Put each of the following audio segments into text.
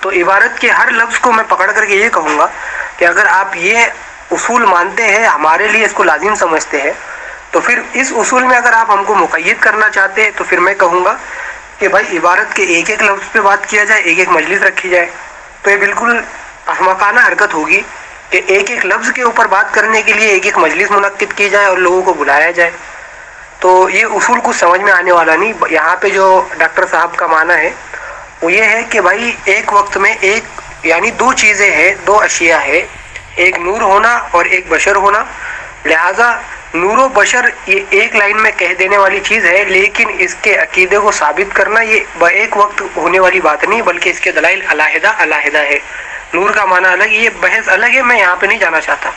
تو عبارت کے ہر لفظ کو میں پکڑ کر کے یہ کہوں گا کہ اگر آپ یہ اصول مانتے ہیں، ہمارے لیے اس کو لازم سمجھتے ہیں، تو پھر اس اصول میں اگر آپ ہم کو مقید کرنا چاہتے ہیں تو پھر میں کہوں گا کہ بھائی عبارت کے ایک ایک لفظ پہ بات کیا جائے، ایک ایک مجلس رکھی جائے. تو یہ بالکل احمقانہ حرکت ہوگی کہ ایک ایک لفظ کے اوپر بات کرنے کے لیے ایک ایک مجلس منعقد کی جائے اور لوگوں کو بلایا جائے. تو یہ اصول کچھ سمجھ میں آنے والا نہیں. یہاں پہ جو ڈاکٹر صاحب کا معنی ہے وہ یہ ہے کہ بھائی ایک وقت میں ایک یعنی دو چیزیں ہیں، دو اشیاء ہے، ایک نور ہونا اور ایک بشر ہونا. لہذا نور و بشر یہ ایک لائن میں کہہ دینے والی چیز ہے، لیکن اس کے عقیدے کو ثابت کرنا یہ ایک وقت ہونے والی بات نہیں، بلکہ اس کے دلائل علیحدہ علیحدہ ہے. نور کا معنی الگ، یہ بحث الگ ہے، میں یہاں پہ نہیں جانا چاہتا.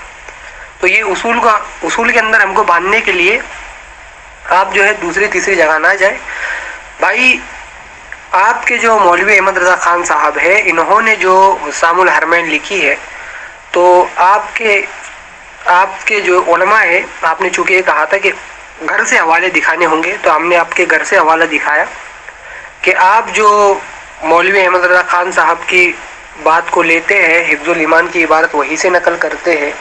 تو یہ اصول کے اندر ہم کو باندھنے کے لیے آپ جو ہے دوسری تیسری جگہ نہ جائیں. بھائی آپ کے جو مولوی احمد رضا خان صاحب ہے، انہوں نے جو حسام الحرمین لکھی ہے، تو آپ کے جو علماء ہے، آپ نے چونکہ یہ کہا تھا کہ گھر سے حوالے دکھانے ہوں گے، تو ہم نے آپ کے گھر سے حوالہ دکھایا کہ آپ جو مولوی احمد رضا خان صاحب کی بات کو لیتے ہیں، حفظ الایمان کی عبارت وہی سے نقل کرتے ہیں،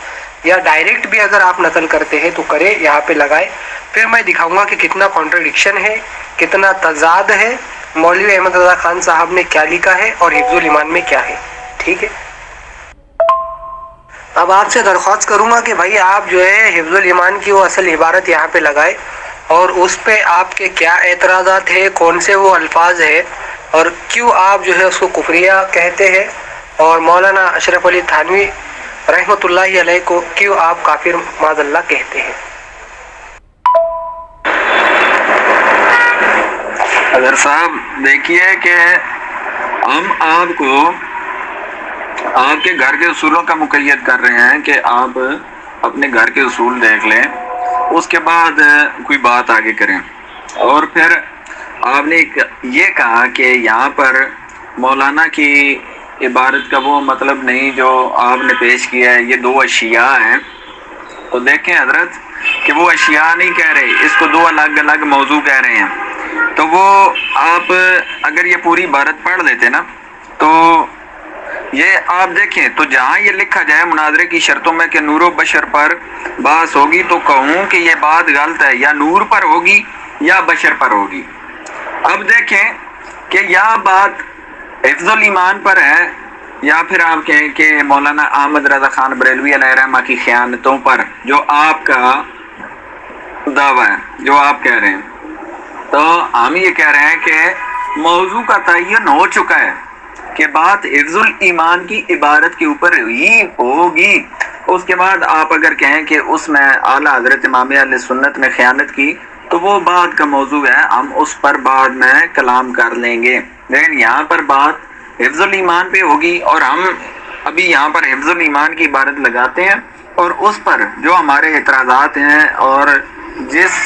یا ڈائریکٹ بھی اگر آپ نقل کرتے ہیں تو کرے، یہاں پہ لگائے. پھر میں دکھاؤں گا کہ کتنا کانٹرڈکشن ہے، کتنا تضاد ہے، مولوی احمد رضا خان صاحب نے کیا لکھا ہے اور حفظ الایمان میں کیا ہے. ٹھیک ہے، اب آپ سے درخواست کروں گا کہ بھائی آپ جو ہے حفظ الایمان کی وہ اصل عبارت یہاں پہ لگائے، اور اس پہ آپ کے کیا اعتراضات ہیں، کون سے وہ الفاظ ہیں، اور کیوں آپ جو ہے اس کو کفریہ کہتے ہیں، اور مولانا اشرف علی تھانوی رحمۃ اللہ علیہ کو کیوں آپ کافر معاذ اللہ کہتے ہیں. اگر صاحب دیکھیے کہ ہم آپ کو آپ کے گھر کے اصولوں کا مقید کر رہے ہیں کہ آپ اپنے گھر کے اصول دیکھ لیں، اس کے بعد کوئی بات آگے کریں. اور پھر آپ نے یہ کہا کہ یہاں پر مولانا کی عبارت کا وہ مطلب نہیں جو آپ نے پیش کیا ہے، یہ دو اشیاء ہیں. تو دیکھیں حضرت کہ وہ اشیاء نہیں کہہ رہے، اس کو دو الگ الگ موضوع کہہ رہے ہیں. تو وہ آپ اگر یہ پوری عبارت پڑھ لیتے نا، تو یہ آپ دیکھیں تو جہاں یہ لکھا جائے مناظرے کی شرطوں میں کہ نور و بشر پر بحث ہوگی، تو کہوں کہ یہ بات غلط ہے، یا نور پر ہوگی یا بشر پر ہوگی. اب دیکھیں کہ یا بات حفظ الایمان پر ہے، یا پھر آپ کہیں کہ مولانا احمد رضا خان بریلوی علیہ رحمہ کی خیانتوں پر، جو آپ کا دعویٰ ہے، جو آپ کہہ رہے ہیں. تو ہم یہ کہہ رہے ہیں کہ موضوع کا تعین ہو چکا ہے کہ بات حفظ الایمان کی عبارت کے اوپر ہی ہوگی. اس کے بعد آپ اگر کہیں کہ اس میں اعلیٰ حضرت امام اہل سنت نے خیانت کی، تو وہ بات کا موضوع ہے، ہم اس پر بعد میں کلام کر لیں گے. لیکن یہاں پر بات حفظ الایمان پہ ہوگی، اور ہم ابھی یہاں پر حفظ الایمان کی عبارت لگاتے ہیں، اور اس پر جو ہمارے اعتراضات ہیں اور جس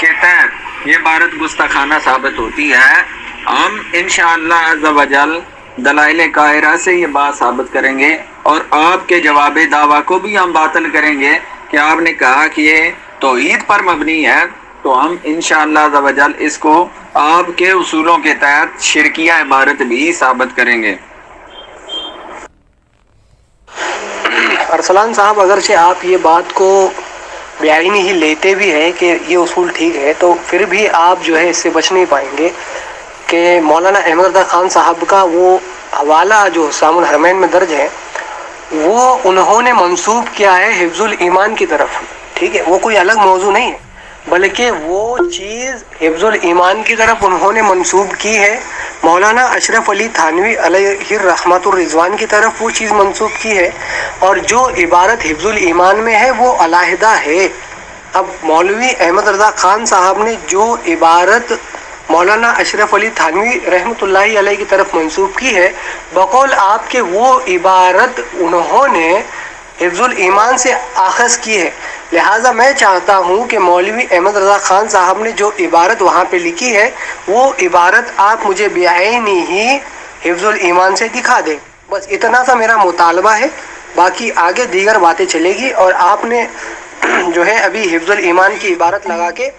کے تحت یہ عبارت گستاخانہ ثابت ہوتی ہے، ہم انشاءاللہ عز و جل دلائل قاہرہ سے یہ بات ثابت کریں گے، اور آپ کے جواب دعویٰ کو بھی ہم باطل کریں گے کہ آپ نے کہا کہ یہ توحید پر مبنی ہے. تو ہم انشاءاللہ عز و جل اس کو آپ کے اصولوں کے تحت شرکیہ عبارت بھی ثابت کریں گے. ارسلان صاحب، اگرچہ آپ یہ بات کو بیانی ہی لیتے بھی ہیں کہ یہ اصول ٹھیک ہے، تو پھر بھی آپ جو ہے اس سے بچ نہیں پائیں گے کہ مولانا احمد رضا خان صاحب کا وہ حوالہ جو حسام الحرمین میں درج ہے، وہ انہوں نے منسوب کیا ہے حفظ الایمان کی طرف. ٹھیک ہے، وہ کوئی الگ موضوع نہیں ہے، بلکہ وہ چیز حفظ الایمان کی طرف انہوں نے منسوب کی ہے. مولانا اشرف علی تھانوی علیہ رحمۃ الرضوان کی طرف وہ چیز منسوب کی ہے، اور جو عبارت حفظ الایمان میں ہے وہ علیحدہ ہے. اب مولوی احمد رضا خان صاحب نے جو عبارت مولانا اشرف علی تھانوی رحمۃ اللہ علیہ کی طرف منسوب کی ہے، بقول آپ کے وہ عبارت انہوں نے حفظ الایمان سے آخذ کی ہے. لہٰذا میں چاہتا ہوں کہ مولوی احمد رضا خان صاحب نے جو عبارت وہاں پہ لکھی ہے، وہ عبارت آپ مجھے بعینی ہی حفظ الایمان سے دکھا دیں. بس اتنا سا میرا مطالبہ ہے. باقی آگے دیگر باتیں چلے گی، اور آپ نے جو ہے ابھی حفظ الایمان کی عبارت لگا کے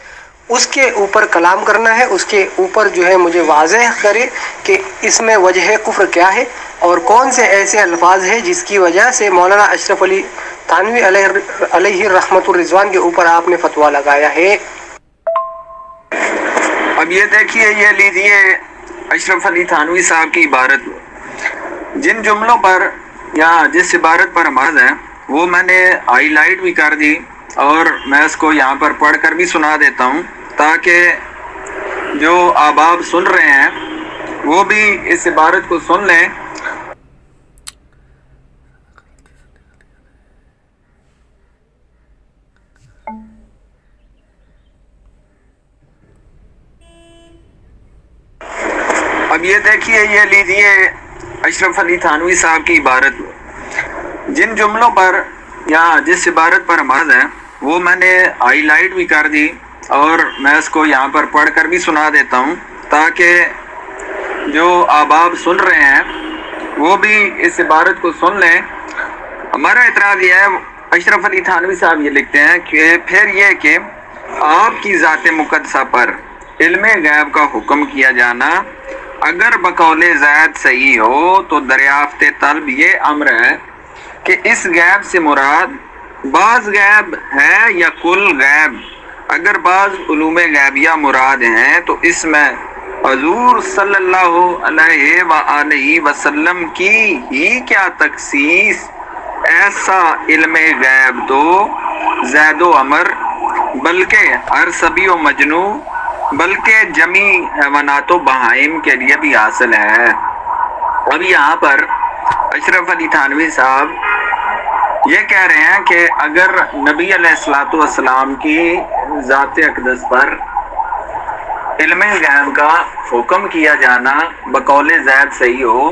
اس کے اوپر کلام کرنا ہے، اس کے اوپر جو ہے مجھے واضح کرے کہ اس میں وجہ کفر کیا ہے، اور کون سے ایسے الفاظ ہیں جس کی وجہ سے مولانا اشرف علی تھانوی علیہ رحمت الرضوان کے اوپر آپ نے فتویٰ لگایا ہے؟ اب یہ دیکھیے، یہ لیجیے اشرف علی تھانوی صاحب کی عبارت، جن جملوں پر یا جس عبارت پر مرض ہے وہ میں نے ہائی لائٹ بھی کر دی، اور میں اس کو یہاں پر پڑھ کر بھی سنا دیتا ہوں تاکہ جو احباب سن رہے ہیں وہ بھی اس عبارت کو سن لیں۔ اب یہ دیکھیے، یہ لیجیے اشرف علی تھانوی صاحب کی عبارت، جن جملوں پر یا جس عبارت پر مرض ہے وہ میں نے ہائی لائٹ بھی کر دی، اور میں اس کو یہاں پر پڑھ کر بھی سنا دیتا ہوں تاکہ جو احباب سن رہے ہیں وہ بھی اس عبارت کو سن لیں۔ ہمارا اعتراض یہ ہے، اشرف علی تھانوی صاحب یہ لکھتے ہیں کہ پھر یہ کہ آپ کی ذات مقدسہ پر علم غیب کا حکم کیا جانا اگر بقول زید صحیح ہو تو دریافت طلب یہ امر ہے کہ اس غیب سے مراد بعض غیب ہے یا کل غیب۔ اگر بعض علوم غیبیہ مراد ہیں تو اس میں حضور صلی اللہ علیہ وآلہ وسلم کی ہی کیا تخصیص، ایسا علم غیب تو زید و عمر بلکہ عرصبی و مجنو بلکہ جمی حیوانات و بہائم کے لیے بھی حاصل ہے۔ اب یہاں پر اشرف علی تھانوی صاحب یہ کہہ رہے ہیں کہ اگر نبی علیہ الصلوۃ والسلام کی ذات اقدس پر علم غیب کا حکم کیا جانا بقول زید صحیح ہو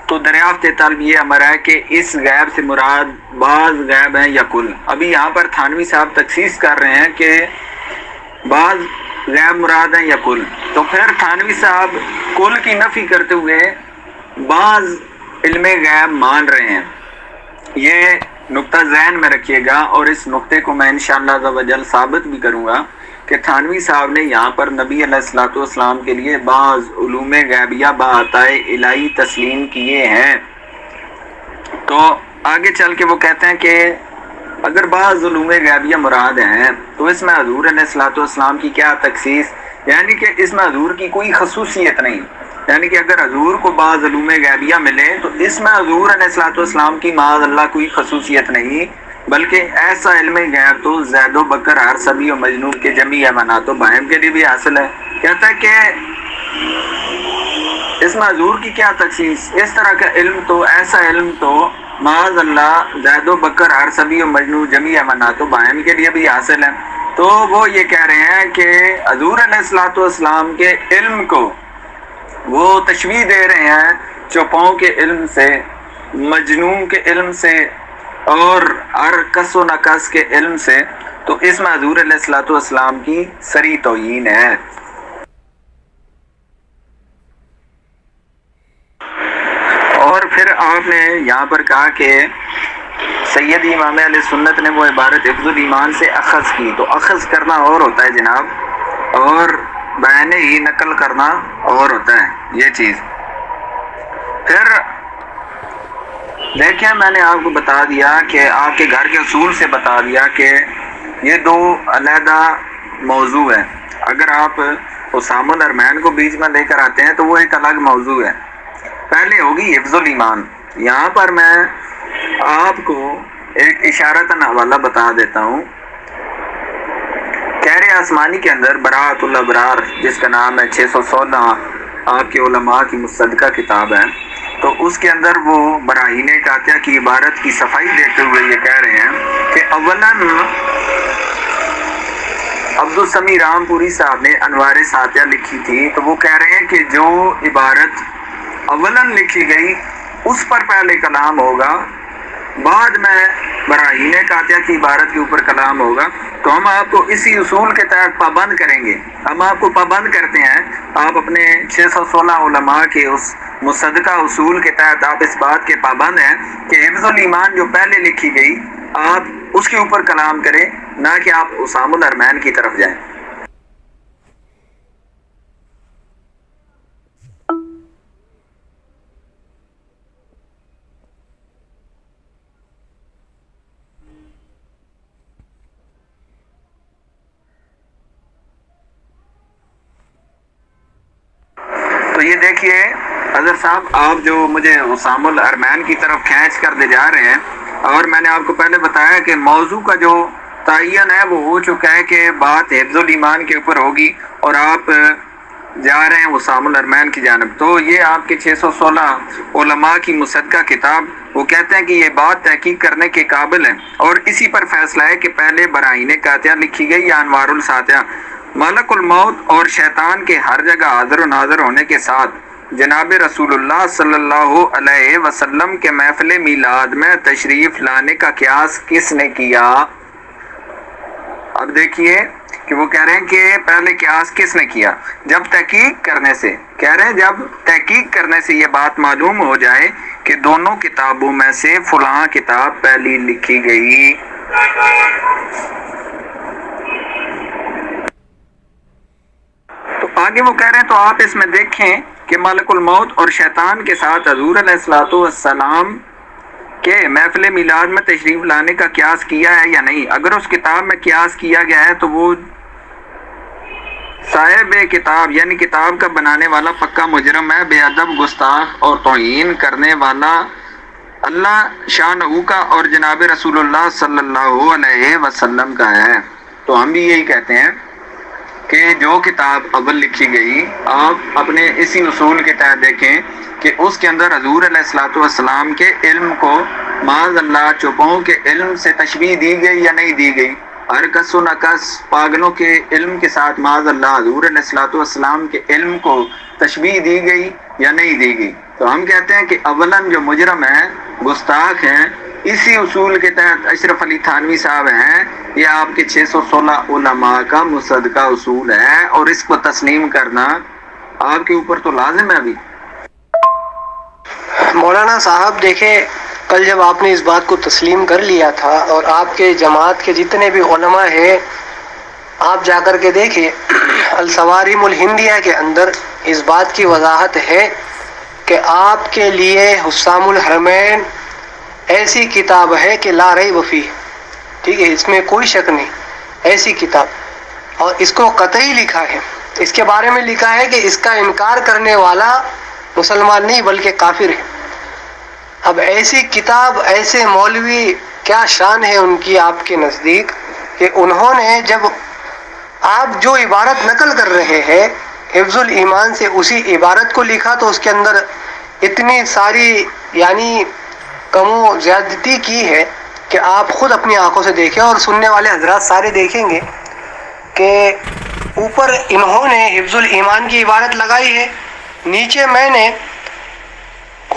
تو دریافت طلب یہ امر ہے کہ اس غیب سے مراد بعض غیب ہیں یا کل۔ ابھی یہاں پر تھانوی صاحب تخصیص کر رہے ہیں کہ بعض غیب مراد ہیں یا کل، تو پھر تھانوی صاحب کل کی نفی کرتے ہوئے بعض علم غیب مان رہے ہیں۔ یہ نقطہ ذہن میں رکھیے گا، اور اس نقطے کو میں انشاءاللہ عز و جل ثابت بھی کروں گا کہ تھانوی صاحب نے یہاں پر نبی علیہ الصلوۃ والسلام کے لیے بعض علوم غیبیہ بعطائے الہی تسلیم کیے ہیں۔ تو آگے چل کے وہ کہتے ہیں کہ اگر بعض علوم غیبیہ مراد ہیں تو اس میں حضور علیہ الصلوۃ والسلام کی کیا تخصیص، یعنی کہ اس میں حضور کی کوئی خصوصیت نہیں، یعنی کہ اگر حضور کو بعض علوم غیبیہ ملے تو اس میں حضور علیہ الصلوۃ والسلام کی معاذ اللہ کوئی خصوصیت نہیں، بلکہ ایسا علم غیب تو زید و بکر عرصبی و مجنون کے جمی حیوانات و بہائم کے لیے بھی حاصل ہے۔ کہتا ہے کہ اس میں حضور کی کیا تخصیص، اس طرح کا علم تو، ایسا علم تو معاذ اللہ زید و بکر عرصبی و مجنون جمی حیوانات و بہائم کے لیے بھی حاصل ہے۔ تو وہ یہ کہہ رہے ہیں کہ حضور علیہ الصلوۃ والسلام کے علم کو وہ تشبیہ دے رہے ہیں چوپاؤں کے علم سے، مجنون کے علم سے، اور ہر کس و نقص کے علم سے، تو اس میں حضور علیہ الصلوۃ والسلام کی صریح توہین ہے۔ اور پھر آپ نے یہاں پر کہا کہ سید امام علیہ سنت نے وہ عبارت حفظ الایمان سے اخذ کی، تو اخذ کرنا اور ہوتا ہے جناب، اور بیان ہی نقل کرنا اور ہوتا ہے یہ چیز۔ پھر دیکھیں، میں نے آپ کو بتا دیا کہ آپ کے گھر کے اصول سے بتا دیا کہ یہ دو علیحدہ موضوع ہے۔ اگر آپ اسامہ الارمین کو بیچ میں لے کر آتے ہیں تو وہ ایک الگ موضوع ہے۔ پہلے ہوگی حفظ الایمان۔ یہاں پر میں آپ کو ایک اشارتاً حوالہ بتا دیتا ہوں۔ کہر آسمانی کے اندر براءۃ الابرار، جس کا نام ہے 616 آپ کے علماء کی مصدقہ کتاب ہے، تو اس کے اندر وہ براہین قاطعہ کی عبارت کی صفائی دیتے ہوئے یہ کہہ رہے ہیں کہ اولاً عبدالسمیع رام پوری صاحب نے انوار ساتیہ لکھی تھی، تو وہ کہہ رہے ہیں کہ جو عبارت اولاً لکھی گئی اس پر پہلے کلام ہوگا، بعد میں براہین قاطعہ کی عبارت کے اوپر کلام ہوگا۔ تو ہم آپ کو اسی اصول کے تحت پابند کریں گے۔ ہم آپ کو پابند کرتے ہیں، آپ اپنے 616 علماء کے اس مصدقہ اصول کے تحت آپ اس بات کے پابند ہیں کہ حفظ الایمان جو پہلے لکھی گئی آپ اس کے اوپر کلام کریں، نہ کہ آپ اسامہ الارمین کی طرف جائیں۔ تو یہ دیکھیے حضرت صاحب، آپ جو مجھے حسام الحرمین کی طرف کھینچ کر لے جا رہے ہیں، اور میں نے آپ کو پہلے بتایا کہ موضوع کا جو تعین ہے وہ ہو چکا ہے کہ بات حفظ الایمان کے اوپر ہوگی، اور آپ جا رہے ہیں حسام الحرمین کی جانب۔ تو یہ آپ کے 616 علماء کی مصدقہ کتاب، وہ کہتے ہیں کہ یہ بات تحقیق کرنے کے قابل ہے، اور اسی پر فیصلہ ہے کہ پہلے براہین قاطعہ لکھی گئی یا انوار الساطعہ۔ ملک الموت اور شیطان کے ہر جگہ حاضر و ناظر ہونے کے ساتھ جناب رسول اللہ صلی اللہ علیہ وسلم کے محفل میلاد میں تشریف لانے کا قیاس کس نے کیا؟ اب دیکھیے کہ وہ کہہ رہے ہیں کہ پہلے قیاس کس نے کیا؟ جب تحقیق کرنے سے، کہہ رہے ہیں جب تحقیق کرنے سے یہ بات معلوم ہو جائے کہ دونوں کتابوں میں سے فلاں کتاب پہلی لکھی گئی۔ تو آگے وہ کہہ رہے ہیں، تو آپ اس میں دیکھیں کہ ملک الموت اور شیطان کے ساتھ حضور علیہ الصلوۃ والسلام کہ محفل میلاد میں تشریف لانے کا قیاس کیا ہے یا نہیں۔ اگر اس کتاب میں قیاس کیا گیا ہے تو وہ صاحب کتاب یعنی کتاب کا بنانے والا پکا مجرم ہے، بے ادب، گستاخ اور توہین کرنے والا اللہ شانہ کا اور جناب رسول اللہ صلی اللہ علیہ وسلم کا ہے۔ تو ہم بھی یہی کہتے ہیں کہ جو کتاب اول لکھی گئی، آپ اپنے اسی اصول کے تحت دیکھیں کہ اس کے اندر حضور علیہ الصلوۃ والسلام کے علم کو معاذ اللہ چوپوں کے علم سے تشبیہ دی گئی یا نہیں دی گئی؟ ہر کس و نقص پاگلوں کے علم کے ساتھ معاذ اللہ حضور علیہ الصلوۃ والسلام کے علم کو تشبیہ دی گئی یا نہیں دی گئی؟ تو ہم کہتے ہیں کہ اولاً جو مجرم ہیں، گستاخ ہیں، اسی اصول کے تحت اشرف علی تھانوی صاحب ہیں، یہ آپ کے 616 علماء کا مصدقہ اصول ہے، اور اس کو تسلیم کرنا آپ کے اوپر تو لازم ہے۔ ابھی مولانا صاحب دیکھیں، کل جب آپ نے اس بات کو تسلیم کر لیا تھا، اور آپ کے جماعت کے جتنے بھی علماء ہیں، آپ جا کر کے دیکھیں الصوارم الہندیہ کے اندر اس بات کی وضاحت ہے کہ آپ کے لیے حسام الحرمین ایسی کتاب ہے کہ لا ریب فیہ، ٹھیک ہے، اس میں کوئی شک نہیں، ایسی کتاب، اور اس کو قطعی لکھا ہے، اس کے بارے میں لکھا ہے کہ اس کا انکار کرنے والا مسلمان نہیں بلکہ کافر ہے۔ اب ایسی کتاب، ایسے مولوی، کیا شان ہے ان کی آپ کے نزدیک کہ انہوں نے جب آپ جو عبارت نقل کر رہے ہیں حفظ الایمان سے، اسی عبارت کو لکھا تو اس کے اندر اتنی ساری یعنی کم و زیادتی کی ہے کہ آپ خود اپنی آنکھوں سے دیکھیں، اور سننے والے حضرات سارے دیکھیں گے کہ اوپر انہوں نے حفظ الایمان کی عبارت لگائی ہے، نیچے میں نے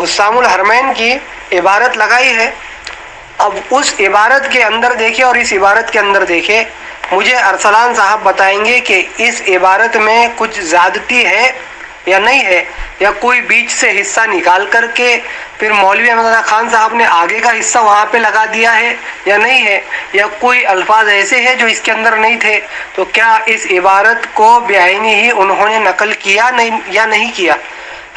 حسام الحرمین کی عبارت لگائی ہے۔ اب اس عبارت کے اندر دیکھیں اور اس عبارت کے اندر دیکھیں، مجھے ارسلان صاحب بتائیں گے کہ اس عبارت میں کچھ زیادتی ہے یا نہیں ہے، یا کوئی بیچ سے حصہ نکال کر کے پھر مولوی احمد رضا خان صاحب نے آگے کا حصہ وہاں پہ لگا دیا ہے یا نہیں ہے، یا کوئی الفاظ ایسے ہیں جو اس کے اندر نہیں تھے۔ تو کیا اس عبارت کو بعینی ہی انہوں نے نقل کیا یا نہیں کیا؟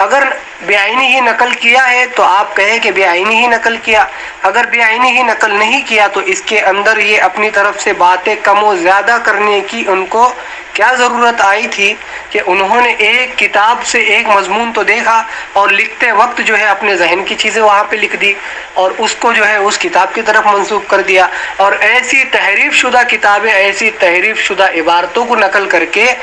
اگر بعینی ہی نقل کیا ہے تو آپ کہیں کہ بعینی ہی نقل کیا، اگر بعینی ہی نقل نہیں کیا تو اس کے اندر یہ اپنی طرف سے باتیں کم و زیادہ کرنے کی ان کو کیا ضرورت آئی تھی کہ انہوں نے ایک کتاب سے ایک مضمون تو دیکھا اور لکھتے وقت جو ہے اپنے ذہن کی چیزیں وہاں پہ لکھ دی اور اس کو جو ہے اس کتاب کی طرف منسوخ کر دیا، اور ایسی تحریف شدہ کتابیں، ایسی تحریف شدہ عبارتوں کو نقل کر کے،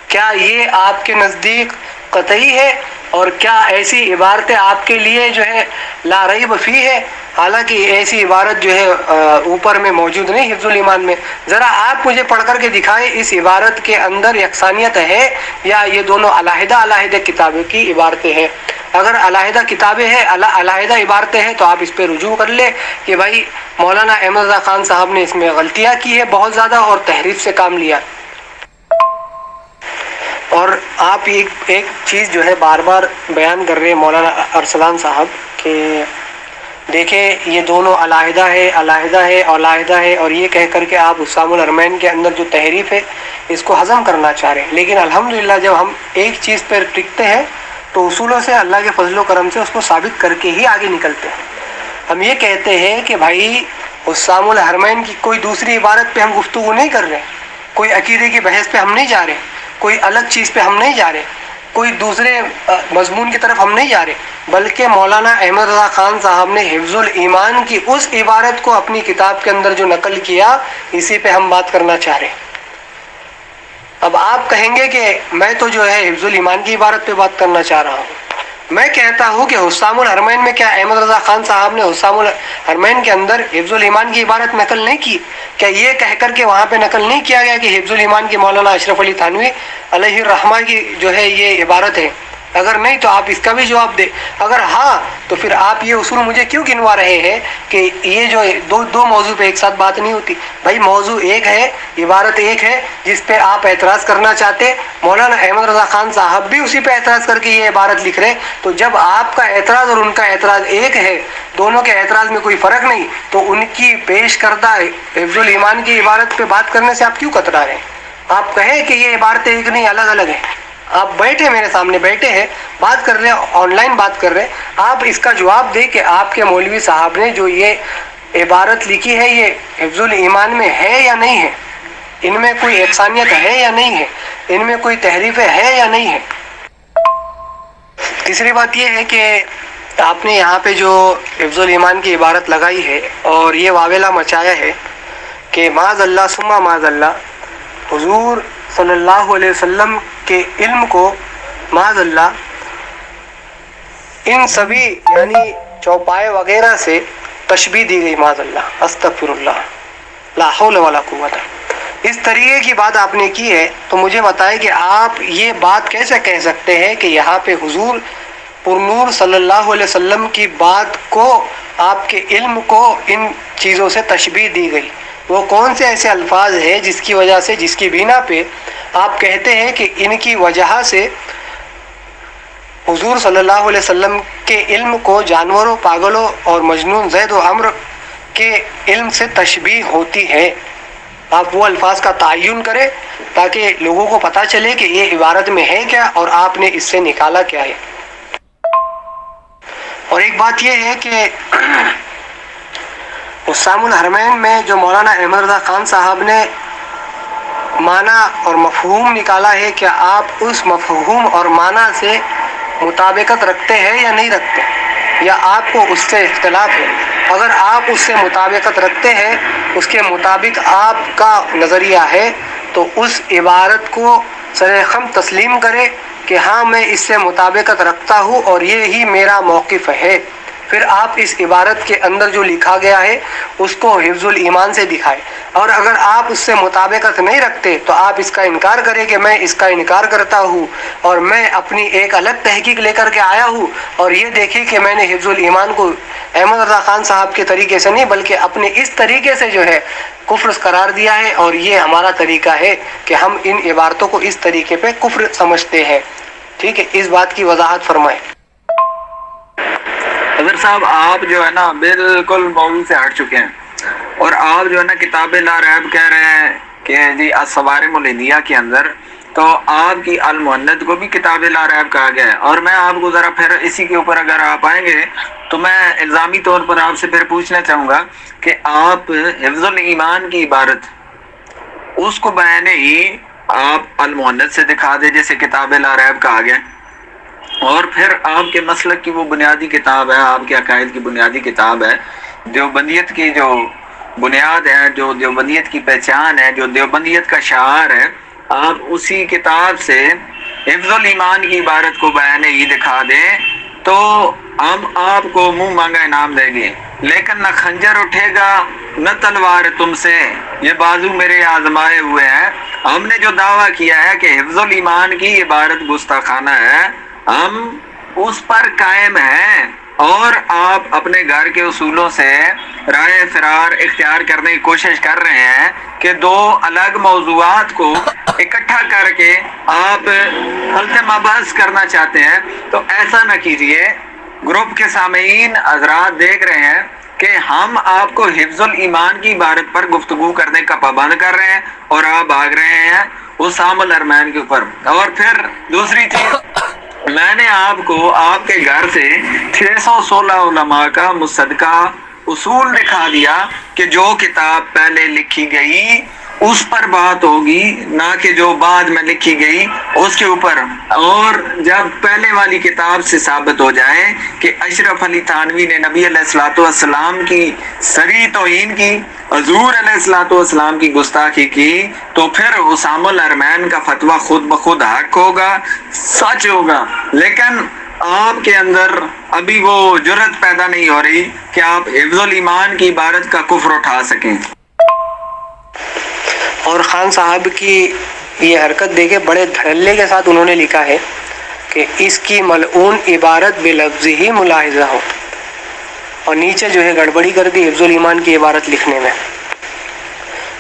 کیا یہ آپ کے نزدیک قطعی ہے؟ اور کیا ایسی عبارتیں آپ کے لیے جو ہے لا ریب فیہ ہے؟ حالانکہ ایسی عبارت جو ہے اوپر میں موجود نہیں حفظ الایمان میں۔ ذرا آپ مجھے پڑھ کر کے دکھائیں اس عبارت کے اندر یکسانیت ہے یا یہ دونوں علیحدہ علیحدہ کتابیں کی عبارتیں ہیں۔ اگر علیحدہ کتابیں ہیں، علیحدہ عبارتیں ہیں، تو آپ اس پہ رجوع کر لیں کہ بھائی مولانا احمد رضا خان صاحب نے اس میں غلطیاں کی ہے بہت زیادہ اور تحریف سے کام لیا۔ اور آپ ایک چیز جو ہے بار بار بیان کر رہے ہیں مولانا ارسلان صاحب کہ دیکھیں یہ دونوں علیحدہ ہے، علیحدہ ہے، علیحدہ ہے، اور یہ کہہ کر کے آپ حسام الحرمین کے اندر جو تحریف ہے اس کو ہضم کرنا چاہ رہے ہیں۔ لیکن الحمدللہ جب ہم ایک چیز پر ٹکتے ہیں تو اصولوں سے، اللہ کے فضل و کرم سے اس کو ثابت کر کے ہی آگے نکلتے ہیں۔ ہم یہ کہتے ہیں کہ بھائی حسام الحرمین کی کوئی دوسری عبارت پہ ہم گفتگو نہیں کر رہے، کوئی عقیدے کی بحث پہ ہم نہیں جا رہے، کوئی الگ چیز پہ ہم نہیں جا رہے، کوئی دوسرے مضمون کی طرف ہم نہیں جا رہے، بلکہ مولانا احمد رضا خان صاحب نے حفظ الایمان کی اس عبارت کو اپنی کتاب کے اندر جو نقل کیا، اسی پہ ہم بات کرنا چاہ رہے ہیں۔ اب آپ کہیں گے کہ میں تو جو ہے حفظ الایمان کی عبارت پہ بات کرنا چاہ رہا ہوں۔ میں کہتا ہوں کہ حسام الحرمین میں کیا احمد رضا خان صاحب نے حسام الحرمین کے اندر حفظ الایمان کی عبارت نقل نہیں کی؟ کیا یہ کہہ کر کے وہاں پہ نقل نہیں کیا گیا کہ حفظ الایمان کی مولانا اشرف علی تھانوی علیہ الرحمہ کی جو ہے یہ عبارت ہے؟ اگر نہیں تو آپ اس کا بھی جواب دیں، اگر ہاں تو پھر آپ یہ اصول مجھے کیوں گنوا رہے ہیں کہ یہ جو دو موضوع پہ ایک ساتھ بات نہیں ہوتی؟ بھائی موضوع ایک ہے، عبارت ایک ہے جس پہ آپ اعتراض کرنا چاہتے، مولانا احمد رضا خان صاحب بھی اسی پہ اعتراض کر کے یہ عبارت لکھ رہے، تو جب آپ کا اعتراض اور ان کا اعتراض ایک ہے، دونوں کے اعتراض میں کوئی فرق نہیں، تو ان کی پیش کردہ حفظ الایمان کی عبارت پہ بات کرنے سے آپ کیوں کترا رہے ہیں؟ آپ کہیں کہ یہ عبارتیں ایک نہیں الگ الگ ہیں، آپ بیٹھے میرے سامنے بیٹھے ہیں، بات کر رہے ہیں، آن لائن بات کر رہے ہیں، آپ اس کا جواب دیں کہ آپ کے مولوی صاحب نے جو یہ عبارت لکھی ہے یہ حفظ الایمان میں ہے یا نہیں ہے، ان میں کوئی یکسانیت ہے یا نہیں ہے، ان میں کوئی تحریف ہے یا نہیں ہے۔ تیسری بات یہ ہے کہ آپ نے یہاں پہ جو حفظ الایمان کی عبارت لگائی ہے اور یہ واویلا مچایا ہے کہ معاذ اللہ ثم معاذ اللہ، حضور صلی اللہ علیہ وسلم کے علم کو معاذ اللہ ان سبھی یعنی چوپائے وغیرہ سے تشبیہ دی گئی، معاذ اللہ، استغفر اللہ، لا حول ولا قوت۔ اس طریقے کی بات آپ نے کی ہے، تو مجھے بتائیں کہ آپ یہ بات کیسے کہہ سکتے ہیں کہ یہاں پہ حضور پرنور صلی اللہ علیہ وسلم کی بات کو، آپ کے علم کو ان چیزوں سے تشبیہ دی گئی؟ وہ کون سے ایسے الفاظ ہیں جس کی وجہ سے، جس کی بنا پہ آپ کہتے ہیں کہ ان کی وجہ سے حضور صلی اللہ علیہ وسلم کے علم کو جانوروں، پاگلوں اور مجنون زید و عمرو کے علم سے تشبیہ ہوتی ہے؟ آپ وہ الفاظ کا تعین کریں تاکہ لوگوں کو پتہ چلے کہ یہ عبارت میں ہے کیا اور آپ نے اس سے نکالا کیا ہے۔ اور ایک بات یہ ہے کہ حسام الحرمین میں جو مولانا احمد رضا خان صاحب نے معنی اور مفہوم نکالا ہے، کیا آپ اس مفہوم اور معنی سے مطابقت رکھتے ہیں یا نہیں رکھتے، یا آپ کو اس سے اختلاف ہے؟ اگر آپ اس سے مطابقت رکھتے ہیں، اس کے مطابق آپ کا نظریہ ہے، تو اس عبارت کو سرخم تسلیم کرے کہ ہاں میں اس سے مطابقت رکھتا ہوں اور یہی میرا موقف ہے۔ پھر آپ اس عبارت کے اندر جو لکھا گیا ہے اس کو حفظ الایمان سے دکھائے، اور اگر آپ اس سے مطابقت نہیں رکھتے تو آپ اس کا انکار کریں کہ میں اس کا انکار کرتا ہوں اور میں اپنی ایک الگ تحقیق لے کر کے آیا ہوں، اور یہ دیکھیں کہ میں نے حفظ الایمان کو احمد رضا خان صاحب کے طریقے سے نہیں بلکہ اپنے اس طریقے سے جو ہے کفر قرار دیا ہے، اور یہ ہمارا طریقہ ہے کہ ہم ان عبارتوں کو اس طریقے پہ کفر سمجھتے ہیں۔ ٹھیک ہے، اس بات کی وضاحت فرمائیں۔ حضرت صاحب آپ جو ہے نا بالکل موضوع سے ہٹ چکے ہیں، اور آپ جو ہے نا کتاب لا ریب کہہ رہے ہیں کہ جی الصوارم الہندیہ کے اندر، تو آپ کی المہند کو بھی کتاب لا ریب کہا گیا ہے۔ اور میں آپ کو ذرا پھر اسی کے اوپر اگر آپ آئیں گے تو میں الزامی طور پر آپ سے پھر پوچھنا چاہوں گا کہ آپ حفظ الایمان کی عبارت اس کو بیان ہی آپ المہند سے دکھا دے جیسے کتاب لا ریب کہا گیا، اور پھر آپ کے مسلک کی وہ بنیادی کتاب ہے، آپ کے عقائد کی بنیادی کتاب ہے، دیوبندیت کی جو بنیاد ہے، جو دیوبندیت کی پہچان ہے، جو دیوبندیت کا شعار ہے، آپ اسی کتاب سے حفظ الایمان کی عبارت کو بیان ہی دکھا دیں تو ہم آپ کو منہ مانگا انعام دیں گے، لیکن نہ خنجر اٹھے گا نہ تلوار تم سے، یہ بازو میرے آزمائے ہوئے ہیں۔ ہم نے جو دعویٰ کیا ہے کہ حفظ الایمان کی عبارت گستاخانہ ہے، ہم اس پر قائم ہیں، اور آپ اپنے گھر کے اصولوں سے رائے فرار اختیار کرنے کی کوشش کر رہے ہیں کہ دو الگ موضوعات کو اکٹھا کر کے آپ حلقہ مباحث کرنا چاہتے ہیں، تو ایسا نہ کیجیے۔ گروپ کے سامعین حضرات دیکھ رہے ہیں کہ ہم آپ کو حفظ الایمان کی عبارت پر گفتگو کرنے کا پابند کر رہے ہیں، اور آپ بھاگ رہے ہیں حسام الحرمین کے اوپر۔ اور پھر دوسری چیز، میں نے آپ کو آپ کے گھر سے 616 علماء کا مصدقہ اصول دکھا دیا کہ جو کتاب پہلے لکھی گئی اس پر بات ہوگی، نہ کہ جو بعد میں لکھی گئی اس کے اوپر۔ اور جب پہلے والی کتاب سے ثابت ہو جائے کہ اشرف علی تھانوی نے نبی علیہ السلام کی صریح توہین کی، حضور علیہ السلام کی گستاخی کی، تو پھر اسامہ الحرمین کا فتویٰ خود بخود حق ہوگا، سچ ہوگا۔ لیکن آپ کے اندر ابھی وہ جرت پیدا نہیں ہو رہی کہ آپ حفظ الایمان کی عبارت کا کفر اٹھا سکیں۔ اور خان صاحب کی یہ حرکت دیکھے بڑے دھڑلے کے ساتھ انہوں نے لکھا ہے کہ اس کی ملعون عبارت بے لفظ ہی ملاحظہ ہو، اور نیچے جو ہے گڑبڑی کر دی حفظ الایمان کی عبارت لکھنے میں۔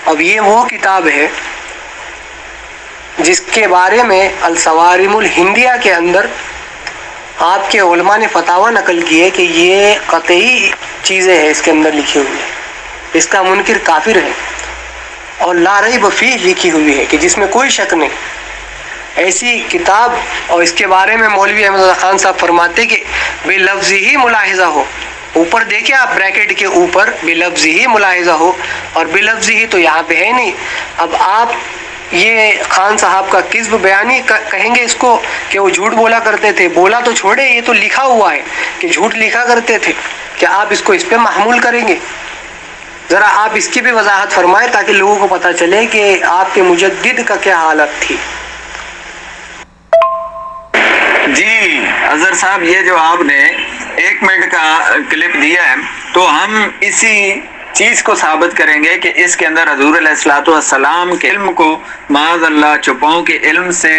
اب یہ وہ کتاب ہے جس کے بارے میں الصوارم الہندیہ کے اندر آپ کے علماء نے فتاوی نقل کی ہے کہ یہ قطعی چیزیں ہیں اس کے اندر لکھی ہوئی ہے، اس کا منکر کافر ہے، اور لا ریب فیہ لکھی ہوئی ہے کہ جس میں کوئی شک نہیں۔ ایسی کتاب، اور اس کے بارے میں مولوی احمد رضا خان صاحب فرماتے کہ بے لفظ ہی ملاحظہ ہو، اوپر دیکھیں آپ بریکٹ کے اوپر بے لفظ ہی ملاحظہ ہو، اور بے لفظ ہی تو یہاں پہ ہے نہیں۔ اب آپ یہ خان صاحب کا کذب بیانی کہیں گے اس کو کہ وہ جھوٹ بولا کرتے تھے، بولا تو چھوڑے، یہ تو لکھا ہوا ہے کہ جھوٹ لکھا کرتے تھے، کیا آپ اس کو اس پہ محمول کریں گے؟ ذرا آپ اس کی بھی وضاحت فرمائیں تاکہ لوگوں کو پتہ چلے کہ آپ کے مجدد کا کیا حالت تھی۔ جی اظہر صاحب، یہ جو آپ نے 1 منٹ کا کلپ دیا ہے، تو ہم اسی چیز کو ثابت کریں گے کہ اس کے اندر حضور علیہ السلام کے علم کو معاذ اللہ چوپاؤں کے علم سے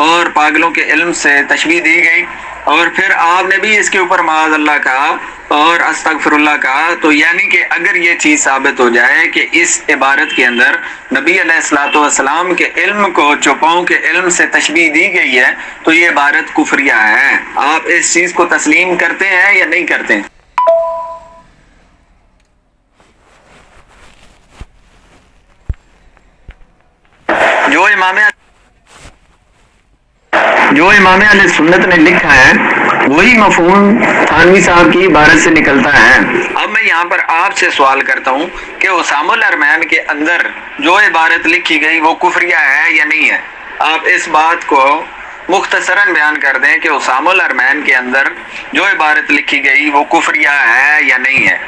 اور پاگلوں کے علم سے تشبیہ دی گئی، اور پھر آپ نے بھی اس کے اوپر معاذ اللہ کہا اور استغفر اللہ کہا۔ تو یعنی کہ اگر یہ چیز ثابت ہو جائے کہ اس عبارت کے اندر نبی علیہ السلام کے علم کو چوپاؤں کے علم سے تشبیہ دی گئی ہے، تو یہ عبارت کفریہ ہے۔ آپ اس چیز کو تسلیم کرتے ہیں یا نہیں کرتے؟ جو امام اہل سنت نے لکھا ہے وہی مفہوم تھانوی صاحب کی عبارت سے نکلتا ہے۔ اب میں یہاں پر آپ سے سوال کرتا ہوں کہ اسامہ الحرمین کے اندر جو عبارت لکھی گئی وہ کفریہ ہے یا نہیں ہے؟ آپ اس بات کو مختصراً بیان کر دیں کہ اسامہ الحرمین کے اندر جو عبارت لکھی گئی وہ کفریہ ہے یا نہیں ہے۔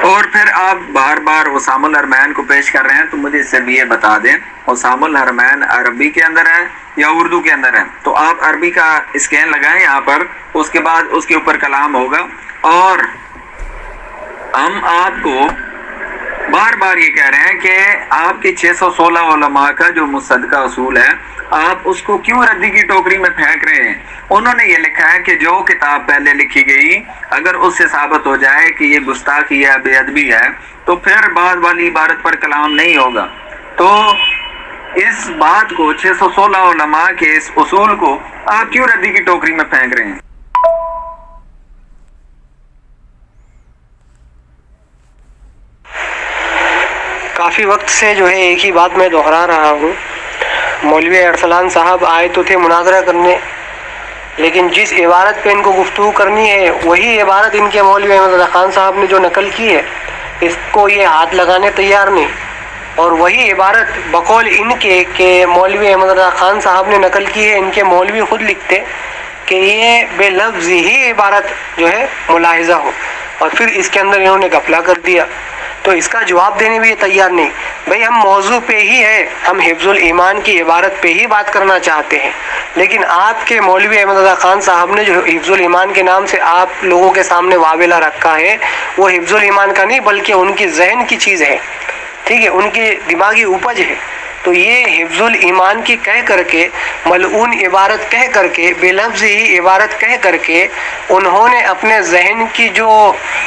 اور پھر آپ بار بار اسامہ الحرمین کو پیش کر رہے ہیں، تو مجھے صرف یہ بتا دیں اسامہ الحرمین عربی کے اندر ہے یا اردو کے اندر ہے؟ تو آپ عربی کا اسکین لگائیں یہاں پر، اس کے بعد اس کے اوپر کلام ہوگا، اور ہم آپ کو بار بار یہ کہہ رہے ہیں کہ آپ کے 616 علماء کا جو مصدقہ اصول ہے، آپ اس کو کیوں ردی کی ٹوکری میں پھینک رہے ہیں؟ انہوں نے یہ لکھا ہے کہ جو کتاب پہلے لکھی گئی اگر اس سے ثابت ہو جائے کہ یہ گستاخی ہے، بے ادبی ہے، تو پھر بعد والی عبارت پر کلام نہیں ہوگا۔ تو اس بات کو 616 علماء کے اس اصول کو آپ کیوں ردی کی ٹوکری میں پھینک رہے ہیں؟ کافی وقت سے جو ہے ایک ہی بات میں دہرا رہا ہوں، مولوی ارسلان صاحب آئے تو تھے مناظرہ کرنے، لیکن جس عبارت پہ ان کو گفتگو کرنی ہے وہی عبارت ان کے مولوی احمد رضا خان صاحب نے جو نقل کی ہے اس کو یہ ہاتھ لگانے تیار نہیں، اور وہی عبارت بقول ان کے کہ مولوی احمد رضا خان صاحب نے نقل کی ہے، ان کے مولوی خود لکھتے کہ یہ بے لفظ ہی عبارت جو ہے ملاحظہ ہو، اور پھر اس کے اندر انہوں نے گھپلا کر دیا۔ تو اس کا جواب دینے بھی یہ تیار نہیں۔ بھئی ہم موضوع پہ ہی ہے، ہم حفظ الایمان کی عبارت پہ ہی بات کرنا چاہتے ہیں، لیکن آپ کے مولوی احمد رضا خان صاحب نے جو حفظ الایمان کے نام سے آپ لوگوں کے سامنے واویلا رکھا ہے وہ حفظ الایمان کا نہیں بلکہ ان کی ذہن کی چیز ہے، ٹھیک ہے، ان کی دماغی اپج ہے۔ تو یہ حفظ الایمان کی کہہ کر کے، ملعون عبارت کہہ کر کے، بے لفظ ہی عبارت کہہ کر کے انہوں نے اپنے ذہن کی جو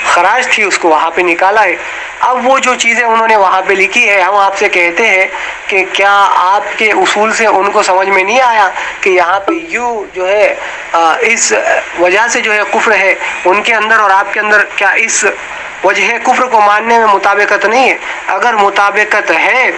خراش تھی اس کو وہاں پہ نکالا ہے۔ اب وہ جو چیزیں انہوں نے وہاں پہ لکھی ہے، ہم آپ سے کہتے ہیں کہ کیا آپ کے اصول سے ان کو سمجھ میں نہیں آیا کہ یہاں پہ یوں جو ہے اس وجہ سے جو ہے کفر ہے ان کے اندر اور آپ کے اندر، کیا اس وجہ کفر کو ماننے میں مطابقت نہیں ہے؟ اگر مطابقت ہے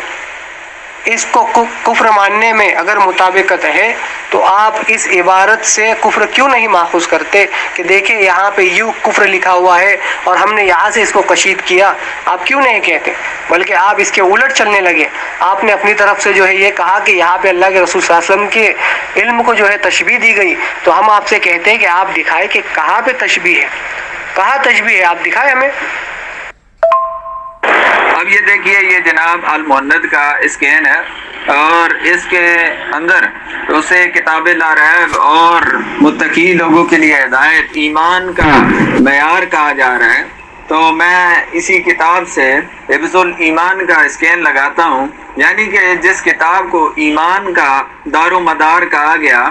اس کو کفر ماننے میں اگر مطابقت ہے تو آپ اس عبارت سے کفر کیوں نہیں ماخوذ کرتے کہ دیکھیں یہاں پہ یوں کفر لکھا ہوا ہے اور ہم نے یہاں سے اس کو کشید کیا، آپ کیوں نہیں کہتے؟ بلکہ آپ اس کے الٹ چلنے لگے۔ آپ نے اپنی طرف سے جو ہے یہ کہا کہ یہاں پہ اللہ کے رسول صلی اللہ علیہ وسلم کے علم کو جو ہے تشبیہ دی گئی، تو ہم آپ سے کہتے ہیں کہ آپ دکھائے کہ کہاں پہ تشبیہ ہے، کہاں تشبیہ ہے، آپ دکھائے ہمیں۔ اب یہ دیکھیے، یہ جناب المہند کا اسکین ہے اور اس کے اندر اسے کتاب لا ریب اور متقی لوگوں کے لیے ہدایت ایمان کا معیار کہا جا رہا ہے، تو میں اسی کتاب سے حفظ الایمان کا اسکین لگاتا ہوں، یعنی کہ جس کتاب کو ایمان کا دار و مدار کہا گیا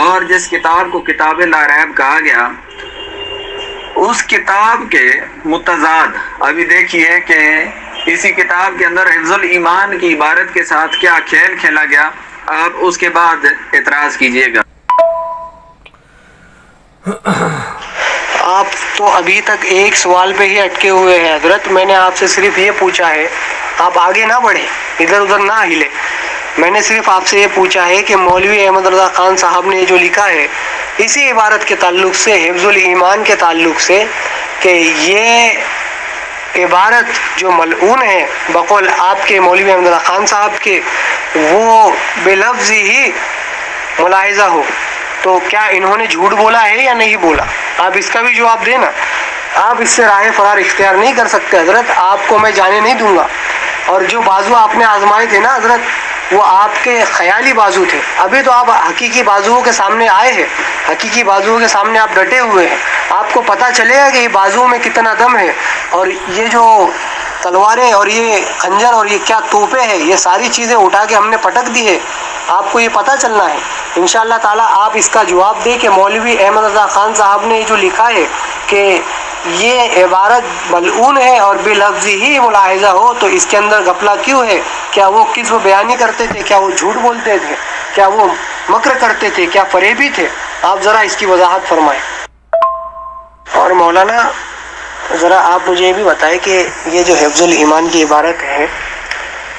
اور جس کتاب کو کتاب لا ریب کہا گیا، اس کتاب کے متضاد ابھی دیکھیے کہ اسی کتاب کے اندر حفظ الایمان کی عبارت کے ساتھ کیا کھیل کھیلا گیا، آپ اس کے بعد اعتراض کیجئے گا۔ آپ تو ابھی تک ایک سوال پہ ہی اٹکے ہوئے ہیں حضرت، میں نے آپ سے صرف یہ پوچھا ہے، آپ آگے نہ بڑھے، ادھر ادھر نہ ہلے، میں نے صرف آپ سے یہ پوچھا ہے کہ مولوی احمد رضا خان صاحب نے جو لکھا ہے اسی عبارت کے تعلق سے، حفظ الایمان کے تعلق سے، کہ یہ عبارت جو ملعون ہے بقول آپ کے مولوی احمد رضا خان صاحب کے، وہ بے لفظ ہی ملاحظہ ہو، تو کیا انہوں نے جھوٹ بولا ہے یا نہیں بولا؟ آپ اس کا بھی جواب دینا۔ آپ اس سے راہ فرار اختیار نہیں کر سکتے حضرت، آپ کو میں جانے نہیں دوں گا۔ اور جو بازو آپ نے آزمائے تھے نا حضرت، وہ آپ کے خیالی بازو تھے، ابھی تو آپ حقیقی بازوؤں کے سامنے آئے ہیں، حقیقی بازوؤں کے سامنے آپ ڈٹے ہوئے ہیں، آپ کو پتہ چلے گا کہ یہ بازوؤں میں کتنا دم ہے، اور یہ جو تلواریں اور یہ خنجر اور یہ کیا توپیں ہیں، یہ ساری چیزیں اٹھا کے ہم نے پٹک دی ہے، آپ کو یہ پتہ چلنا ہے۔ انشاءاللہ تعالیٰ آپ اس کا جواب دیں کہ مولوی احمد رضا خان صاحب نے جو لکھا ہے کہ یہ عبارت ملعون ہے اور بے لفظی ہی ملاحظہ ہو، تو اس کے اندر غفلہ کیوں ہے؟ کیا وہ کذب بیانی کرتے تھے؟ کیا وہ جھوٹ بولتے تھے؟ کیا وہ مکر کرتے تھے؟ کیا فریبی تھے؟ آپ ذرا اس کی وضاحت فرمائیں۔ اور مولانا ذرا آپ مجھے یہ بھی بتائیں کہ یہ جو حفظ الایمان کی عبارت ہے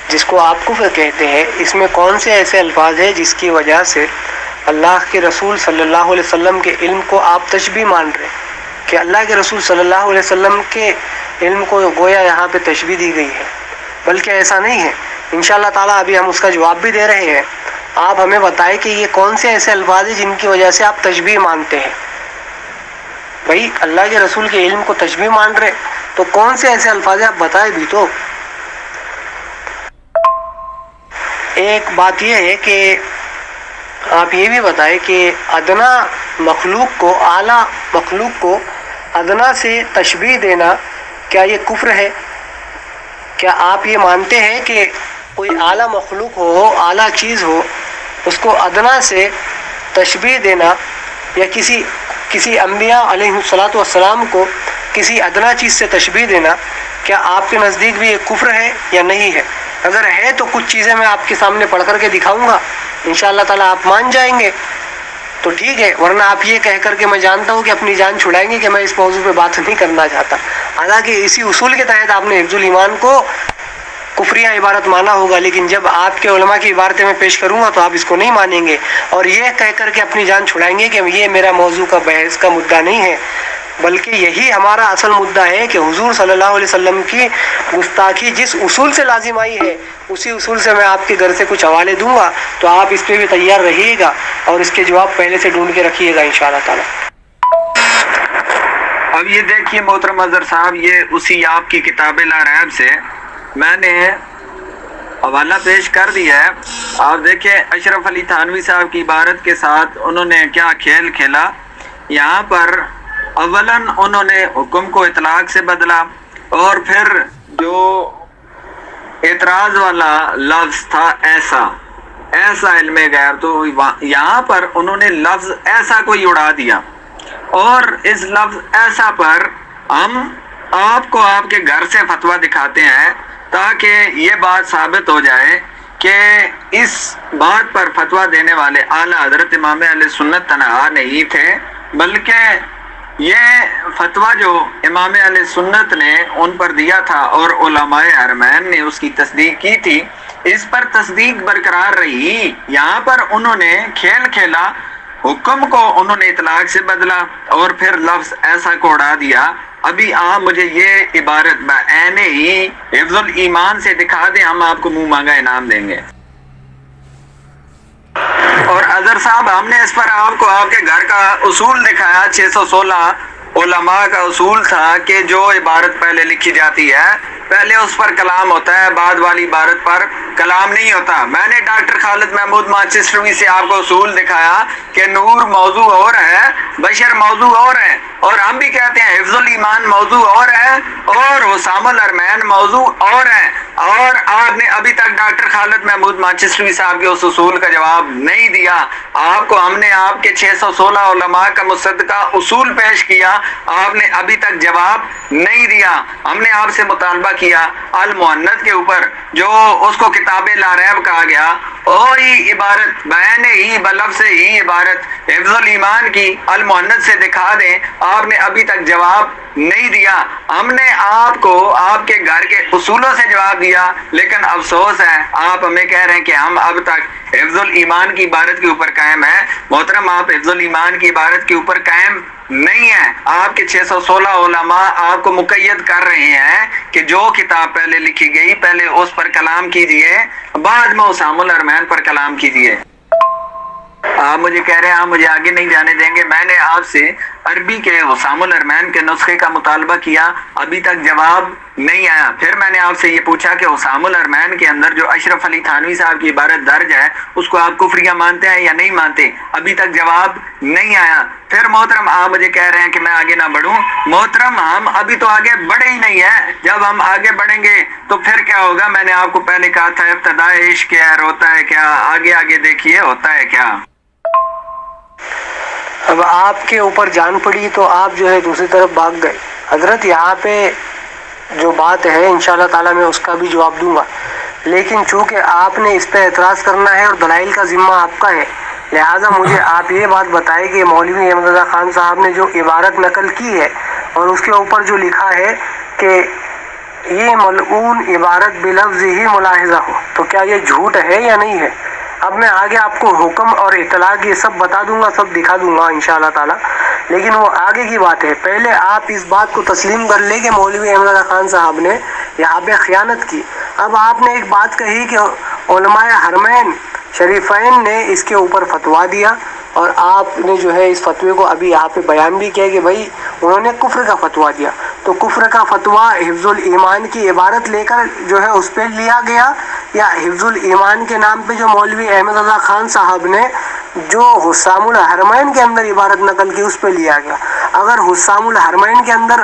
جس کو آپ کفر کہتے ہیں، اس میں کون سے ایسے الفاظ ہیں جس کی وجہ سے اللہ کے رسول صلی اللہ علیہ وسلم کے علم کو آپ تشبیہ مان رہے ہیں، کہ اللہ کے رسول صلی اللہ علیہ وسلم کے علم کو گویا یہاں پہ تشبیہ دی گئی ہے، بلکہ ایسا نہیں ہے۔ انشاءاللہ تعالیٰ ابھی ہم اس کا جواب بھی دے رہے ہیں، آپ ہمیں بتائیں کہ یہ کون سے ایسے الفاظ ہیں جن کی وجہ سے آپ تشبیہ مانتے ہیں۔ بھائی اللہ کے رسول کے علم کو تشبیہ مان رہے تو کون سے ایسے الفاظ ہیں، آپ بتائیں بھی تو۔ ایک بات یہ ہے کہ آپ یہ بھی بتائیں کہ ادنا مخلوق کو اعلیٰ مخلوق کو ادنا سے تشبیہ دینا کیا یہ کفر ہے؟ کیا آپ یہ مانتے ہیں کہ کوئی اعلیٰ مخلوق ہو، اعلیٰ چیز ہو، اس کو ادنا سے تشبیہ دینا، یا کسی انبیاء علیہ الصلاۃ والسلام کو کسی ادنا چیز سے تشبیہ دینا، کیا آپ کے نزدیک بھی یہ کفر ہے یا نہیں ہے؟ اگر ہے تو کچھ چیزیں میں آپ کے سامنے پڑھ کر کے دکھاؤں گا، انشاءاللہ تعالیٰ آپ مان جائیں گے تو ٹھیک ہے، ورنہ آپ یہ کہہ کر کے میں جانتا ہوں کہ اپنی جان چھڑائیں گے کہ میں اس موضوع پہ بات نہیں کرنا چاہتا، حالانکہ اسی اصول کے تحت آپ نے حفظ الایمان کو کفریہ عبارت مانا ہوگا، لیکن جب آپ کے علماء کی عبارتیں میں پیش کروں گا تو آپ اس کو نہیں مانیں گے اور یہ کہہ کر کے اپنی جان چھڑائیں گے کہ یہ میرا موضوع کا بحث کا مدعا نہیں ہے، بلکہ یہی ہمارا اصل مدعا ہے کہ حضور صلی اللہ علیہ وسلم کی گستاخی جس اصول سے لازم آئی ہے اسی اصول سے میں آپ کے گھر سے کچھ حوالے دوں گا، تو آپ اس پہ بھی تیار رہیے گا اور اس کے جواب پہلے سے ڈھونڈ کے رکھیے گا انشاءاللہ تعالی۔ اب یہ دیکھیے محترم اظہر صاحب، یہ اسی آپ کی کتاب لا ریب سے میں نے حوالہ پیش کر دیا ہے۔ آپ دیکھیں اشرف علی تھانوی صاحب کی عبارت کے ساتھ انہوں نے کیا کھیل کھیلا۔ یہاں پر اولاً انہوں نے حکم کو اطلاق سے بدلا، اور پھر جو اعتراض والا لفظ تھا ایسا علم غیب، تو یہاں پر انہوں نے لفظ ایسا کوئی اڑا دیا، اور اس لفظ ایسا پر ہم آپ کو آپ کے گھر سے فتویٰ دکھاتے ہیں تاکہ یہ بات ثابت ہو جائے کہ اس بات پر فتویٰ دینے والے اعلیٰ حضرت امام اہل سنت تنہا نہیں تھے، بلکہ یہ فتویٰ جو امام اہل سنت نے ان پر دیا تھا اور علماء حرمین نے اس کی تصدیق کی تھی، اس پر تصدیق برقرار رہی۔ یہاں پر انہوں نے کھیل کھیلا، حکم کو انہوں نے اطلاق سے بدلا اور پھر لفظ ایسا کو اڑا دیا۔ ابھی آپ مجھے یہ عبارت بعین ہی حفظ الایمان سے دکھا دیں، ہم آپ کو منہ مانگا انعام دیں گے۔ اور اظہر صاحب، ہم نے اس پر آپ کو آپ کے گھر کا اصول دکھایا، 616 علماء کا اصول تھا کہ جو عبارت پہلے لکھی جاتی ہے پہلے اس پر کلام ہوتا ہے، بعد والی عبارت پر کلام نہیں ہوتا۔ میں نے ڈاکٹر خالد محمود مانچسٹروی سے آپ کو اصول دکھایا کہ نور موضوع اور ہے، بشر موضوع اور ہے، اور ہم بھی کہتے ہیں حفظ الایمان موضوع اور ہے اور حسام الحرمین موضوع اور ہے۔ اور آپ نے ابھی تک ڈاکٹر خالد محمود مانچسٹروی صاحب کے اس اصول کا جواب نہیں دیا۔ آپ کو ہم نے آپ کے 616 علماء کا مصدقہ اصول پیش کیا، آپ نے ابھی تک جواب نہیں دیا۔ ہم نے آپ سے مطالبہ کیا المؤنث کے اوپر، جو اس کو کتاب لا ریب کہا گیا، وہی عبارت بیان ہی بلفظ ہی عبارت حفظ الایمان کی المؤنث سے دکھا دیں۔ آپ نے ابھی تک جواب نہیں دیا۔ ہم نے آپ کو آپ کے گھر کے اصولوں سے جواب دیا، لیکن افسوس ہے آپ ہمیں کہہ رہے ہیں کہ ہم اب تک حفظ الایمان کی عبارت کے اوپر قائم ہیں۔ محترم، آپ حفظ الایمان کی عبارت کے اوپر قائم نہیں ہیں۔ آپ کے 616 علماء آپ کو مقید کر رہے ہیں کہ جو کتاب پہلے لکھی گئی پہلے اس پر کلام کیجئے، بعد میں حسام الحرمین پر کلام کیجئے۔ آپ مجھے کہہ رہے ہیں آپ مجھے آگے نہیں جانے دیں گے۔ میں نے آپ سے عربی کے حسام الحرمین کے نسخے کا مطالبہ کیا، ابھی تک جواب نہیں آیا۔ پھر میں نے آپ سے یہ پوچھا کہ حسام الحرمین کے اندر جو اشرف علی تھانوی صاحب کی عبارت درج ہے اس کو آپ کفریہ مانتے ہیں یا نہیں مانتے؟ ابھی تک جواب نہیں آیا۔ پھر محترم آپ مجھے کہہ رہے ہیں کہ میں آگے نہ بڑھوں۔ محترم، ہم ابھی تو آگے بڑھے ہی نہیں ہیں۔ جب ہم آگے بڑھیں گے تو پھر کیا ہوگا؟ میں نے آپ کو پہلے کہا تھا ابتدائے عشق کیا ہے، روتا ہے کیا، آگے آگے دیکھیے ہوتا ہے کیا۔ اب آپ کے اوپر جان پڑی تو آپ جو ہے دوسری طرف بھاگ گئے۔ حضرت یہاں پہ جو بات ہے انشاءاللہ تعالیٰ میں اس کا بھی جواب دوں گا، لیکن چونکہ آپ نے اس پہ اعتراض کرنا ہے اور دلائل کا ذمہ آپ کا ہے، لہٰذا مجھے آپ یہ بات بتائیں کہ مولوی احمد رضا خان صاحب نے جو عبارت نقل کی ہے اور اس کے اوپر جو لکھا ہے کہ یہ ملعون عبارت بلفظ ہی ملاحظہ ہو، تو کیا یہ جھوٹ ہے یا نہیں ہے؟ اب میں آگے آپ کو حکم اور اطلاق یہ سب بتا دوں گا، سب دکھا دوں گا انشاءاللہ تعالیٰ، لیکن وہ آگے کی بات ہے۔ پہلے آپ اس بات کو تسلیم کر لیں کہ مولوی احمد رضا خان صاحب نے یہاں پہ خیانت کی۔ اب آپ نے ایک بات کہی کہ علماء حرمین شریفین نے اس کے اوپر فتویٰ دیا، اور آپ نے جو ہے اس فتوے کو ابھی یہاں پہ بیان بھی کیا کہ بھائی انہوں نے کفر کا فتویٰ دیا، تو کفر کا فتویٰ حفظ الایمان کی عبارت لے کر جو ہے اس پہ لیا گیا، یا حفظ الایمان کے نام پہ جو مولوی احمد رضا خان صاحب نے جو حسام الحرمین کے اندر عبارت نقل کی اس پہ لیا گیا؟ اگر حسام الحرمین کے اندر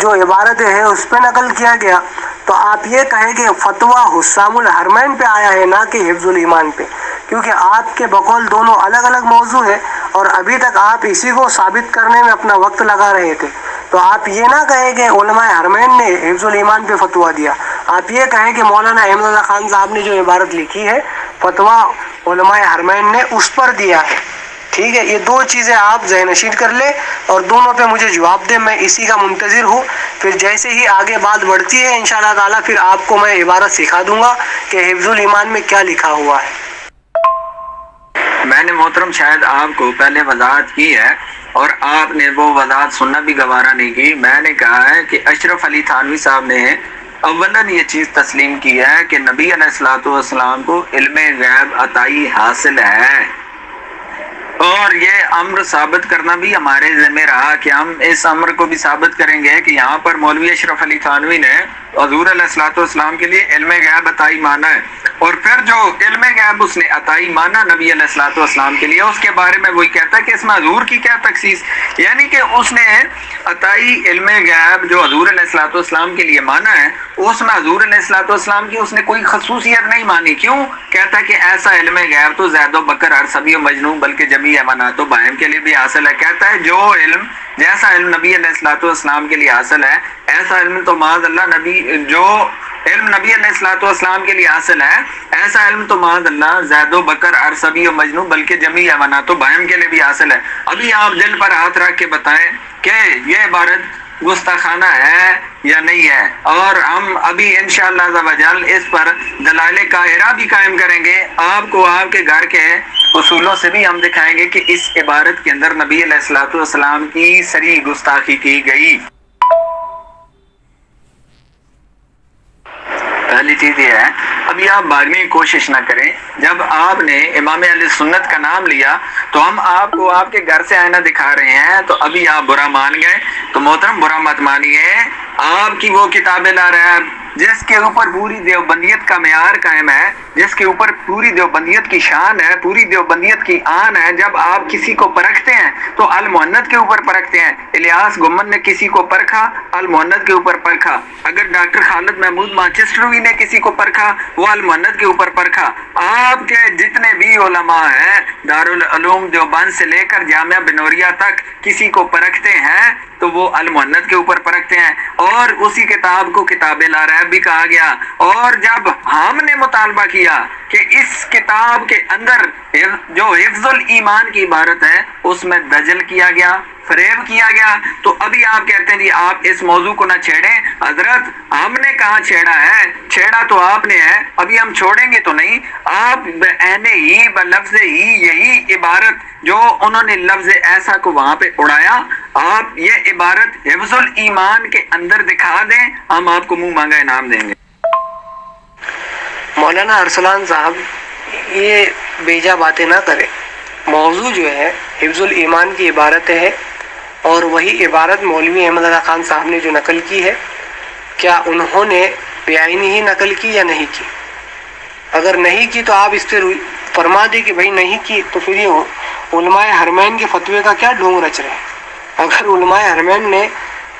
جو عبارت ہے اس پہ نقل کیا گیا تو آپ یہ کہیں کہ فتویٰ حسام الحرمین پہ آیا ہے، نہ کہ حفظ الایمان پہ، کیونکہ آپ کے بقول دونوں الگ الگ موضوع ہے اور ابھی تک آپ اسی کو ثابت کرنے میں اپنا وقت لگا رہے تھے۔ تو آپ یہ نہ کہیں کہ علماء حرمین نے حفظ الایمان پہ فتویٰ دیا، آپ یہ کہیں کہ مولانا احمد رضا خان صاحب نے جو عبارت لکھی ہے فتویٰ علماء حرمین نے اس پر دیا ہے۔ ٹھیک ہے، یہ دو چیزیں آپ ذہن نشین کر لیں اور دونوں پہ مجھے جواب دیں، میں اسی کا منتظر ہوں۔ پھر جیسے ہی آگے بات بڑھتی ہے انشاءاللہ تعالیٰ پھر آپ کو میں عبارت سکھا دوں گا کہ حفظ الایمان میں کیا لکھا ہوا ہے۔ میں نے محترم شاید آپ کو پہلے وضاحت کی ہے اور آپ نے وہ وضاحت سننا بھی گوارا نہیں کی۔ میں نے کہا ہے کہ اشرف علی تھانوی صاحب نے اولاً یہ چیز تسلیم کی ہے کہ نبی علیہ الصلوۃ والسلام کو علم غیب عطائی حاصل ہے، اور یہ امر ثابت کرنا بھی ہمارے ذمہ رہا کہ ہم اس امر کو بھی ثابت کریں گے کہ یہاں پر مولوی اشرف علی تھانوی نے حضور علیہ الصلوۃ والسلام کے لیے علم غیب عطائی مانا ہے، اور پھر جو علم غیب اس نے عطائی مانا نبی علیہ الصلوۃ والسلام کے لیے، اس کے بارے میں وہی کہتا ہے کہ اس میں حضور کی کیا تخصیص، یعنی کہ اس نے عطائی علم غیب جو حضور علیہ الصلوۃ والسلام کے لیے مانا ہے اس میں حضور علیہ الصلوۃ والسلام کی اس نے کوئی خصوصیت نہیں مانی۔ کیوں؟ کہتا ہے کہ ایسا علم غیب تو زید و بکر ارسبی و مجنون بلکہ جمیع حیوانات و بہائم کے لیے بھی حاصل ہے۔ کہتا ہے جو علم جیسا علم نبی علیہ الصلوۃ والسلام کے لیے حاصل ہے ایسا علم تو معاذ اللہ نبی جو علم نبی علیہ الصلوۃ والسلام کے لیے حاصل ہے، ایسا علم تو معاذ اللہ زید و بکر ارسبی و مجنون بلکہ جمی امانات و بہم کے لیے بھی حاصل ہے۔ ابھی آپ دل پر ہاتھ رکھ کے بتائیں کہ یہ عبارت گستاخانہ ہے یا نہیں ہے، اور ہم ابھی انشاءاللہ عز و جل اس پر دلائل قاہرہ بھی قائم کریں گے۔ آپ کو آپ کے گھر کے اصولوں سے بھی ہم دکھائیں گے کہ اس عبارت کے اندر نبی علیہ الصلوۃ والسلام کی صریح گستاخی کی گئی۔ پہلی چیز یہ ہے، ابھی آپ بھاگنے کی کوشش نہ کریں۔ جب آپ نے امام اہل سنت کا نام لیا تو ہم آپ کو آپ کے گھر سے آئینہ دکھا رہے ہیں، تو ابھی آپ برا مان گئے تو محترم برا مت مانیے۔ آپ کی وہ کتابیں لا رہے ہیں جس کے اوپر پوری دیوبندیت کا معیار قائم ہے، جس کے اوپر پوری دیوبندیت کی شان ہے، پوری دیوبندیت کی آن ہے۔ جب آپ کسی کو پرکھتے ہیں تو المحنت کے اوپر پرکھتے ہیں۔ الیاس گمن نے کسی کو پرکھا، المحنت کے اوپر پرکھا۔ اگر ڈاکٹر خالد محمود مانچسٹروی نے کسی کو پرکھا، وہ المحنت کے اوپر پرکھا۔ آپ کے جتنے بھی علماء ہیں دارالعلوم دیوبند سے لے کر جامعہ بنوریہ تک کسی کو پرکھتے ہیں تو وہ المحنت کے اوپر پرکھتے ہیں، اور اسی کتاب کو کتاب العرائب بھی کہا گیا۔ اور جب ہم نے مطالبہ کیا کہ اس کتاب کے اندر جو حفظ الایمان کی عبارت ہے اس میں دجل کیا گیا، فریب کیا گیا، تو ابھی آپ کہتے ہیں جی آپ اس موضوع کو نہ چھیڑیں۔ حضرت ہم نے کہاں چھیڑا ہے؟ چھیڑا تو آپ نے ہے، ابھی ہم چھوڑیں گے تو نہیں۔ آپ بعین ہی بلفظ ہی یہی عبارت جو انہوں نے لفظ ایسا کو وہاں پہ اڑایا، آپ یہ عبارت حفظ الایمان کے اندر دکھا دیں، ہم آپ کو منہ مانگا انعام دیں گے۔ مولانا ارسلان صاحب یہ بیجا باتیں نہ کریں۔ موضوع جو ہے حفظ الایمان کی عبارت ہے، اور وہی عبارت مولوی احمد اللہ خان صاحب نے جو نقل کی ہے، کیا انہوں نے بعینی ہی نقل کی یا نہیں کی؟ اگر نہیں کی تو آپ اس پہ فرما دیں کہ بھائی نہیں کی، تو پھر یہ علماء حرمین کے فتوے کا کیا ڈھونگ رچ رہے ہیں؟ اگر علماء حرمین نے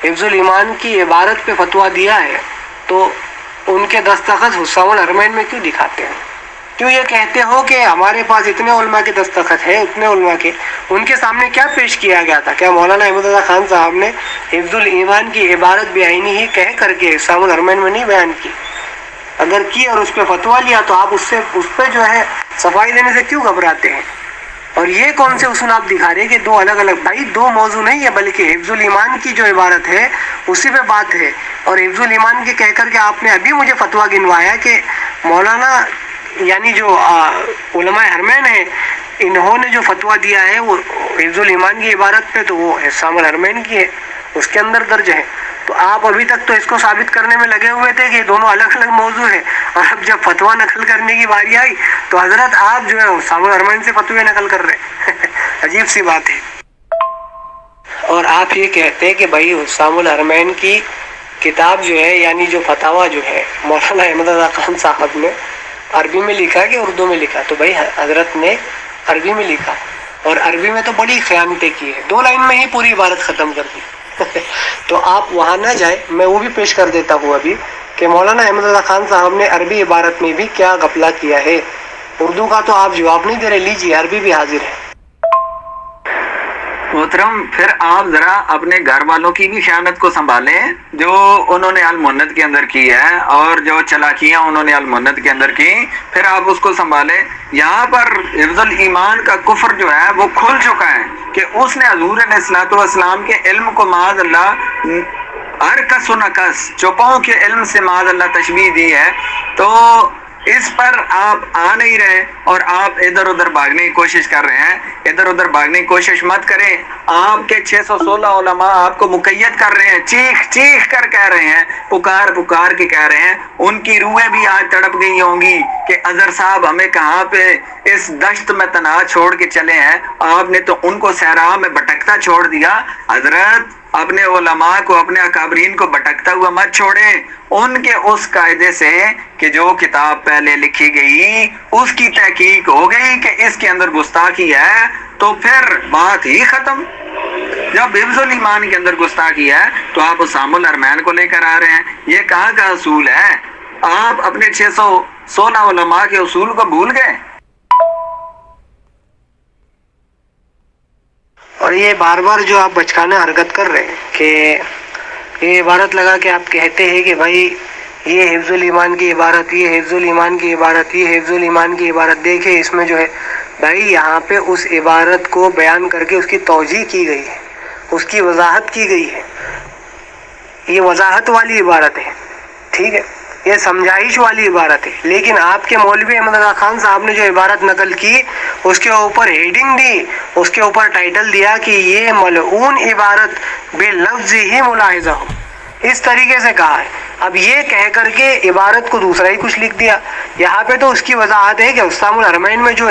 حفظ الایمان کی عبارت پہ فتویٰ دیا ہے تو ان کے دستخط حسام الحرمین میں کیوں دکھاتے ہیں؟ کیوں یہ کہتے ہو کہ ہمارے پاس اتنے علماء کے دستخط ہیں، اتنے علماء کے، ان کے سامنے کیا پیش کیا گیا تھا؟ کیا مولانا احمد اللہ خان صاحب نے حفظ الایمان کی عبارت بعینی ہی کہہ کر کے حسام الحرمین میں نہیں بیان کی؟ اگر کی اور اس پہ فتویٰ لیا تو آپ اس پہ جو ہے صفائی دینے سے کیوں گھبراتے ہیں؟ اور یہ کون سے اصول آپ دکھا رہے ہیں کہ دو الگ الگ، بھائی دو موضوع نہیں ہے بلکہ حفظ الایمان کی جو عبارت ہے اسی پہ بات ہے۔ اور حفظ الایمان کے کہہ کر کے آپ نے ابھی مجھے فتویٰ گنوایا کہ مولانا یعنی جو علماء حرمین ہیں انہوں نے جو فتویٰ دیا ہے وہ حفظ الایمان کی عبارت پہ، تو وہ حسام الحرمین کی ہے، اس کے اندر درج ہے۔ تو آپ ابھی تک تو اس کو ثابت کرنے میں لگے ہوئے تھے کہ یہ دونوں الگ الگ موضوع ہیں، اور اب جب فتویٰ نقل کرنے کی باری آئی تو حضرت آپ جو ہے حسام الحرمین سے فتوے نقل کر رہے ہیں۔ عجیب سی بات ہے۔ اور آپ یہ کہتے ہیں کہ بھائی حسام الحرمین کی کتاب جو ہے یعنی جو فتاویٰ جو ہے مولانا احمد اللہ خان صاحب نے عربی میں لکھا کہ اردو میں لکھا؟ تو بھائی حضرت نے عربی میں لکھا، اور عربی میں تو بڑی خیانتیں کی ہے، 2 لائن میں ہی پوری عبارت ختم کر دی۔ تو آپ وہاں نہ جائیں، میں وہ بھی پیش کر دیتا ہوں ابھی کہ مولانا احمد اللہ خان صاحب نے عربی عبارت میں بھی کیا غفلہ کیا ہے۔ اردو کا تو آپ جواب نہیں دے رہے، لیجیے عربی بھی حاضر ہے۔ محترم پھر آپ ذرا اپنے گھر والوں کی بھی خیانت کو سنبھالیں جو انہوں نے المنت کے اندر کی ہے، اور جو چلاکیاں انہوں نے المنت کے اندر کی، پھر آپ اس کو سنبھالیں۔ یہاں پر حفظ الایمان کا کفر جو ہے وہ کھل چکا ہے کہ اس نے حضور علیہ الصلوۃ والسلام کے علم کو معاذ اللہ ارکس و نکس چوپاؤں کے علم سے معاذ اللہ تشبیہ دی ہے۔ تو اس پر آپ آ نہیں رہے اور آپ ادھر ادھر بھاگنے کی کوشش کر رہے ہیں۔ ادھر ادھر بھاگنے کی کوشش مت کریں۔ آپ کے 616 علماء آپ کو مقید کر رہے ہیں، چیخ چیخ کر کہہ رہے ہیں، پکار پکار کے کہہ رہے ہیں۔ ان کی روحیں بھی آج تڑپ گئی ہوں گی کہ اظہر صاحب ہمیں کہاں پہ اس دشت میں تنہا چھوڑ کے چلے ہیں، آپ نے تو ان کو صحرا میں بھٹکتا چھوڑ دیا۔ حضرت اپنے علماء کو، اپنے اکابرین کو بھٹکتا ہوا مت چھوڑیں، ان کے اس قاعدے سے کہ جو کتاب پہلے لکھی گئی اس کی تحقیق ہو گئی کہ اس کے اندر گستاخی ہے، تو پھر بات ہی ختم۔ جب حفظ الایمان کے اندر گستاخی ہے تو آپ حسام الحرمین کو لے کر آ رہے ہیں، یہ کہاں کا اصول ہے؟ آپ اپنے 616 علماء کے اصول کو بھول گئے۔ اور یہ بار بار جو آپ بچکانا حرکت کر رہے ہیں کہ یہ عبارت لگا کہ آپ کہتے ہیں کہ بھائی یہ حفظ الایمان کی عبارت، یہ حفظ الایمان کی عبارت، یہ حفظ الایمان کی عبارت. دیکھیں اس میں جو ہے بھائی یہاں پہ اس عبارت کو بیان کر کے اس کی توجیہ کی گئی ہے، اس کی وضاحت کی گئی ہے. یہ وضاحت والی عبارت ہے، ٹھیک ہے، یہ سمجھائش والی عبارت ہے. لیکن آپ کے مولوی احمد رضا خان صاحب نے جو عبارت نقل کی اس کے اوپر ہیڈنگ دی، اس کے اوپر ٹائٹل دیا کہ یہ ملعون عبارت بے لفظ ہی ملاحظہ ہو، اس طریقے سے کہا ہے. اب یہ کہہ کر کے عبارت کو دوسرا ہی کچھ لکھ دیا. یہاں پہ تو اس کی وضاحت ہے کہ حسام الحرمین میں جو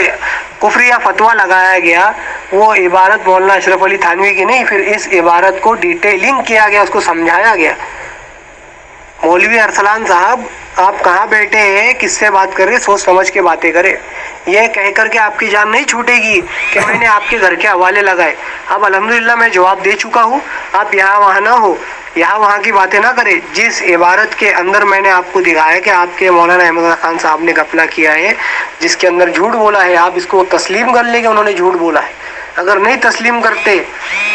کفریہ فتویٰ لگایا گیا وہ عبارت مولانا اشرف علی تھانوی کی نہیں، پھر اس عبارت کو ڈیٹیلنگ کیا گیا، اس کو سمجھایا گیا. مولوی ارسلان صاحب آپ کہاں بیٹھے ہیں، کس سے بات کر رہے، سوچ سمجھ کے باتیں کرے. یہ کہہ کر کے آپ کی جان نہیں چھوٹے گی کہ میں نے آپ کے گھر کے حوالے لگائے. اب الحمدللہ میں جواب دے چکا ہوں، آپ یہاں وہاں نہ ہو، یہاں وہاں کی باتیں نہ کریں. جس عبارت کے اندر میں نے آپ کو دکھایا کہ آپ کے مولانا احمد رضا خان صاحب نے غفلہ کیا ہے، جس کے اندر جھوٹ بولا ہے، آپ اس کو تسلیم کر لیں کہ انہوں نے جھوٹ بولا ہے. اگر نہیں تسلیم کرتے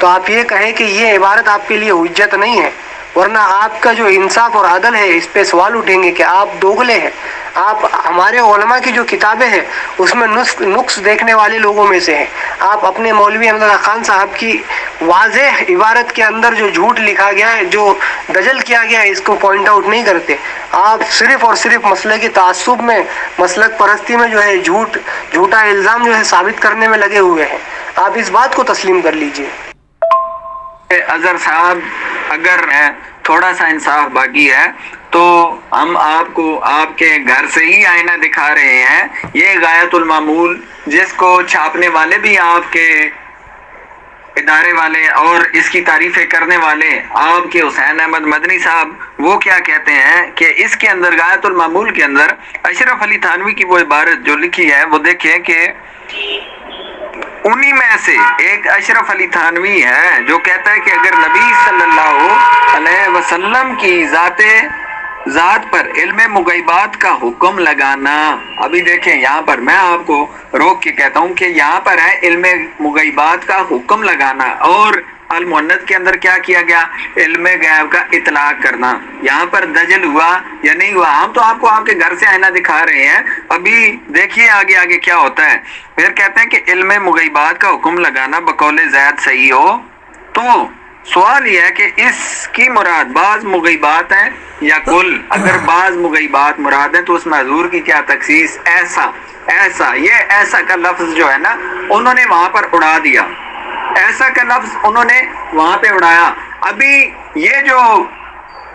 تو آپ یہ کہیں کہ یہ عبارت آپ کے لیے حجت نہیں ہے، ورنہ آپ کا جو انصاف اور عدل ہے اس پہ سوال اٹھیں گے کہ آپ دوغلے ہیں. آپ ہمارے علماء کی جو کتابیں ہیں اس میں نقص دیکھنے والے لوگوں میں سے ہیں. آپ اپنے مولوی احمد رضا خان صاحب کی واضح عبارت کے اندر جو جھوٹ لکھا گیا ہے، جو دجل کیا گیا ہے، اس کو پوائنٹ آؤٹ نہیں کرتے. آپ صرف اور صرف مسئلے کی تعصب میں، مسلک پرستی میں جو ہے جھوٹا الزام جو ہے ثابت کرنے میں لگے ہوئے ہیں. آپ اس بات کو تسلیم کر لیجئے. اظہر صاحب اگر تھوڑا سا انصاف باقی ہے تو ہم آپ کو آپ کے گھر سے ہی آئینہ دکھا رہے ہیں. یہ غایت المعمول جس کو چھاپنے والے بھی آپ کے ادارے والے اور اس کی تعریفیں کرنے والے آپ کے حسین احمد مدنی صاحب، وہ کیا کہتے ہیں کہ اس کے اندر غایت المعمول کے اندر اشرف علی تھانوی کی وہ عبارت جو لکھی ہے وہ دیکھیں کہ انہی میں سے ایک اشرف علی تھانوی ہے جو کہتا ہے کہ اگر نبی صلی اللہ علیہ وسلم کی ذات پر علم مغیبات کا حکم لگانا، ابھی دیکھیں یہاں پر میں آپ کو روک کے کہتا ہوں کہ یہاں پر ہے علم مغیبات کا حکم لگانا، اور المؤنث کے اندر کیا کیا گیا، علم غیب کا اطلاق کرنا. یہاں پر دجل ہوا یا نہیں ہوا، ہم تو آپ کو آپ کے گھر سے آئینہ دکھا رہے ہیں. ابھی دیکھیے آگے کیا ہوتا ہے. پھر کہتے ہیں کہ علم مغیبات کا حکم لگانا بقول زید صحیح ہو تو سوال یہ ہے کہ اس کی مراد بعض مغیبات ہیں یا کل. اگر بعض مغیبات مراد ہیں تو اس میں حضور کی کیا تخصیص، ایسا یہ ایسا کا لفظ جو ہے نا انہوں نے وہاں پر اڑا دیا، ایسا کا لفظ انہوں نے وہاں پہ اڑایا. ابھی یہ جو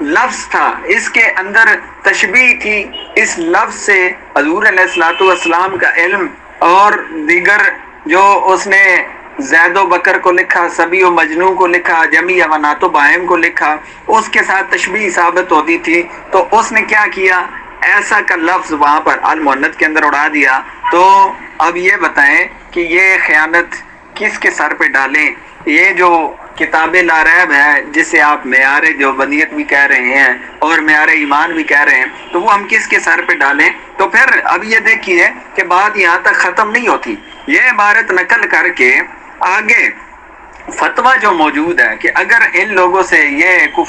لفظ تھا اس کے اندر تشبیہ تھی، اس لفظ سے حضور علیہ الصلوۃ والسلام کا علم اور دیگر جو اس نے زید و بکر کو لکھا، سبی و مجنون کو لکھا، جمی و نات و باہم کو لکھا، اس کے ساتھ تشبیہ ثابت ہوتی تھی. تو اس نے کیا کیا، ایسا کا لفظ وہاں پر المؤنث کے اندر اڑا دیا. تو اب یہ بتائیں کہ یہ خیانت کس کے سر پہ ڈالیں. یہ جو کتاب لا ریب ہے جسے آپ معیار جو بندیت بھی کہہ رہے ہیں اور معیار ایمان بھی کہہ رہے ہیں، تو وہ ہم کس کے سر پہ ڈالیں. تو پھر اب یہ دیکھیے کہ بات یہاں تک ختم نہیں ہوتی. یہ عبارت نقل کر کے آگے فتویٰ جو موجود ہے کہ اگر ان لوگوں سے یہ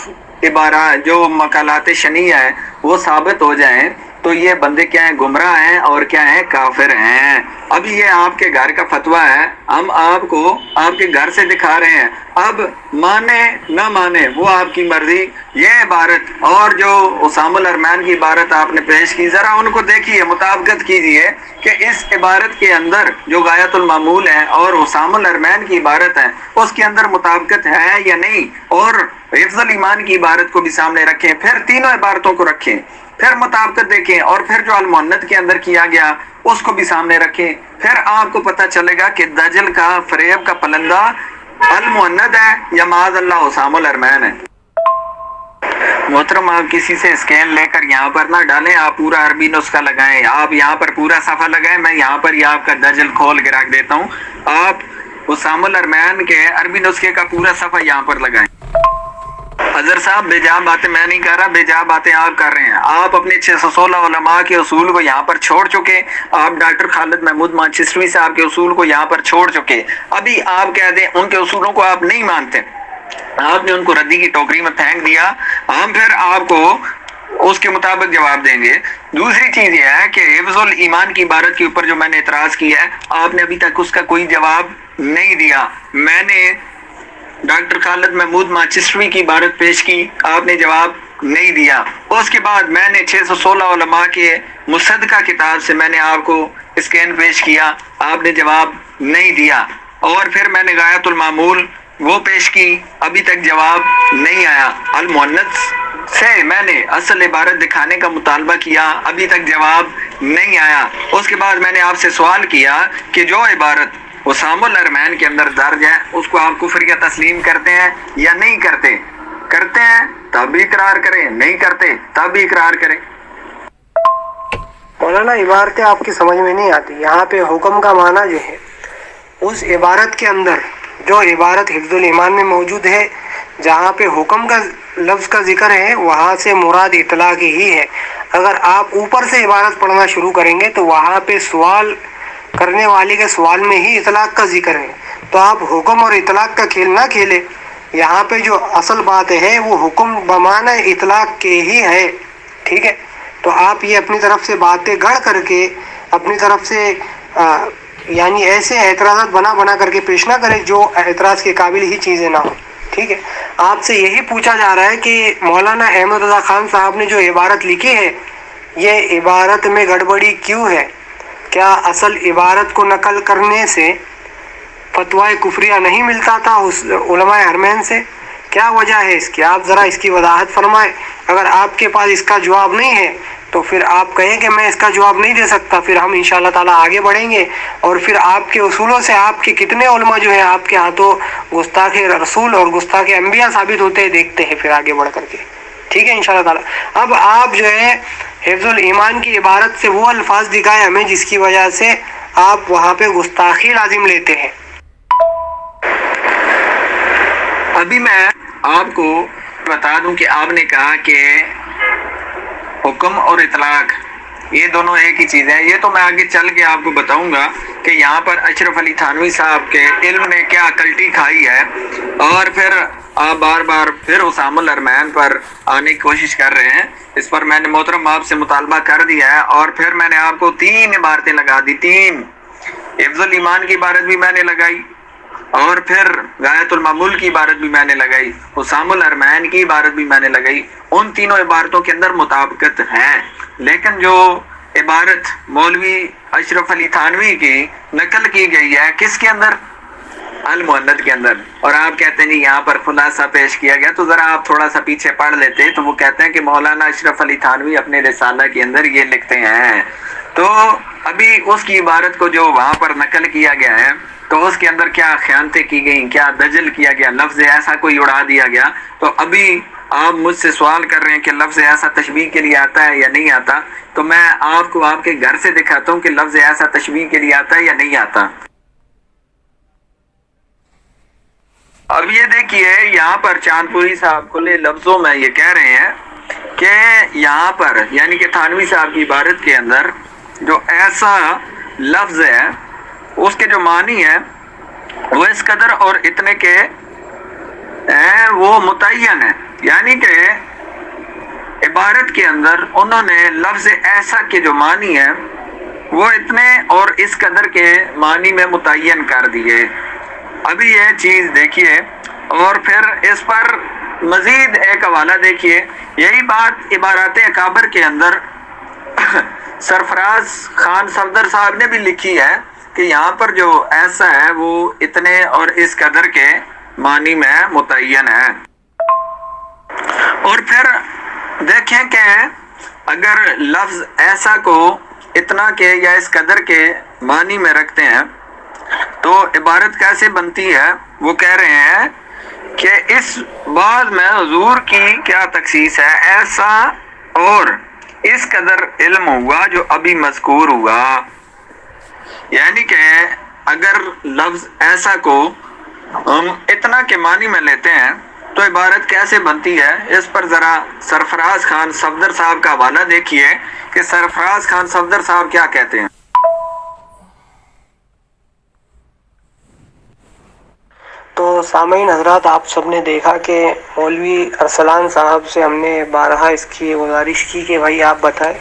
عبارات جو مقالات شنیع ہے وہ ثابت ہو جائیں تو یہ بندے کیا ہیں، گمراہ ہیں اور کیا ہیں، کافر ہیں. اب یہ آپ کے گھر کا فتویٰ ہے، ہم آپ کو آپ کے گھر سے دکھا رہے ہیں. اب مانے نہ مانے وہ آپ کی مرضی. یہ عبارت اور جو حسام الحرمین کی عبارت آپ نے پیش کی، ذرا ان کو دیکھیے، مطابقت کیجئے کہ اس عبارت کے اندر جو غایت المعمول ہے اور حسام الحرمین کی عبارت ہے اس کے اندر مطابقت ہے یا نہیں. اور حفظ الایمان کی عبارت کو بھی سامنے رکھیں، پھر تینوں عبارتوں کو رکھیں، پھر مطابقت دیکھیں، اور پھر جو المؤنث کے اندر کیا گیا اس کو بھی سامنے رکھیں. پھر آپ کو پتہ چلے گا کہ دجل کا، فریب کا پلندہ المؤنث ہے یا معاذ اللہ حسام الحرمین ہے. محترم آپ کسی سے اسکیل لے کر یہاں پر نہ ڈالیں، آپ پورا عربی نسخہ لگائیں، آپ یہاں پر پورا صفحہ لگائیں. میں یہاں پر یہ آپ کا دجل کھول کے رکھ دیتا ہوں. آپ حسام الحرمین کے عربی نسخے کا پورا صفحہ یہاں پر لگائیں. اظہر صاحب بے جا باتیں میں نہیں کر رہا، بے جا باتیں آپ کر رہے ہیں. آپ اپنے 616 علماء کے اصول کو یہاں پر چھوڑ چکے. آپ ڈاکٹر خالد محمود مانچسٹری صاحب کے اصول کو یہاں پر چھوڑ چکے. ابھی آپ کہہ دیں ان کے اصولوں کو آپ نہیں مانتے، آپ نے ان کو ردی کی ٹوکری میں پھینک دیا. ہم پھر آپ کو اس کے مطابق جواب دیں گے۔ دوسری چیز یہ ہے کہ حفظ الایمان کی عبارت کے اوپر جو میں نے اعتراض کیا ہے، آپ نے ابھی تک اس کا کوئی جواب نہیں دیا۔ میں نے ڈاکٹر خالد محمود مانچسٹری کی عبارت پیش کی، آپ نے جواب نہیں دیا۔ اس کے بعد میں نے 616 علماء کے مصدقہ کتاب سے میں نے آپ کو اسکین پیش کیا، آپ نے جواب نہیں دیا۔ اور پھر میں نے غایۃ المعمول وہ پیش کی، ابھی تک جواب نہیں آیا۔ المؤنث سے میں نے اصل عبارت دکھانے کا مطالبہ کیا، ابھی تک جواب نہیں آیا۔ اس کے بعد میں نے آپ سے سوال کیا کہ جو عبارت اسام الحرمین کے اندر درج ہے اس کو آپ کفریہ تسلیم کرتے ہیں یا نہیں کرتے؟ کرتے ہیں تب بھی اقرار کریں، نہیں کرتے تب بھی اقرار کریں۔ مولانا عبارتیں آپ کی سمجھ میں نہیں آتی۔ یہاں پہ حکم کا معنی جو ہے اس عبارت کے اندر جو عبارت حفظ الایمان میں موجود ہے، جہاں پہ حکم کا لفظ کا ذکر ہے وہاں سے مراد اطلاق ہی ہے۔ اگر آپ اوپر سے عبارت پڑھنا شروع کریں گے تو وہاں پہ سوال کرنے والے کے سوال میں ہی اطلاق کا ذکر ہے، تو آپ حکم اور اطلاق کا کھیل نہ کھیلے۔ یہاں پہ جو اصل بات ہے وہ حکم بمعنی اطلاق کے ہی ہے، ٹھیک ہے؟ تو آپ یہ اپنی طرف سے باتیں گڑھ کر کے اپنی طرف سے یعنی ایسے اعتراضات بنا کر کے پیش نہ کریں جو اعتراض کے قابل ہی چیزیں نہ ہوں، ٹھیک ہے؟ آپ سے یہی پوچھا جا رہا ہے کہ مولانا احمد رضا خان صاحب نے جو عبارت لکھی ہے یہ عبارت میں گڑبڑی کیوں ہے؟ کیا اصل عبارت کو نقل کرنے سے فتویٰ کفریہ نہیں ملتا تھا اس علماء حرمین سے؟ کیا وجہ ہے اس کی؟ آپ ذرا اس کی وضاحت فرمائیں۔ اگر آپ کے پاس اس کا جواب نہیں ہے تو پھر آپ کہیں کہ میں اس کا جواب نہیں دے سکتا، پھر ہم انشاءاللہ تعالیٰ آگے بڑھیں گے اور پھر آپ کے اصولوں سے آپ کے کتنے علماء جو ہیں آپ کے ہاتھوں گستاخ رسول اور گستاخ انبیاء ثابت ہوتے ہیں، دیکھتے ہیں پھر آگے بڑھ کر کے، ٹھیک ہے انشاءاللہ تعالیٰ۔ اب آپ جو ہے حفظ الایمان کی عبارت سے وہ الفاظ دکھائیں ہمیں جس کی وجہ سے آپ وہاں پہ گستاخی لازم لیتے ہیں۔ ابھی میں آپ کو بتا دوں کہ آپ نے کہا کہ حکم اور اطلاق یہ دونوں ایک ہی چیز ہے۔ یہ تو میں آگے چل کے آپ کو بتاؤں گا کہ یہاں پر اشرف علی تھانوی صاحب کے علم نے کیا کلٹی کھائی ہے، اور پھر آپ بار بار پھر اسام الحرمین پر آنے کی کوشش کر رہے ہیں۔ اس پر میں نے محترم آپ سے مطالبہ کر دیا ہے، اور پھر میں نے آپ کو 3 عبارتیں لگا دی، 3 حفظ الایمان کی عبارت بھی میں نے لگائی، اور پھر غایۃ المعمول کی عبارت بھی میں نے لگائی، اسام الحرمین کی عبارت بھی میں نے لگائی۔ ان تینوں عبارتوں کے اندر مطابقت ہے، لیکن جو عبارت مولوی اشرف علی تھانوی کی نقل کی گئی ہے کس کے اندر؟ المؤنث کے اندر، اور آپ کہتے ہیں جی یہاں پر خلاصہ پیش کیا گیا، تو ذرا آپ تھوڑا سا پیچھے پڑھ لیتے تو وہ کہتے ہیں کہ مولانا اشرف علی تھانوی اپنے رسالہ کے اندر یہ لکھتے ہیں۔ تو ابھی اس کی عبارت کو جو وہاں پر نقل کیا گیا ہے تو اس کے اندر کیا خیانتیں کی گئیں، کیا دجل کیا گیا، لفظ ایسا کوئی اڑا دیا گیا۔ تو ابھی آپ مجھ سے سوال کر رہے ہیں کہ لفظ ایسا تشبیہ کے لیے آتا ہے یا نہیں آتا، تو میں آپ کو آپ کے گھر سے دکھاتا ہوں کہ لفظ ایسا تشبیہ کے لیے آتا ہے یا نہیں آتا۔ اب یہ دیکھیے یہاں پر چاند پوری صاحب کھلے لفظوں میں یہ کہہ رہے ہیں کہ یہاں پر یعنی کہ تھانوی صاحب کی عبارت کے اندر جو ایسا لفظ ہے اس کے جو معنی ہے وہ اس قدر اور اتنے کے وہ متعین ہے، یعنی کہ عبارت کے اندر انہوں نے لفظ ایسا کے جو معنی ہے وہ اتنے اور اس قدر کے معنی میں متعین کر دیے۔ ابھی یہ چیز دیکھیے اور پھر اس پر مزید ایک حوالہ دیکھیے۔ یہی بات عبارات اکابر کے اندر سرفراز خان صفدر صاحب نے بھی لکھی ہے کہ یہاں پر جو ایسا ہے وہ اتنے اور اس قدر کے معنی میں متعین ہے۔ اور پھر دیکھیں کہ اگر لفظ ایسا کو اتنا کے یا اس قدر کے معنی میں رکھتے ہیں تو عبارت کیسے بنتی ہے؟ وہ کہہ رہے ہیں کہ اس بعد میں حضور کی کیا تخصیص ہے، ایسا اور اس قدر علم ہوا جو ابھی مذکور ہوا۔ یعنی کہ اگر لفظ ایسا کو ہم اتنا کے معنی میں لیتے ہیں تو عبارت کیسے بنتی ہے، اس پر ذرا سرفراز خان صفدر صاحب کا حوالہ دیکھیے کہ سرفراز خان صفدر صاحب کیا کہتے ہیں۔ تو سامعین حضرات، آپ سب نے دیکھا کہ مولوی ارسلان صاحب سے ہم نے بارہا اس کی گزارش کی کہ بھائی آپ بتائیں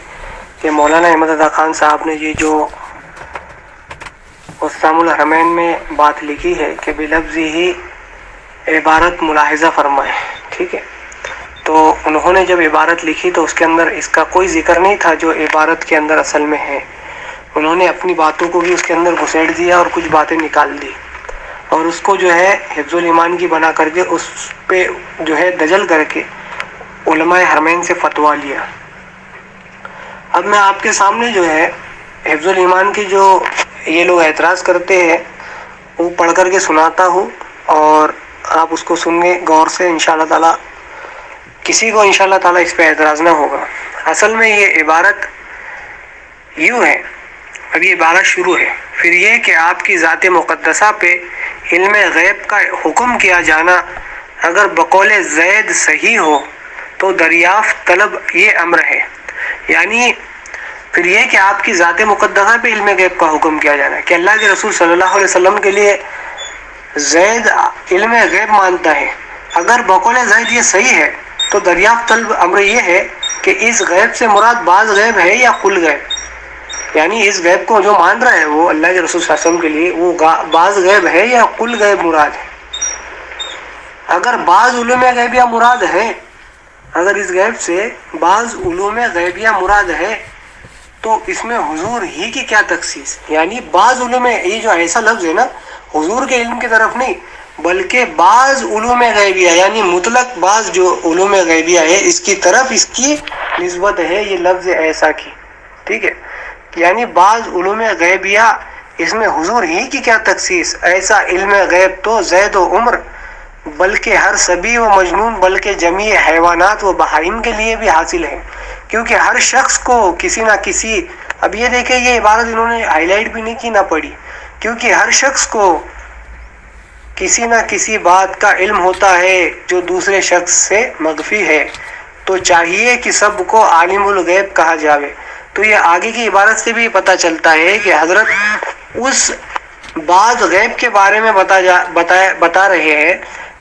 کہ مولانا احمد رضا خان صاحب نے یہ جو اسلام الحرمین میں بات لکھی ہے کہ بلفظ ہی عبارت ملاحظہ فرمائے، ٹھیک ہے، تو انہوں نے جب عبارت لکھی تو اس کے اندر اس کا کوئی ذکر نہیں تھا جو عبارت کے اندر اصل میں ہے. انہوں نے اپنی باتوں کو بھی اس کے اندر گھسیٹ دیا اور کچھ باتیں نکال دی اور اس کو جو ہے حفظ الایمان کی بنا کر کے اس پہ جو ہے دجل کر کے علماء حرمین سے فتویٰ لیا. اب میں آپ کے سامنے جو ہے حفظ الایمان کی جو یہ لوگ اعتراض کرتے ہیں وہ پڑھ کر کے سناتا ہوں اور آپ اس کو سن گے غور سے، انشاءاللہ تعالیٰ کسی کو انشاءاللہ تعالیٰ اس پہ اعتراض نہ ہوگا. اصل میں یہ عبارت یوں ہے، اب یہ عبارت شروع ہے: پھر یہ کہ آپ کی ذات مقدسہ پہ علم غیب کا حکم کیا جانا اگر بقول زید صحیح ہو تو دریافت طلب یہ امر ہے. یعنی پھر یہ کہ آپ کی ذات مقدسہ پہ علم غیب کا حکم کیا جانا کہ اللہ کے رسول صلی اللہ علیہ وسلم کے لیے زید علم غیب مانتا ہے، اگر بقول زید یہ صحیح ہے تو دریافت طلب امر یہ ہے کہ اس غیب سے مراد بعض غیب ہے یا کل غیب. یعنی اس غیب کو جو مان رہا ہے وہ اللہ کے رسول صلی اللہ علیہ وسلم کے لیے وہ بعض غیب ہے یا کل غیب مراد ہے. اگر بعض علوم غیبیہ مراد ہے، اگر اس غیب سے بعض علوم غیبیہ مراد ہے تو اس میں حضور ہی کی کیا تخصیص؟ یعنی بعض علوم، یہ جو ایسا لفظ ہے نا، حضور کے علم کی طرف نہیں بلکہ بعض علوم غیبیہ یعنی مطلق بعض جو علوم غیبیہ ہے اس کی طرف اس کی نسبت ہے یہ لفظ ایسا کی، ٹھیک ہے. یعنی بعض علوم غیبیہ اس میں حضور ہی کی کیا تخصیص؟ ایسا علم غیب تو زید و عمر بلکہ ہر صبی و مجنون بلکہ جمیع حیوانات و بہائم کے لیے بھی حاصل ہے، کیونکہ ہر شخص کو کسی نہ کسی، اب یہ دیکھیں یہ عبارت انہوں نے ہائی لائٹ بھی نہیں کی نہ پڑھی، کیونکہ ہر شخص کو کسی نہ کسی بات کا علم ہوتا ہے جو دوسرے شخص سے مخفی ہے، تو چاہیے کہ سب کو عالم الغیب کہا جاوے. تو یہ آگے کی عبارت سے بھی پتہ چلتا ہے کہ حضرت اس بعض غیب کے بارے میں بتا رہے ہیں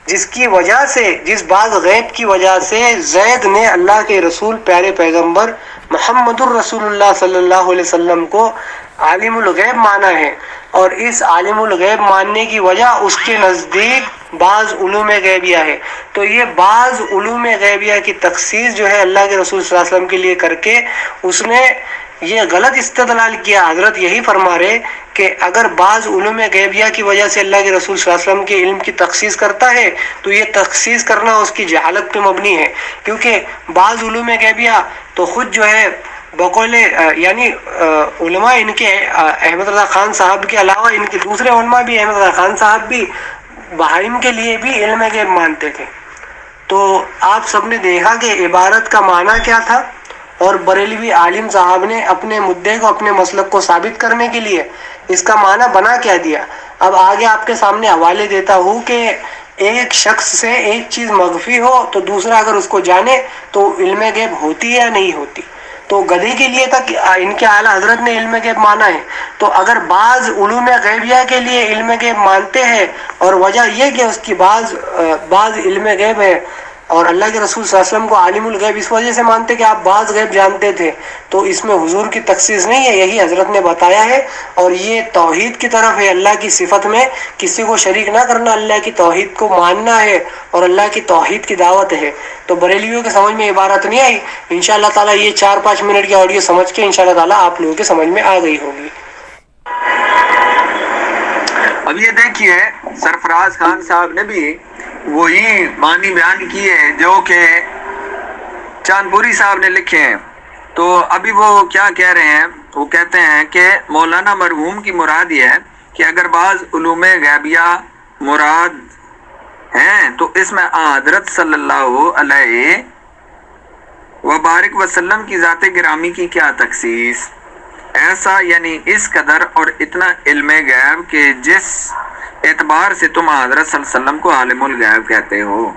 جس بعض غیب کی وجہ سے زید نے اللہ کے رسول پیارے پیغمبر محمد الرسول اللہ صلی اللہ علیہ وسلم کو عالم الغیب مانا ہے، اور اس عالم الغیب ماننے کی وجہ اس کے نزدیک بعض علوم غیبیہ ہے. تو یہ بعض علوم غیبیہ کی تخصیص جو ہے اللہ کے رسول صلی اللہ علیہ وسلم کے لیے کر کے اس نے یہ غلط استدلال کیا. حضرت یہی فرما رہے کہ اگر بعض علوم غیبیہ کی وجہ سے اللہ کے رسول صلی اللہ علیہ وسلم کے علم کی تخصیص کرتا ہے تو یہ تخصیص کرنا اس کی جہالت پہ مبنی ہے، کیونکہ بعض علوم غیبیہ تو خود جو ہے بقول یعنی علماء ان کے احمد رضا خان صاحب کے علاوہ ان کے دوسرے علماء بھی احمد رضا خان صاحب بھی بہائم کے لیے بھی علم غیب مانتے تھے. تو آپ سب نے دیکھا کہ عبارت کا معنی کیا تھا، اور بریلوی عالم صاحب نے اپنے مدعے کو اپنے مسلک کو ثابت کرنے کے لیے اس کا معنی بنا کیا دیا. اب آگے آپ کے سامنے حوالے دیتا ہوں کہ ایک شخص سے ایک چیز مخفی ہو تو دوسرا اگر اس کو جانے تو علم غیب ہوتی ہے یا نہیں ہوتی. تو گدھے کے لیے تک ان کے اعلیٰ حضرت نے علم غیب مانا ہے. تو اگر بعض علوم غیبیہ کے لیے علم غیب مانتے ہیں اور وجہ یہ کہ اس کی بعض علم غیب ہے، اور اللہ کے رسول صلی اللہ علیہ وسلم کو عالم الغیب اس وجہ سے مانتے کہ آپ بعض غیب جانتے تھے، تو اس میں حضور کی تخصیص نہیں ہے، یہی حضرت نے بتایا ہے. اور یہ توحید کی طرف ہے، اللہ کی صفت میں کسی کو شریک نہ کرنا، اللہ کی توحید کو ماننا ہے اور اللہ کی توحید کی دعوت ہے. تو بریلیوں کے سمجھ میں عبارت نہیں آئی. انشاءاللہ تعالیٰ یہ 4-5 منٹ کی آڈیو سمجھ کے انشاءاللہ تعالیٰ آپ لوگوں کے سمجھ میں آ گئی ہوگی. اب یہ دیکھیے سرفراز خان صاحب نے بھی وہی معنی بیان کی ہے جو کہ چاندپوری صاحب نے لکھے ہیں. تو ابھی وہ کیا کہہ رہے ہیں، وہ کہتے ہیں کہ مولانا مرحوم کی مراد یہ ہے کہ اگر بعض علوم غیبیہ مراد ہیں تو اس میں حضرت صلی اللہ علیہ وبارک وسلم کی ذات گرامی کی کیا تخصیص؟ ایسا یعنی اس قدر اور اتنا علم غیب کہ جس اعتبار سے تم حضرت صلی اللہ علیہ وسلم کو عالم الغیب کہتے ہو.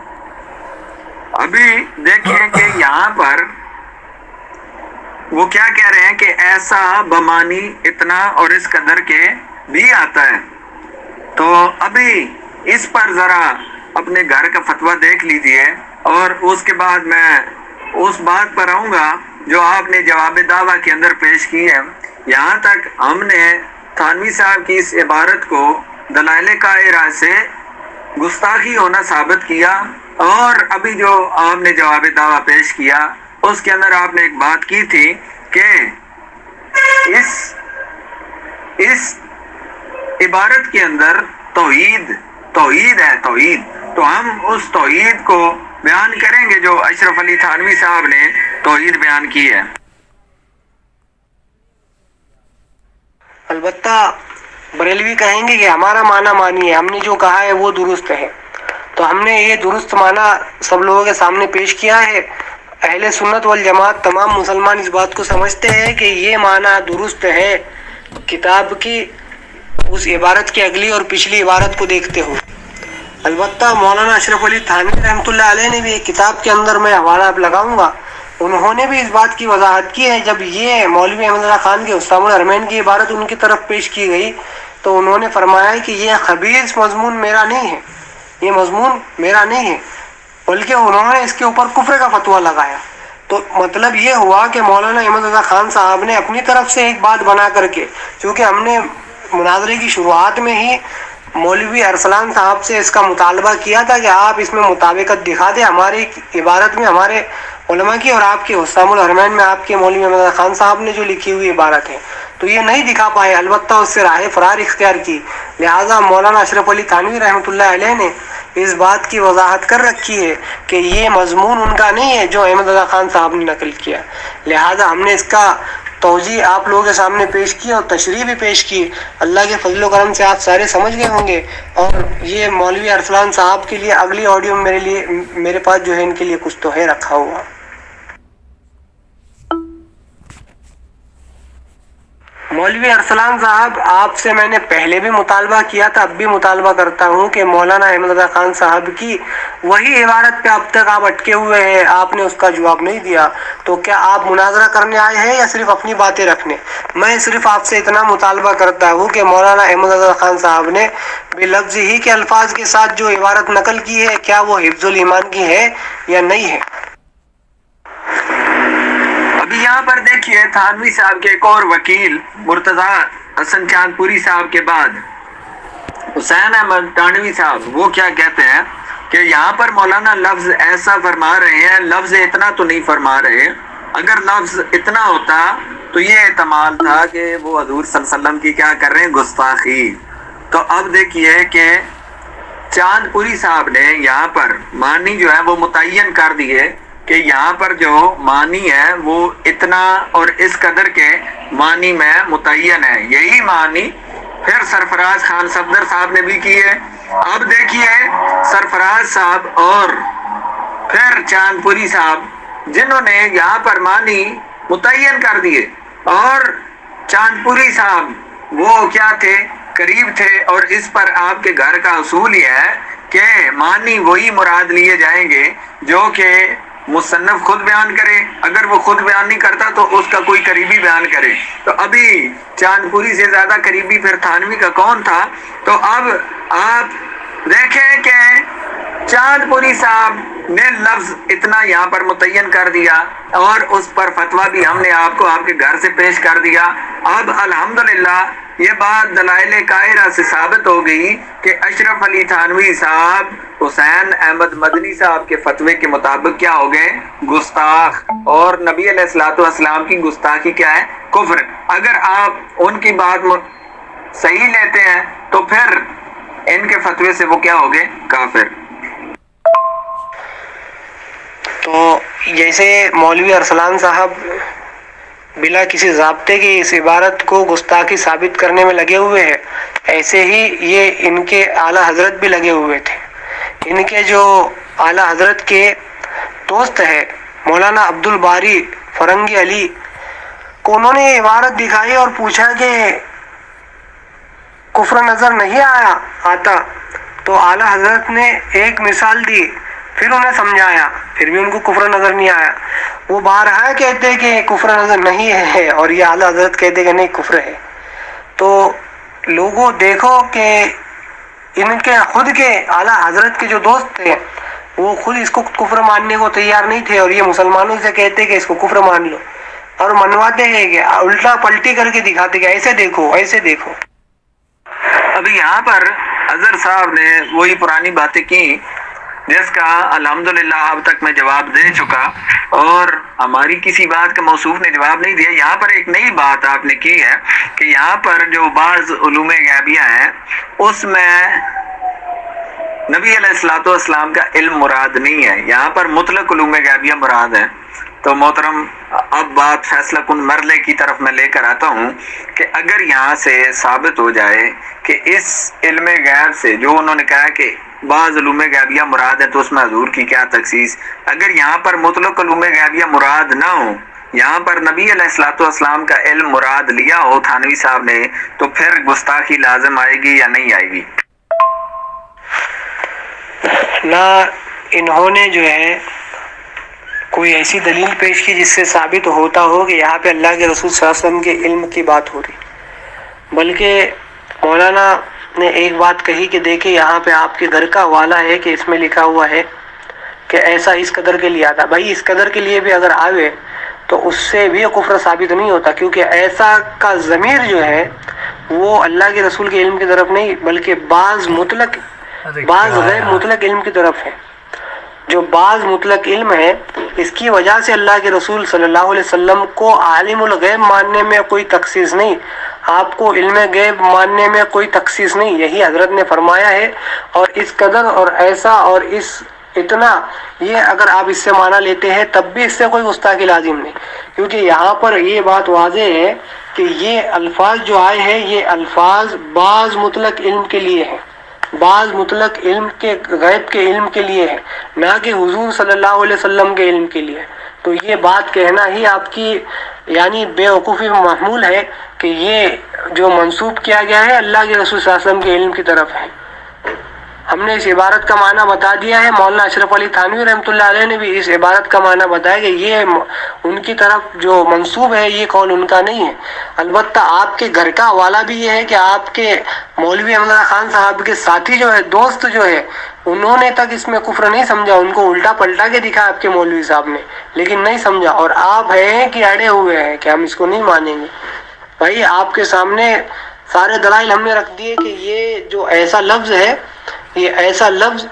ابھی دیکھیں کہ یہاں پر وہ کیا کہہ رہے ہیں کہ ایسا بمانی اتنا اور اس قدر کے بھی آتا ہے. تو ابھی اس پر ذرا اپنے گھر کا فتویٰ دیکھ لیجئے اور اس کے بعد میں اس بات پر آؤں گا جو آپ نے جواب دعویٰ کے اندر پیش کی ہے۔ یہاں تک ہم نے تھانوی صاحب کی اس عبارت کو دلائل قاہرہ سے گستاخی ہونا ثابت کیا، اور ابھی جو آپ نے جواب دعویٰ پیش کیا اس کے اندر آپ نے ایک بات کی تھی کہ اس عبارت کے اندر توحید ہے، توحید، تو ہم اس توحید کو بیان کریں گے جو اشرف علی تھانوی صاحب نے توحید بیان کی ہے۔ البتہ بریلوی کہیں گے کہ ہمارا معنی مانی ہے، ہم نے جو کہا ہے وہ درست ہے، تو ہم نے یہ درست معنی سب لوگوں کے سامنے پیش کیا ہے۔ اہل سنت والجماعت تمام مسلمان اس بات کو سمجھتے ہیں کہ یہ معنی درست ہے کتاب کی اس عبارت کی اگلی اور پچھلی عبارت کو دیکھتے ہو۔ البتہ مولانا اشرف علی تھانوی رحمۃ اللہ علیہ نے بھی ایک کتاب کے اندر میں حوالہ اب لگاؤں گا، انہوں نے بھی اس بات کی وضاحت کی ہے۔ جب یہ مولوی احمد اللہ خان کے حسام الحرمین کی عبارت ان کی طرف پیش کی گئی تو انہوں نے فرمایا کہ یہ خبیث مضمون میرا نہیں ہے، یہ مضمون میرا نہیں ہے، بلکہ انہوں نے اس کے اوپر کفر کا فتویٰ لگایا۔ تو مطلب یہ ہوا کہ مولانا احمد اللہ خان صاحب نے اپنی طرف سے ایک بات بنا کر کے، چونکہ ہم نے مناظرے کی شروعات میں ہی مولوی ارسلان صاحب سے اس کا مطالبہ کیا تھا کہ آپ اس میں مطابقت دکھا دیں ہماری عبارت میں ہمارے علماء کی اور آپ کے حسام الحرمین میں آپ کے مولوی احمد اللہ خان صاحب نے جو لکھی ہوئی عبارت ہے، تو یہ نہیں دکھا پائے، البتہ اس سے راہ فرار اختیار کی۔ لہٰذا مولانا اشرف علی تھانوی رحمۃ اللہ علیہ نے اس بات کی وضاحت کر رکھی ہے کہ یہ مضمون ان کا نہیں ہے جو احمد اللہ خان صاحب نے نقل کیا، لہٰذا ہم نے اس کا توضیح آپ لوگوں کے سامنے پیش کی اور تشریح بھی پیش کی۔ اللہ کے فضل و کرم سے آپ سارے سمجھ گئے ہوں گے، اور یہ مولوی ارسلان صاحب کے لیے اگلی آڈیو میرے پاس جو ہے ان کے لیے کچھ تو ہے رکھا ہوا۔ مولوی ارسلان صاحب، آپ سے میں نے پہلے بھی مطالبہ کیا تھا، اب بھی مطالبہ کرتا ہوں کہ مولانا احمد اللہ خان صاحب کی وہی عبارت پہ اب تک آپ اٹکے ہوئے ہیں، آپ نے اس کا جواب نہیں دیا، تو کیا آپ مناظرہ کرنے آئے ہیں یا صرف اپنی باتیں رکھنے؟ میں صرف آپ سے اتنا مطالبہ کرتا ہوں کہ مولانا احمد اللہ خان صاحب نے بلفظ ہی کے الفاظ کے ساتھ جو عبارت نقل کی ہے کیا وہ حفظ الایمان کی ہے یا نہیں ہے؟ ابھی یہاں پر دیکھیے تھانوی صاحب کے ایک اور وکیل مرتضیٰ حسن چاند پوری صاحب کے بعد حسین احمد تھانوی صاحب وہ کیا کہتے ہیں کہ یہاں پر مولانا لفظ ایسا فرما رہے ہیں، لفظ اتنا تو نہیں فرما رہے، اگر لفظ اتنا ہوتا تو یہ احتمال تھا کہ وہ حضور صلی اللہ علیہ وسلم کی کیا کر رہے ہیں، گستاخی۔ تو اب دیکھیے کہ چاند پوری صاحب نے یہاں پر معنی جو ہے وہ متعین کر دیے کہ یہاں پر جو معنی ہے وہ اتنا اور اس قدر کے معنی میں متعین ہے، یہی معنی پھر سرفراز خان صفدر صاحب نے بھی کی ہے۔ اب دیکھیے سرفراز صاحب اور پھر چاند پوری صاحب جنہوں نے یہاں پر معنی متعین کر دیے، اور چاند پوری صاحب وہ کیا تھے، قریب تھے، اور اس پر آپ کے گھر کا اصول یہ ہے کہ معنی وہی مراد لیے جائیں گے جو کہ مصنف خود بیان کرے، اگر وہ خود بیان نہیں کرتا تو اس کا کوئی قریبی بیان کرے۔ تو ابھی چاند پوری سے زیادہ قریبی پھر تھانوی کا کون تھا؟ تو اب آپ دیکھیں کہ چاند پوری صاحب نے لفظ اتنا یہاں پر متعین کر دیا، اور اس پر فتویٰ بھی ہم نے آپ کو آپ کے گھر سے پیش کر دیا۔ اب الحمدللہ یہ بات دلائل قاہرہ سے ثابت ہو گئی کہ اشرف علی تھانوی صاحب حسین احمد مدنی صاحب کے فتوے کے مطابق کیا ہو گئے، گستاخ، اور نبی علیہ الصلوۃ والسلام کی گستاخی کیا ہے، کفر۔ اگر آپ ان کی بات صحیح لیتے ہیں تو پھر ان کے فتوے سے وہ کیا ہو گئے، کافر۔ تو جیسے مولوی ارسلان صاحب بلا کسی ضابطے کی اس عبارت کو گستاخی ثابت کرنے میں لگے ہوئے ہیں، ایسے ہی یہ ان کے اعلیٰ حضرت بھی لگے ہوئے تھے۔ ان کے جو اعلیٰ حضرت کے دوست ہے مولانا عبد الباری فرنگی علی کو انہوں نے یہ عبارت دکھائی اور پوچھا کہ کفر نظر نہیں آتا، تو اعلیٰ حضرت نے ایک مثال دی، پھر انہیں سمجھایا، پھر بھی ان کو کفر نظر نہیں آیا۔ وہ بارہا کہتے کہ کفر نظر نہیں ہے اور یہ اعلیٰ حضرت کہتے کہ نہیں کفر ہے۔ تو لوگوں دیکھو کہ ان کے خود کے اعلیٰ حضرت کے جو دوست تھے وہ خود اس کو کفر ماننے کو تیار نہیں تھے، اور یہ مسلمانوں سے کہتے کہ اس کو کفر مان لو، اور منواتے ہیں کہ الٹا پلٹی کر کے دکھاتے کہ ایسے دیکھو ایسے دیکھو۔ ابھی یہاں پر اظہر صاحب نے وہی پرانی باتیں کی جس کا الحمدللہ اب تک میں جواب دے چکا، اور ہماری کسی بات کا موصوف نے جواب نہیں دیا۔ یہاں پر ایک نئی بات آپ نے کی ہے کہ یہاں پر جو بعض علوم غیبیہ ہیں اس میں نبی علیہ الصلوۃ والسلام کا علم مراد نہیں ہے، یہاں پر مطلق علوم غیبیہ مراد ہے۔ تو محترم اب بات فیصلہ کن مرلے کی طرف میں لے کر آتا ہوں کہ اگر یہاں سے ثابت ہو جائے کہ اس علم غیب سے جو انہوں نے کہا کہ بعض علوم غیبیہ مراد ہے تو اس میں حضور کی کیا تخصیص، اگر یہاں پر مطلق علوم غیبیہ مراد نہ ہو، یہاں پر نبی علیہ الصلوۃ والسلام کا علم مراد لیا ہو تھانوی صاحب نے، تو پھر گستاخی لازم آئے گی یا نہیں آئے گی؟ نہ انہوں نے جو ہے کوئی ایسی دلیل پیش کی جس سے ثابت ہوتا ہو کہ یہاں پہ اللہ کے رسول صلی اللہ علیہ وسلم کے علم کی بات ہو رہی، بلکہ مولانا نے ایک بات کہی کہ دیکھیں یہاں پہ آپ کے گھر کا حوالہ ہے کہ اس میں لکھا ہوا ہے کہ ایسا اس قدر کے لیے آتا۔ بھائی اس قدر کے لیے بھی اگر آوے تو اس سے بھی کفر ثابت نہیں ہوتا، کیونکہ ایسا کا ضمیر جو ہے وہ اللہ کے رسول کے علم کی طرف نہیں بلکہ بعض غیر مطلق علم کی طرف ہے۔ جو بعض مطلق علم ہے اس کی وجہ سے اللہ کے رسول صلی اللہ علیہ وسلم کو عالم الغیب ماننے میں کوئی تخصیص نہیں، آپ کو علم غیب ماننے میں کوئی تخصیص نہیں، یہی حضرت نے فرمایا ہے۔ اور اس قدر اور ایسا اور اس اتنا، یہ اگر آپ اس سے معنی لیتے ہیں تب بھی اس سے کوئی گستاخی لازم نہیں، کیونکہ یہاں پر یہ بات واضح ہے کہ یہ الفاظ جو آئے ہیں یہ الفاظ بعض مطلق علم کے لیے ہیں، بعض مطلق علم کے غیب کے علم کے لیے ہے، نہ کہ حضور صلی اللہ علیہ وسلم کے علم کے لیے۔ تو یہ بات کہنا ہی آپ کی یعنی بے وقوفی میں محمول ہے کہ یہ جو منسوب کیا گیا ہے اللہ کے رسول صلی اللہ علیہ وسلم کے علم کی طرف ہے۔ ہم نے اس عبارت کا معنی بتا دیا ہے، مولانا اشرف علی تھانوی رحمۃ اللہ علیہ نے بھی اس عبارت کا معنی بتایا کہ یہ ان کی طرف جو منسوب ہے یہ قول ان کا نہیں ہے۔ البتہ آپ کے گھر کا حوالہ بھی یہ ہے کہ آپ کے مولوی احمد خان صاحب کے ساتھی جو ہے، دوست جو ہے، انہوں نے تک اس میں کفر نہیں سمجھا، ان کو الٹا پلٹا کے دکھا آپ کے مولوی صاحب نے، لیکن نہیں سمجھا، اور آپ ہیں کہ اڑے ہوئے ہیں کہ ہم اس کو نہیں مانیں گے۔ بھائی آپ کے سامنے سارے دلائل ہم نے رکھ دیے کہ یہ جو ایسا لفظ ہے، یہ ایسا لفظ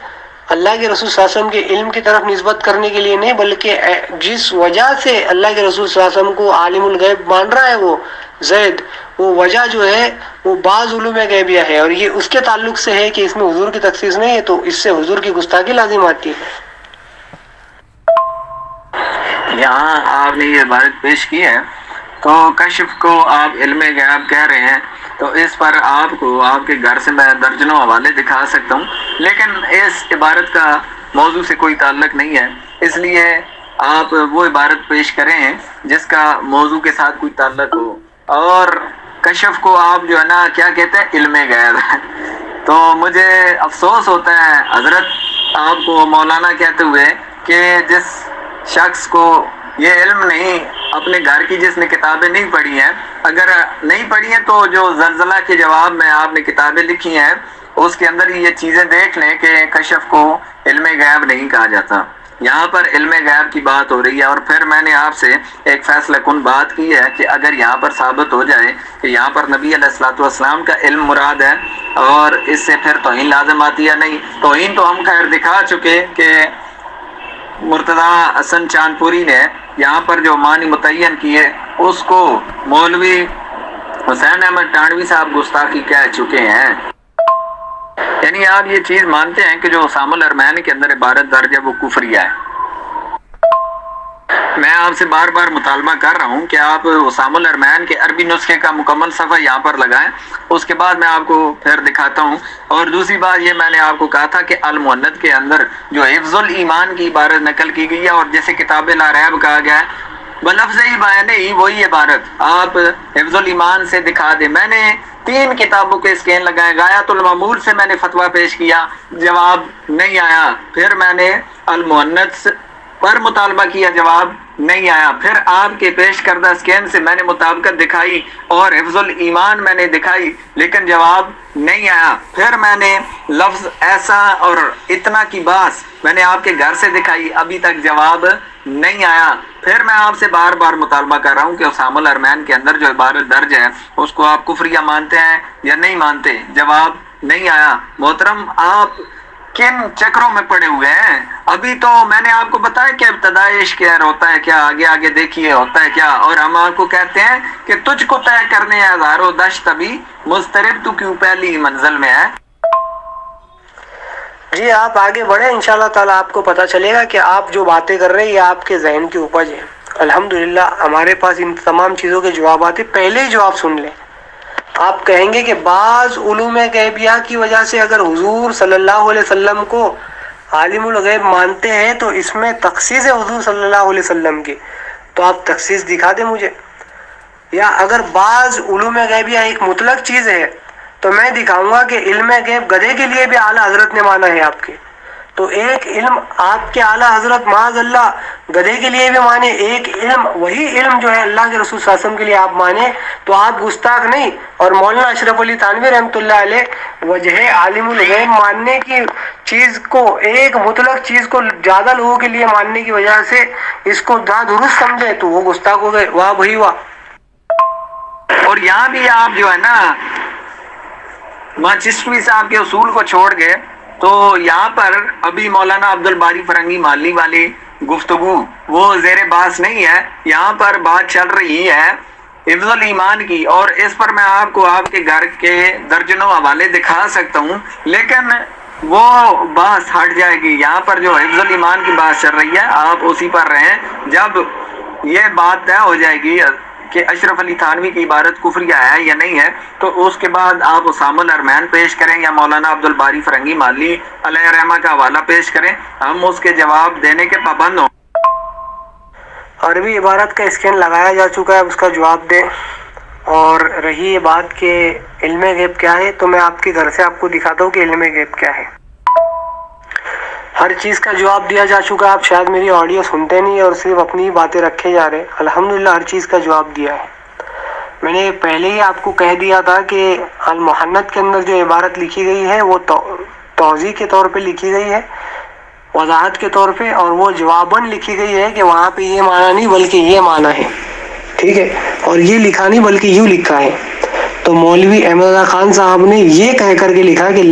اللہ کے رسول صلی اللہ علیہ وسلم کے علم کی طرف نسبت کرنے کے لیے نہیں، بلکہ جس وجہ سے اللہ کے رسول صلی اللہ علیہ وسلم کو عالم الغیب مان رہا ہے وہ زید، وہ وجہ جو ہے وہ بعض علوم غیبیہ ہے، اور یہ اس کے تعلق سے ہے کہ اس میں حضور کی تخصیص نہیں ہے، تو اس سے حضور کی گستاخی لازم آتی ہے۔ یہاں آپ نے یہ عبارت پیش کی ہے تو کشف کو آپ علم غیب کہہ رہے ہیں، تو اس پر آپ کو آپ کے گھر سے میں درجنوں حوالے دکھا سکتا ہوں، لیکن اس عبارت کا موضوع سے کوئی تعلق نہیں ہے، اس لیے آپ وہ عبارت پیش کریں جس کا موضوع کے ساتھ کوئی تعلق ہو۔ اور کشف کو آپ جو ہے نا کیا کہتے ہیں، علم غیب تو مجھے افسوس ہوتا ہے حضرت آپ کو مولانا کہتے ہوئے کہ جس شخص کو یہ علم نہیں، اپنے گھر کی جس نے کتابیں نہیں پڑھی ہیں، اگر نہیں پڑھی ہیں تو جو زلزلہ کے جواب میں آپ نے کتابیں لکھی ہیں اس کے اندر یہ چیزیں دیکھ لیں کہ کشف کو علم غیب نہیں کہا جاتا، یہاں پر علم غیب کی بات ہو رہی ہے۔ اور پھر میں نے آپ سے ایک فیصلہ کن بات کی ہے کہ اگر یہاں پر ثابت ہو جائے کہ یہاں پر نبی علیہ الصلوۃ والسلام کا علم مراد ہے اور اس سے پھر توہین لازم آتی ہے نہیں، توہین تو ہم خیر دکھا چکے کہ مرتضیٰ حسن چاندپوری نے یہاں پر جو معنی متعین کیے اس کو مولوی حسین احمد ٹانوی صاحب گستاخی کہہ چکے ہیں۔ یعنی آپ یہ چیز مانتے ہیں کہ جو اسامہ الارمین کے اندر عبارت درج ہے وہ کفریہ ہے۔ میں آپ سے بار بار مطالبہ کر رہا ہوں کہ آپ اسامہ الارمین کے عربی نسخے کا مکمل صفحہ یہاں پر لگائیں، اس کے بعد میں آپ کو پھر دکھاتا ہوں۔ اور دوسری بات یہ میں نے آپ کو کہا تھا کہ المؤنث کے اندر جو حفظ الایمان کی عبارت نقل کی گئی ہے اور جیسے کتاب لا ریب کہا گیا ہے، بلفظ ہی بیان ہی وہی عبارت آپ حفظ الایمان سے دکھا دیں۔ میں نے 3 کتابوں کے اسکین لگائے، غایۃ المعمول سے میں نے فتویٰ پیش کیا، جواب نہیں آیا، پھر میں نے المؤنث پر مطالبہ کیا، جواب نہیں آیا، پھر آپ کے پیش کردہ اسکین سے میں نے مطابقت دکھائی اور حفظ الایمان میں نے دکھائی لیکن جواب نہیں آیا، پھر میں نے لفظ ایسا اور اتنا کی باس میں نے آپ کے گھر سے دکھائی، ابھی تک جواب نہیں آیا، پھر میں آپ سے بار بار مطالبہ کر رہا ہوں کہ اسامہ الارمین کے اندر جو عبارت درج ہے اس کو آپ کفریہ مانتے ہیں یا نہیں مانتے، جواب نہیں آیا۔ محترم آپ کن چکروں میں پڑے ہوئے ہیں؟ ابھی تو میں نے آپ کو بتایا کہ ابتدائی عشق ہوتا ہے کیا، آگے آگے دیکھیے ہوتا ہے کیا، اور ہم آپ کو کہتے ہیں کہ تجھ کو طے کرنے ہزاروں دشت ابھی مضطرب تو کیوں پہلی منزل میں ہے۔ جی آپ آگے بڑھیں، انشاءاللہ تعالیٰ آپ کو پتہ چلے گا کہ آپ جو باتیں کر رہے ہیں یہ آپ کے ذہن کی اپج ہے۔ الحمدللہ ہمارے پاس ان تمام چیزوں کے جوابات ہیں، پہلے ہی جواب سن لیں۔ آپ کہیں گے کہ بعض علوم غیبیہ کی وجہ سے اگر حضور صلی اللہ علیہ وسلم کو عالم الغیب مانتے ہیں تو اس میں تخصیص ہے حضور صلی اللہ علیہ وسلم کی، تو آپ تخصیص دکھا دیں مجھے۔ یا اگر بعض علوم غیبیہ ایک مطلق چیز ہے تو میں دکھاؤں گا کہ علم غیب گدھے کے لیے بھی اعلیٰ حضرت نے مانا ہے آپ کے، تو ایک علم آپ کے اعلیٰ حضرت معاذ اللہ گدھے کے لیے بھی مانے، ایک علم وہی علم جو ہے اللہ کے رسول صلی اللہ علیہ وسلم کے لیے آپ مانے، تو آپ گستاخ نہیں۔ اور مولانا اشرف علی تھانوی رحمۃ اللہ علیہ وجہ عالم الغیب ماننے کی چیز کو، ایک مطلق چیز کو زیادہ لوگوں کے لیے ماننے کی وجہ سے اس کو درست سمجھے تو وہ گستاخ ہو گئے، واہ بھائی واہ۔ اور یہاں بھی آپ جو ہے نا چشتوی صاحب کے اصول کو چھوڑ گئے، تو یہاں پر ابھی مولانا عبد الباری فرنگی مالی والی گفتگو وہ زیر باس نہیں ہے، یہاں پر بات چل رہی ہے حفظ الایمان کی، اور اس پر میں آپ کو آپ کے گھر کے درجنوں حوالے دکھا سکتا ہوں، لیکن وہ بات ہٹ جائے گی۔ یہاں پر جو حفظ الایمان کی بات چل رہی ہے آپ اسی پر رہیں، جب یہ بات طے ہو جائے گی کہ اشرف علی تھانوی کی عبارت کفریہ ہے یا نہیں ہے تو اس کے بعد آپ اسامہ الارمین پیش کریں یا مولانا عبد الباری فرنگی مالی علیہ رحمہ کا حوالہ پیش کریں، ہم اس کے جواب دینے کے پابند ہوں۔ عربی عبارت کا اسکین لگایا جا چکا ہے، اس کا جواب دیں۔ اور رہی یہ بات کہ علم غیب کیا ہے، تو میں آپ کے گھر سے آپ کو دکھاتا ہوں کہ علم غیب کیا ہے۔ ہر چیز کا جواب دیا جا چکا ہے، آپ شاید میری آڈیو سنتے نہیں اور صرف اپنی باتیں رکھے جا رہے ہیں۔ الحمدللہ ہر چیز کا جواب دیا ہے۔ میں نے پہلے ہی آپ کو کہہ دیا تھا کہ المحنت کے اندر جو عبارت لکھی گئی ہے وہ توضیح کے طور پہ لکھی گئی ہے، وضاحت کے طور پہ، اور وہ جواباً لکھی گئی ہے کہ وہاں پہ یہ معنی نہیں بلکہ یہ معنی ہے، ٹھیک ہے، اور یہ لکھا نہیں بلکہ یوں لکھا ہے۔ تو مولوی احمد رضا خان صاحب نے یہ کہہ کر کے لکھا کہ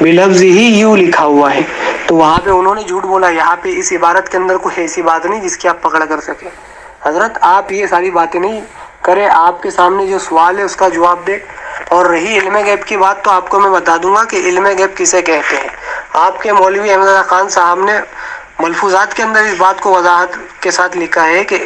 بلفظ ہی یوں لکھا ہوا ہے، تو وہاں پہ انہوں نے جھوٹ بولا۔ یہاں پہ اس عبارت کے اندر کوئی ایسی بات نہیں جس کی آپ پکڑ کر سکیں۔ حضرت آپ یہ ساری باتیں نہیں کریں، آپ کے سامنے جو سوال ہے اس کا جواب دے۔ اور رہی علم غیب کی بات تو آپ کو میں بتا دوں گا کہ علم غیب کسے کہتے ہیں۔ آپ کے مولوی احمد رضا خان صاحب نے ملفوظات کے اندر اس بات کو وضاحت کے ساتھ لکھا ہے کہ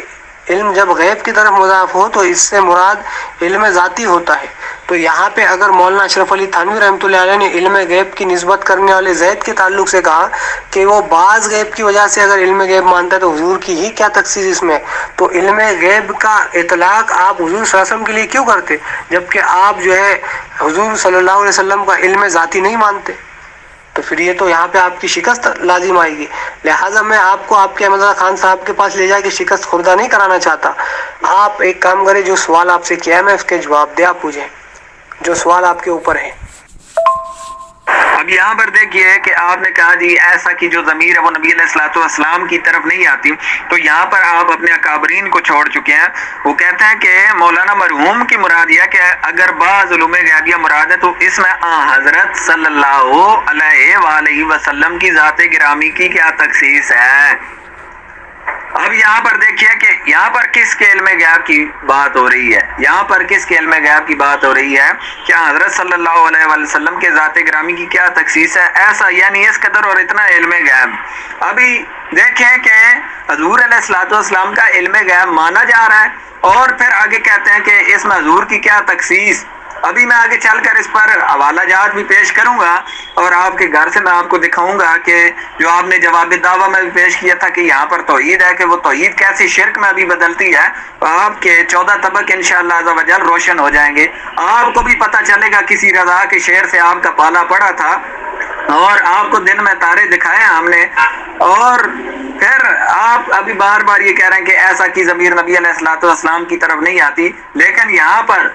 علم جب غیب کی طرف مضاف ہو تو اس سے مراد علم ذاتی ہوتا ہے۔ تو یہاں پہ اگر مولانا اشرف علی تھانوی رحمۃ اللہ علیہ نے علم غیب کی نسبت کرنے والے زید کے تعلق سے کہا کہ وہ بعض غیب کی وجہ سے اگر علم غیب مانتا ہے تو حضور کی ہی کیا تخصیص اس میں، تو علم غیب کا اطلاق آپ حضور صلی اللہ علیہ وسلم کے لیے کیوں کرتے جبکہ آپ جو ہے حضور صلی اللہ علیہ وسلم کا علم ذاتی نہیں مانتے؟ تو پھر یہ تو یہاں پہ آپ کی شکست لازم آئے گی۔ لہٰذا میں آپ کو آپ کے احمد رضا خان صاحب کے پاس لے جا کے شکست خوردہ نہیں کرانا چاہتا۔ آپ ایک کام کریں، جو سوال آپ سے کیا ہے میں اس کے جواب دے، آپ پوچھیں جو سوال آپ کے اوپر ہے۔ اب یہاں پر دیکھیے کہ آپ نے کہا جی ایسا کی جو ضمیر ہے وہ نبی علیہ الصلوۃ والسلام کی طرف نہیں آتی، تو یہاں پر آپ اپنے اکابرین کو چھوڑ چکے ہیں۔ وہ کہتے ہیں کہ مولانا مرحوم کی مراد یہ کہ اگر بعض علوم غیبیہ مراد ہے تو اس میں حضرت صلی اللہ علیہ وآلہ وسلم کی ذات گرامی کی کیا تخصیص ہے۔ اب یہاں پر دیکھیے کہ یہاں پر کس کے علم غیب کی بات ہو رہی ہے، یہاں پر کس کے علم غیب کی بات ہو رہی ہے، کیا حضرت صلی اللہ علیہ وآلہ وسلم کے ذات گرامی کی کیا تخصیص ہے، ایسا یعنی اس قدر اور اتنا علم غیب۔ ابھی دیکھیں کہ حضور علیہ الصلوۃ والسلام کا علم غیب مانا جا رہا ہے اور پھر آگے کہتے ہیں کہ اس میں حضور کی کیا تخصیص۔ ابھی میں آگے چل کر اس پر حوالہ جات بھی پیش کروں گا اور آپ کے گھر سے میں آپ کو دکھاؤں گا کہ جو آپ نے جواب دعویٰ میں بھی پیش کیا تھا کہ یہاں پر توحید ہے کہ وہ توحید کیسی شرک میں بھی بدلتی ہے، آپ کے 14 طبق انشاءاللہ عز و جل روشن ہو جائیں گے۔ آپ کو بھی پتہ چلے گا کسی رضا کے شعر سے آپ کا پالا پڑا تھا، اور آپ کو دن میں تارے دکھائے ہم نے، اور پھر آپ ابھی بار بار یہ کہہ رہے ہیں کہ ایسا کی ضمیر نبی علیہ الصلوۃ والسلام کی طرف نہیں آتی، لیکن یہاں پر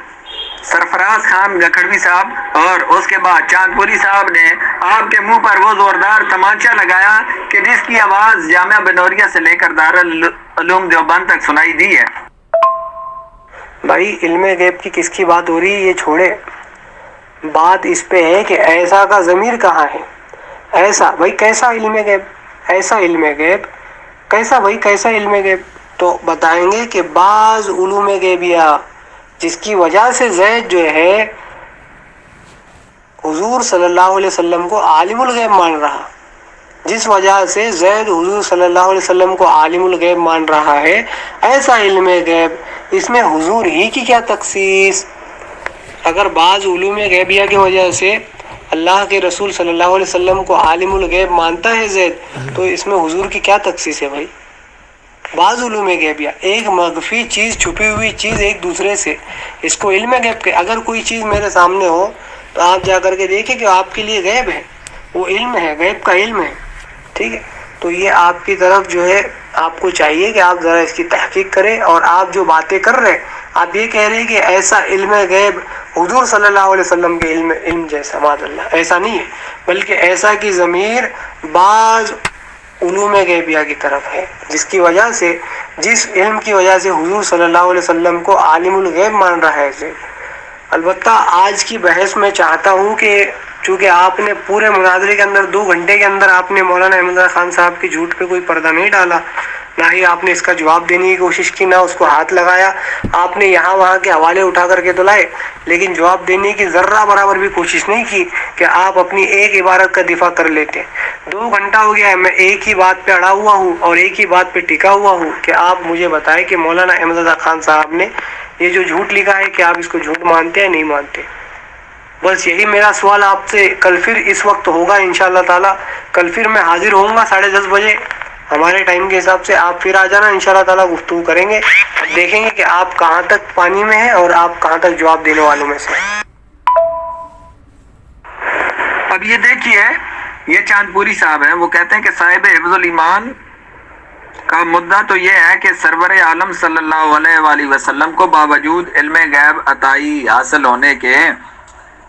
سرفراز خان گکھڑوی صاحب اور اس کے بعد چاند پوری صاحب نے آپ کے منہ پر وہ زوردار تمانچہ لگایا کہ جس کی آواز جامعہ بنوریہ سے لے کر دارالعلوم دیوبند تک سنائی دی ہے۔ بھائی علم غیب کی کس کی بات ہو رہی ہے یہ چھوڑے، بات اس پہ ہے کہ ایسا کا ضمیر کہاں ہے؟ ایسا بھائی کیسا علم غیب؟ ایسا علم غیب کیسا بھائی؟ کیسا علم غیب؟ تو بتائیں گے کہ بعض علوم غیبیہ جس کی وجہ سے زید جو ہے حضور صلی اللہ علیہ وسلم کو عالم الغیب مان رہا، جس وجہ سے زید حضور صلی اللہ علیہ وسلم کو عالم الغیب مان رہا ہے، ایسا علم غیب، اس میں حضور ہی کی کیا تخصیص؟ اگر بعض علوم غیبیہ کی وجہ سے اللہ کے رسول صلی اللہ علیہ وسلم کو عالم الغیب مانتا ہے زید، تو اس میں حضور کی کیا تخصیص ہے بھائی؟ بعض علوم غیبیہ، ایک مخفی چیز، چھپی ہوئی چیز ایک دوسرے سے، اس کو علم غیب کے۔ اگر کوئی چیز میرے سامنے ہو تو آپ جا کر کے دیکھیں کہ آپ کے لیے غیب ہے، وہ علم ہے، غیب کا علم ہے، ٹھیک ہے؟ تو یہ آپ کی طرف جو ہے آپ کو چاہیے کہ آپ ذرا اس کی تحقیق کریں، اور آپ جو باتیں کر رہے ہیں، آپ یہ کہہ رہے ہیں کہ ایسا علم غیب حضور صلی اللہ علیہ وسلم کے علم جیسا، معاذ اللہ، ایسا نہیں ہے، بلکہ ایسا کی ضمیر بعض علوم غیبیہ کی طرف ہے، جس کی وجہ سے، جس علم کی وجہ سے حضور صلی اللہ علیہ وسلم کو عالم الغیب مان رہا ہے زید۔ البتہ آج کی بحث میں چاہتا ہوں کہ چونکہ آپ نے پورے مناظرے کے اندر 2 گھنٹے کے اندر آپ نے مولانا احمد رضا خان صاحب کی جھوٹ پہ کوئی پردہ نہیں ڈالا، نہ ہی آپ نے اس کا جواب دینے کی کوشش کی، نہ اس کو ہاتھ لگایا، آپ نے یہاں وہاں کے حوالے اٹھا کر کے تو لائے، لیکن جواب دینے کی ذرہ برابر بھی کوشش نہیں کی کہ آپ اپنی ایک عبارت کا دفاع کر لیتے۔ 2 گھنٹہ ہو گیا ہے میں ایک ہی بات پہ اڑا ہوا ہوں اور ایک ہی بات پہ ٹکا ہوا ہوں کہ آپ مجھے بتائیں کہ مولانا احمد رضا خان صاحب نے یہ جو جھوٹ لکھا ہے کہ آپ اس کو جھوٹ مانتے ہیں نہیں مانتے؟ بس یہی میرا سوال آپ سے کل پھر اس وقت ہوگا انشاءاللہ تعالی۔ کل پھر میں حاضر ہوں گا 10:30 بجے ہمارے ٹائم کے حساب سے، آپ پھر آ جانا انشاءاللہ تعالی، گفتگو کریں گے، دیکھیں گے کہ آپ کہاں تک پانی میں ہیں اور آپ کہاں تک جواب دینے والوں میں سے۔ اب یہ دیکھیے، یہ چاند پوری صاحب ہیں، وہ کہتے ہیں کہ صاحب حفظ الایمان کا مدعا تو یہ ہے کہ سرور عالم صلی اللہ علیہ وآلہ وسلم کو باوجود علم غیب عطائی حاصل ہونے کے،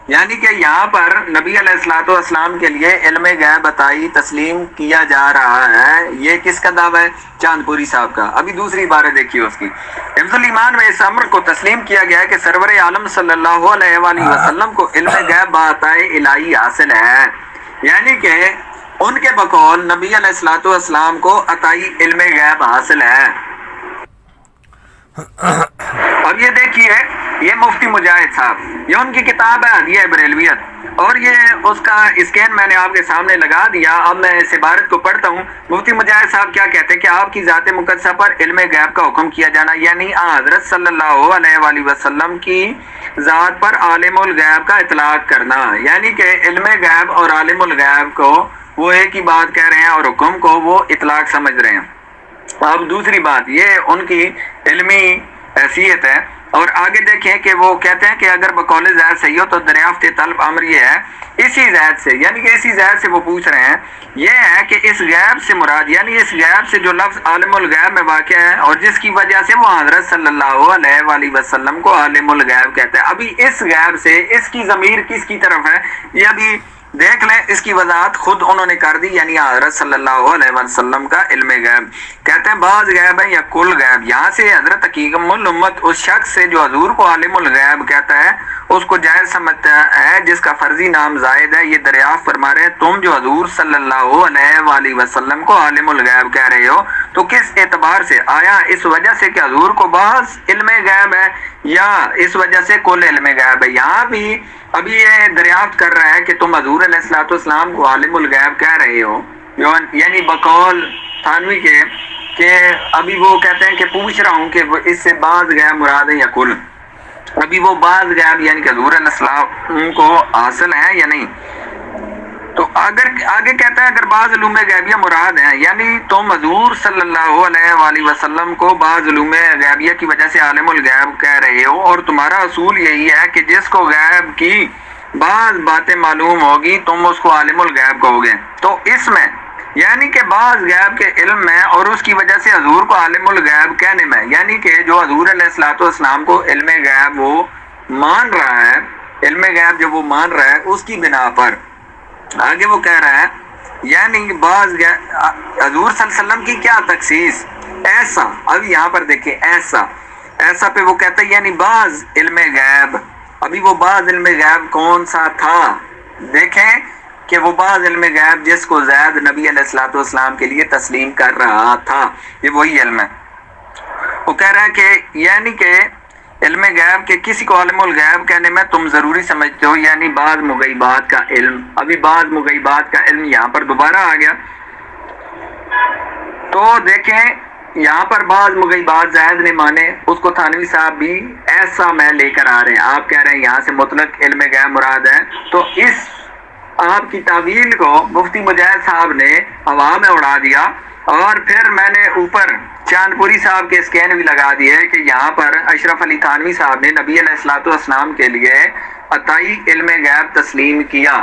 یعنی کہ یہاں پر نبی علیہ الصلوۃ والسلام کے لیے علم غیب عطائی تسلیم کیا جا رہا ہے، یہ کس کا دعویٰ ہے؟ چاند پوری صاحب کا۔ ابھی دوسری عبارت دیکھیے اس کی، حفظ الایمان میں اس امر کو تسلیم کیا گیا ہے کہ سرور عالم صلی اللہ علیہ وآلہ وسلم کو علم غیب بعطائے الہی حاصل ہے، یعنی کہ ان کے بقول نبی علیہ الصلوۃ والسلام کو عطائی علم غیب حاصل ہے۔ اب یہ دیکھیے، یہ مفتی مجاہد صاحب، یہ ان کی کتاب ہے ہدیہ بریلویت، اور یہ اس کا اسکین میں نے آپ کے سامنے لگا دیا۔ اب میں اس عبارت کو پڑھتا ہوں۔ مفتی مجاہد صاحب کیا کہتے ہیں کہ آپ کی ذات مقدسہ پر علم غیب کا حکم کیا جانا، یعنی حضرت صلی اللہ علیہ وآلہ وسلم کی ذات پر عالم الغیب کا اطلاق کرنا، یعنی کہ علم غیب اور عالم الغیب کو وہ ایک ہی بات کہہ رہے ہیں اور حکم کو وہ اطلاق سمجھ رہے ہیں۔ اب دوسری بات، یہ ان کی علمی حیثیت ہے، اور آگے دیکھیں کہ وہ کہتے ہیں کہ اگر بقول زید صحیح ہو تو دریافت طلب امر یہ ہے، اسی زید سے، یعنی کہ اسی زید سے وہ پوچھ رہے ہیں، یہ ہے کہ اس غیب سے مراد، یعنی اس غیب سے جو لفظ عالم الغیب میں واقع ہے اور جس کی وجہ سے وہ حضرت صلی اللہ علیہ وآلہ وسلم کو عالم الغیب کہتے ہیں، ابھی اس غیب سے اس کی ضمیر کس کی طرف ہے یہ ابھی دیکھ لیں، اس کی وضاحت خود انہوں نے کر دی، یعنی حضرت صلی اللہ علیہ وسلم کا علم غیب۔ کہتے ہیں بعض غیب ہے یا کل غیب، یہاں سے حضرت حقیقم الامت اس شخص سے جو حضور کو عالم الغیب کہتا ہے اس کو جائز سمجھتا ہے جس کا فرضی نام زائد ہے۔ یہ دریافت فرما رہے ہیں تم جو حضور صلی اللہ علیہ وآلہ وسلم کو عالم الغیب کہہ رہے ہو تو کس اعتبار سے؟ آیا اس وجہ سے کہ حضور کو بعض علم غیب ہے یا اس وجہ سے کل علم غیب ہے؟ یہاں بھی ابھی یہ دریافت کر رہا ہے کہ تم حضور علیہ الصلوۃ والسلام کو عالم الغیب کہہ رہے ہو، یعنی بقول تھانوی کے، کہ ابھی وہ کہتے ہیں کہ پوچھ رہا ہوں کہ اس سے بعض غیب مراد ہے یا کل؟ ابھی وہ بعض غیب یعنی کہ حضور علیہ السلام کو حاصل ہے یا نہیں؟ تو اگر آگے کہتا ہے اگر بعض علوم غیبیہ مراد ہیں، یعنی تم حضور صلی اللہ علیہ وآلہ وسلم کو بعض علوم غیبیہ کی وجہ سے عالم الغیب کہہ رہے ہو، اور تمہارا اصول یہی ہے کہ جس کو غیب کی بعض باتیں معلوم ہوگی تم اس کو عالم الغیب کہو گے. تو اس میں یعنی کہ بعض غیب کے علم میں اور اس کی وجہ سے حضور کو عالم الغیب کہنے میں، یعنی کہ جو حضور علیہ الصلوۃ والسلام کو علم غیب وہ مان رہا ہے، علم غیب جو وہ مان رہا ہے اس کی بنا پر آگے وہ کہہ رہا ہے یعنی بعض حضور صلی اللہ علیہ وسلم کی کیا تخصیص ایسا. اب یہاں پر دیکھیں ایسا پہ وہ کہتا ہے یعنی بعض علم غیب. ابھی وہ بعض علم غیب کون سا تھا؟ دیکھیں کہ وہ بعض علم غیب جس کو زید نبی علیہ الصلوۃ والسلام کے لیے تسلیم کر رہا تھا، یہ وہی علم ہے. وہ کہہ رہا ہے کہ یعنی کہ علم غیب کے کسی کو عالم الغیب کہنے میں تم ضروری سمجھتے ہو یعنی بعض مغیبات کا علم. ابھی بعض مغیبات کا علم یہاں پر دوبارہ آ گیا. تو دیکھیں یہاں پر بعض مغیبات زید نے مانے، اس کو تھانوی صاحب بھی ایسا میں لے کر آ رہے ہیں. آپ کہہ رہے ہیں یہاں سے مطلق علم غیب مراد ہے. تو اس آپ کی تعویل کو مفتی مجاہد صاحب نے ہوا میں اڑا دیا، اور پھر میں نے اوپر چاند پوری صاحب کے اسکین بھی لگا دیے کہ یہاں پر اشرف علی تھانوی صاحب نے نبی علیہ الصلوۃ والسلام کے لیے عطائی علم غیب تسلیم کیا.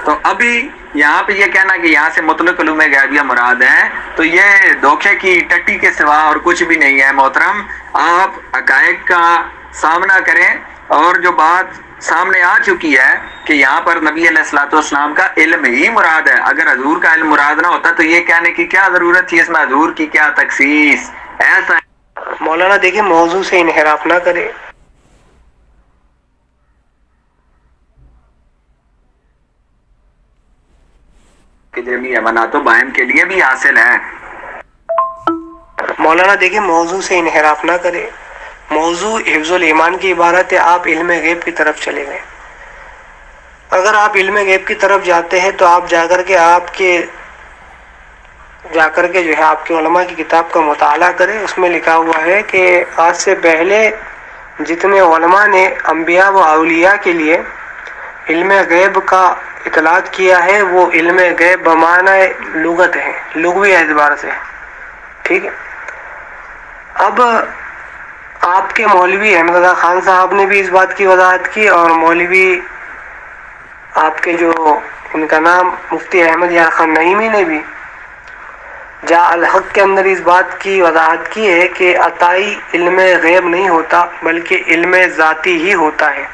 تو ابھی یہاں پہ یہ کہنا کہ یہاں سے مطلق علوم غیبیہ مراد ہیں تو یہ دھوکے کی ٹٹی کے سوا اور کچھ بھی نہیں ہے. محترم آپ حقائق کا سامنا کریں، اور جو بات سامنے آ چکی ہے کہ یہاں پر نبی علیہ الصلوۃ والسلام کا علم ہی مراد ہے. اگر حضور کا علم مراد نہ ہوتا تو یہ کہنے کی کیا ضرورت تھی، اس میں حضور کی کیا تخصیص. ایسا مولانا دیکھیں موضوع سے انحراف نہ کرے. کہ جمی امانات و بائم کے لیے بھی حاصل ہے. مولانا دیکھیں موضوع سے انحراف نہ کرے. موضوع حفظ الایمان کی عبارت ہے، آپ علم غیب کی طرف چلے گئے. اگر آپ علم غیب کی طرف جاتے ہیں تو آپ جا کر کے جو ہے آپ کے علماء کی کتاب کا مطالعہ کریں. اس میں لکھا ہوا ہے کہ آج سے پہلے جتنے علماء نے انبیاء و اولیاء کے لیے علم غیب کا اطلاق کیا ہے وہ علم غیب بمعنی لغت ہے، لغوی اعتبار سے. ٹھیک ہے. اب آپ کے مولوی احمد رضا خان صاحب نے بھی اس بات کی وضاحت کی، اور مولوی آپ کے جو ان کا نام مفتی احمد یار خان نعیمی نے بھی جا الحق کے اندر اس بات کی وضاحت کی ہے کہ عطائی علم غیب نہیں ہوتا بلکہ علم ذاتی ہی ہوتا ہے.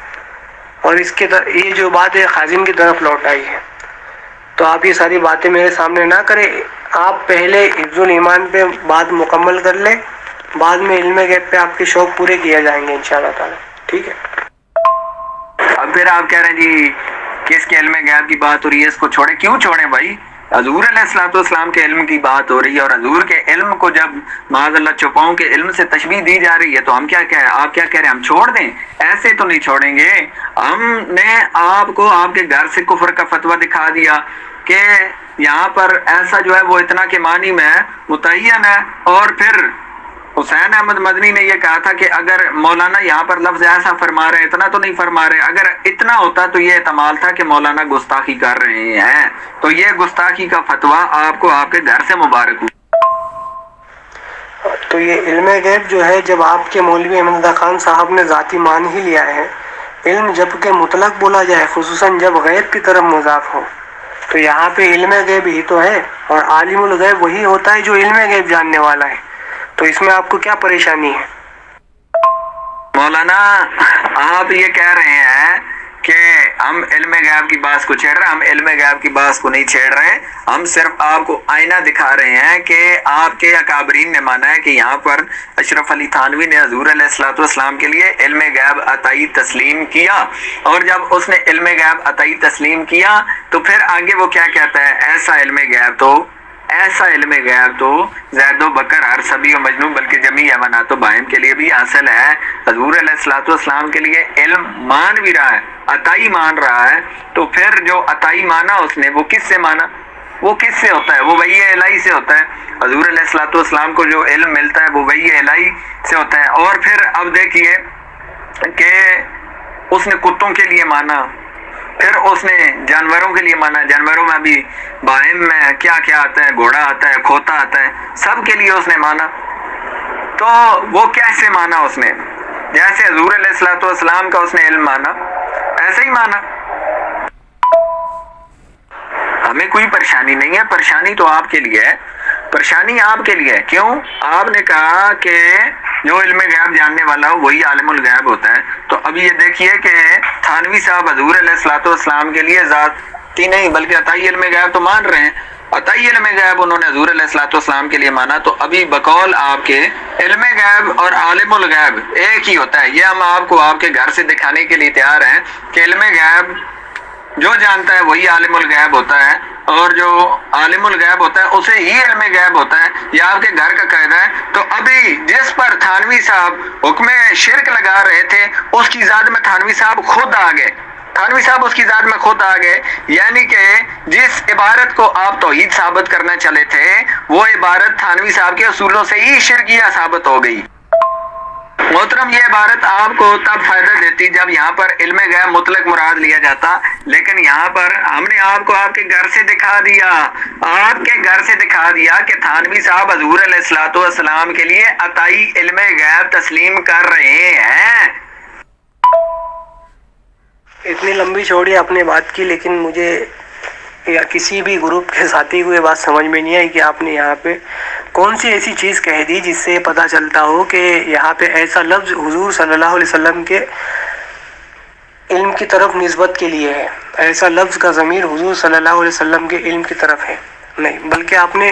اور اس کے یہ جو بات ہے خازن کی طرف لوٹ آئی ہے. تو آپ یہ ساری باتیں میرے سامنے نہ کریں. آپ پہلے حفظ الایمان پہ بات مکمل کر لیں، بعد میں علم غیب پہ آپ کے شوق پورے کیے جائیں گے انشاءاللہ تعالی. ٹھیک ہے. اب پھر آپ کہہ رہے ہیں جی کس کے علم غیب کی بات ہو رہی ہے، اس کو چھوڑیں. کیوں چھوڑیں بھائی؟ حضور علیہ الصلوۃ والسلام کے علم کی بات ہو رہی ہے، اور حضور کے علم کو جب معاذ اللہ چوپاؤں کے علم سے تشبیہ دی جا رہی ہے تو ہم کیا کہہ رہے ہیں؟ آپ کیا کہہ رہے ہیں ہم چھوڑ دیں؟ ایسے تو نہیں چھوڑیں گے. ہم نے آپ کو آپ کے گھر سے کفر کا فتویٰ دکھا دیا کہ یہاں پر ایسا جو ہے وہ اتنا کے معنی میں متعین ہے، اور پھر حسین احمد مدنی نے یہ کہا تھا کہ اگر مولانا یہاں پر لفظ ایسا فرما رہے ہیں اتنا تو نہیں فرما رہے. اگر اتنا ہوتا تو یہ احتمال تھا کہ مولانا گستاخی کر رہے ہیں. تو یہ گستاخی کا فتویٰ آپ کو آپ کے گھر سے مبارک ہو. تو یہ علم غیب جو ہے جب آپ کے مولوی احمد رضا خان صاحب نے ذاتی مان ہی لیا ہے، علم جب کہ مطلق بولا جائے خصوصاً جب غیب کی طرف مضاف ہو، تو یہاں پہ علم غیب ہی تو ہے، اور عالم الغیب وہی ہوتا ہے جو علم غیب جاننے والا ہے. تو اس میں آپ کو کیا پریشانی ہے؟ مولانا آپ یہ کہہ رہے ہیں کہ ہم علم غیب کی بات کو چھیڑ رہے ہیں. ہم علم غیب کی بات کو نہیں چھیڑ رہے، ہم صرف آپ کو آئینہ دکھا رہے ہیں کہ آپ کے اکابرین نے مانا ہے کہ یہاں پر اشرف علی تھانوی نے حضور علیہ الصلوۃ والسلام کے لیے علم غیب عطائی تسلیم کیا، اور جب اس نے علم غیب عطائی تسلیم کیا تو پھر آگے وہ کیا کہتا ہے؟ ایسا علم غیب تو زید و بکر ہر سبی و مجنون بلکہ جمی امانات و بائم کے لیے بھی حاصل ہے. حضور علیہ الصلوۃ والسلام کے لیے علم مان بھی رہا ہے، عطائی مان رہا ہے. تو پھر جو عطائی مانا اس نے وہ کس سے مانا؟ وہ کس سے ہوتا ہے؟ وہ وحی الہی سے ہوتا ہے. حضور علیہ الصلوۃ والسلام کو جو علم ملتا ہے وہ وحی الہی سے ہوتا ہے. اور پھر اب دیکھیے کہ اس نے کتوں کے لیے مانا، پھر اس نے جانوروں کے لیے مانا. جانوروں میں ابھی بائم میں کیا کیا آتا ہے؟ گھوڑا آتا ہے، کھوتا آتا ہے، سب کے لیے اس نے مانا. تو وہ کیسے مانا؟ اس نے جیسے حضور علیہ الصلوۃ والسلام کا اس نے علم مانا ایسے ہی مانا. ہمیں کوئی پریشانی نہیں ہے، پریشانی تو آپ کے لیے ہے، پریشانی آپ کے لیے ہے۔ کیوں؟ آپ نے کہا کہ جو علم غیب جاننے والا ہو وہی عالم الغیب ہوتا ہے۔ تو اب یہ دیکھیے کہ تھانوی صاحب حضور علیہ الصلوۃ والسلام کے لیے ذاتی نہیں بلکہ عطائی علم غیب تو مان رہے ہیں، عطائی علم غیب انہوں نے حضور علیہ الصلوۃ والسلام کے لیے مانا۔ تو ابھی بقول آپ کے علم غیب اور عالم الغیب ایک ہی ہوتا ہے، یہ ہم آپ کو آپ کے گھر سے دکھانے کے لیے تیار ہیں کہ علم غیب جو جانتا ہے وہی عالم الغیب ہوتا ہے، اور جو عالم الغیب ہوتا ہے اسے ہی علم غیب ہوتا ہے، یہ آپ کے گھر کا قاعدہ ہے۔ تو ابھی جس پر تھانوی صاحب حکم شرک لگا رہے تھے اس کی ذات میں تھانوی صاحب خود آ گئے، تھانوی صاحب اس کی ذات میں خود آ گئے، یعنی کہ جس عبارت کو آپ توحید ثابت کرنا چلے تھے وہ عبارت تھانوی صاحب کے اصولوں سے ہی شرکیہ ثابت ہو گئی۔ محترم، یہ عبارت آپ کو تب فائدہ دیتی جب یہاں پر علم غیب مطلق مراد لیا جاتا، لیکن یہاں پر ہم نے آپ کو آپ کے گھر سے دکھا دیا، آپ کے گھر سے دکھا دیا کہ تھانوی صاحب حضور علیہ الصلوۃ والسلام کے لیے عطائی علم غیب تسلیم کر رہے ہیں۔ اتنی لمبی چوڑی آپ نے بات کی، لیکن مجھے یا کسی بھی گروپ کے ساتھی کو یہ بات سمجھ میں نہیں آئی کہ آپ نے یہاں پہ کون سی ایسی چیز کہہ دی جس سے پتہ چلتا ہو کہ یہاں پہ ایسا لفظ حضور صلی اللہ علیہ وسلم کے علم کی طرف نسبت کے لیے ہے، ایسا لفظ کا ضمیر حضور صلی اللہ علیہ وسلم کے علم کی طرف ہے، نہیں، بلکہ آپ نے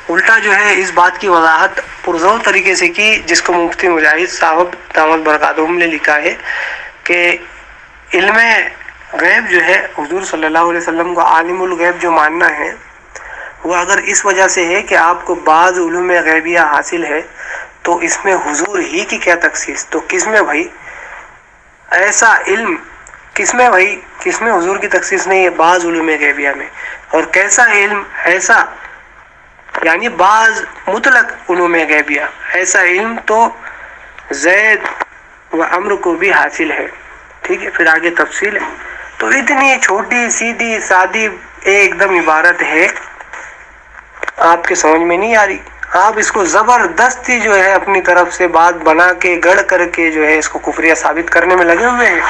الٹا جو ہے اس بات کی وضاحت پرزور طریقے سے کی، جس کو مفتی مجاہد صاحب دامت برکاتہم نے لکھا ہے کہ علم غیب جو ہے حضور صلی اللہ علیہ وسلم کو عالم الغیب جو ماننا ہے وہ اگر اس وجہ سے ہے کہ آپ کو بعض علوم غیبیہ حاصل ہے تو اس میں حضور ہی کی کیا تخصیص؟ تو کس میں بھائی ایسا علم، کس میں بھائی، کس میں حضور کی تخصیص نہیں ہے؟ بعض علوم غیبیہ میں۔ اور کیسا علم؟ ایسا یعنی بعض مطلق علوم غیبیہ، ایسا علم تو زید و عمرو کو بھی حاصل ہے، ٹھیک ہے، پھر آگے تفصیل ہے۔ تو اتنی چھوٹی سیدھی سادی ایک دم عبارت ہے، آپ کے سمجھ میں نہیں آ رہی، آپ اس کو زبردستی جو ہے اپنی طرف سے بات بنا کے گڑ کر کے جو ہے اس کو کفریہ ثابت کرنے میں لگے ہوئے ہیں۔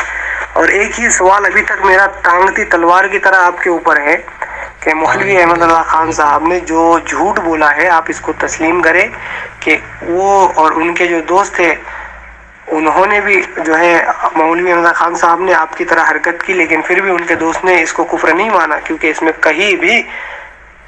اور ایک ہی سوال ابھی تک میرا ٹانگتی تلوار کی طرح آپ کے اوپر ہے کہ مولوی احمد اللہ خان صاحب نے جو جھوٹ بولا ہے آپ اس کو تسلیم کریں کہ وہ اور ان کے جو دوست تھے انہوں نے بھی جو ہے مولوی احمد خان صاحب نے آپ کی طرح حرکت کی، لیکن پھر بھی ان کے دوست نے اس کو کفر نہیں مانا، کیونکہ اس میں کہیں بھی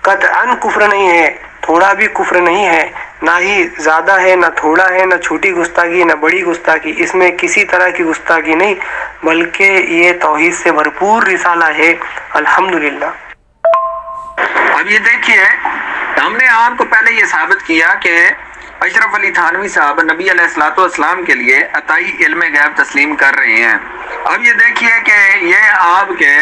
قطعاً کفر نہیں ہے، تھوڑا بھی کفر نہیں ہے، نہ ہی زیادہ ہے نہ تھوڑا ہے، نہ چھوٹی گستاخی نہ بڑی گستاخی، اس میں کسی طرح کی گستاخی نہیں، بلکہ یہ توحید سے بھرپور رسالہ ہے، الحمدللہ۔ اب یہ دیکھیے، ہم نے آپ کو پہلے یہ ثابت کیا کہ اشرف علی تھانوی صاحب نبی علیہ الصلوۃ والسلام کے لیے عطائی علم غیب تسلیم کر رہے ہیں۔ اب یہ دیکھیے کہ یہ آپ کے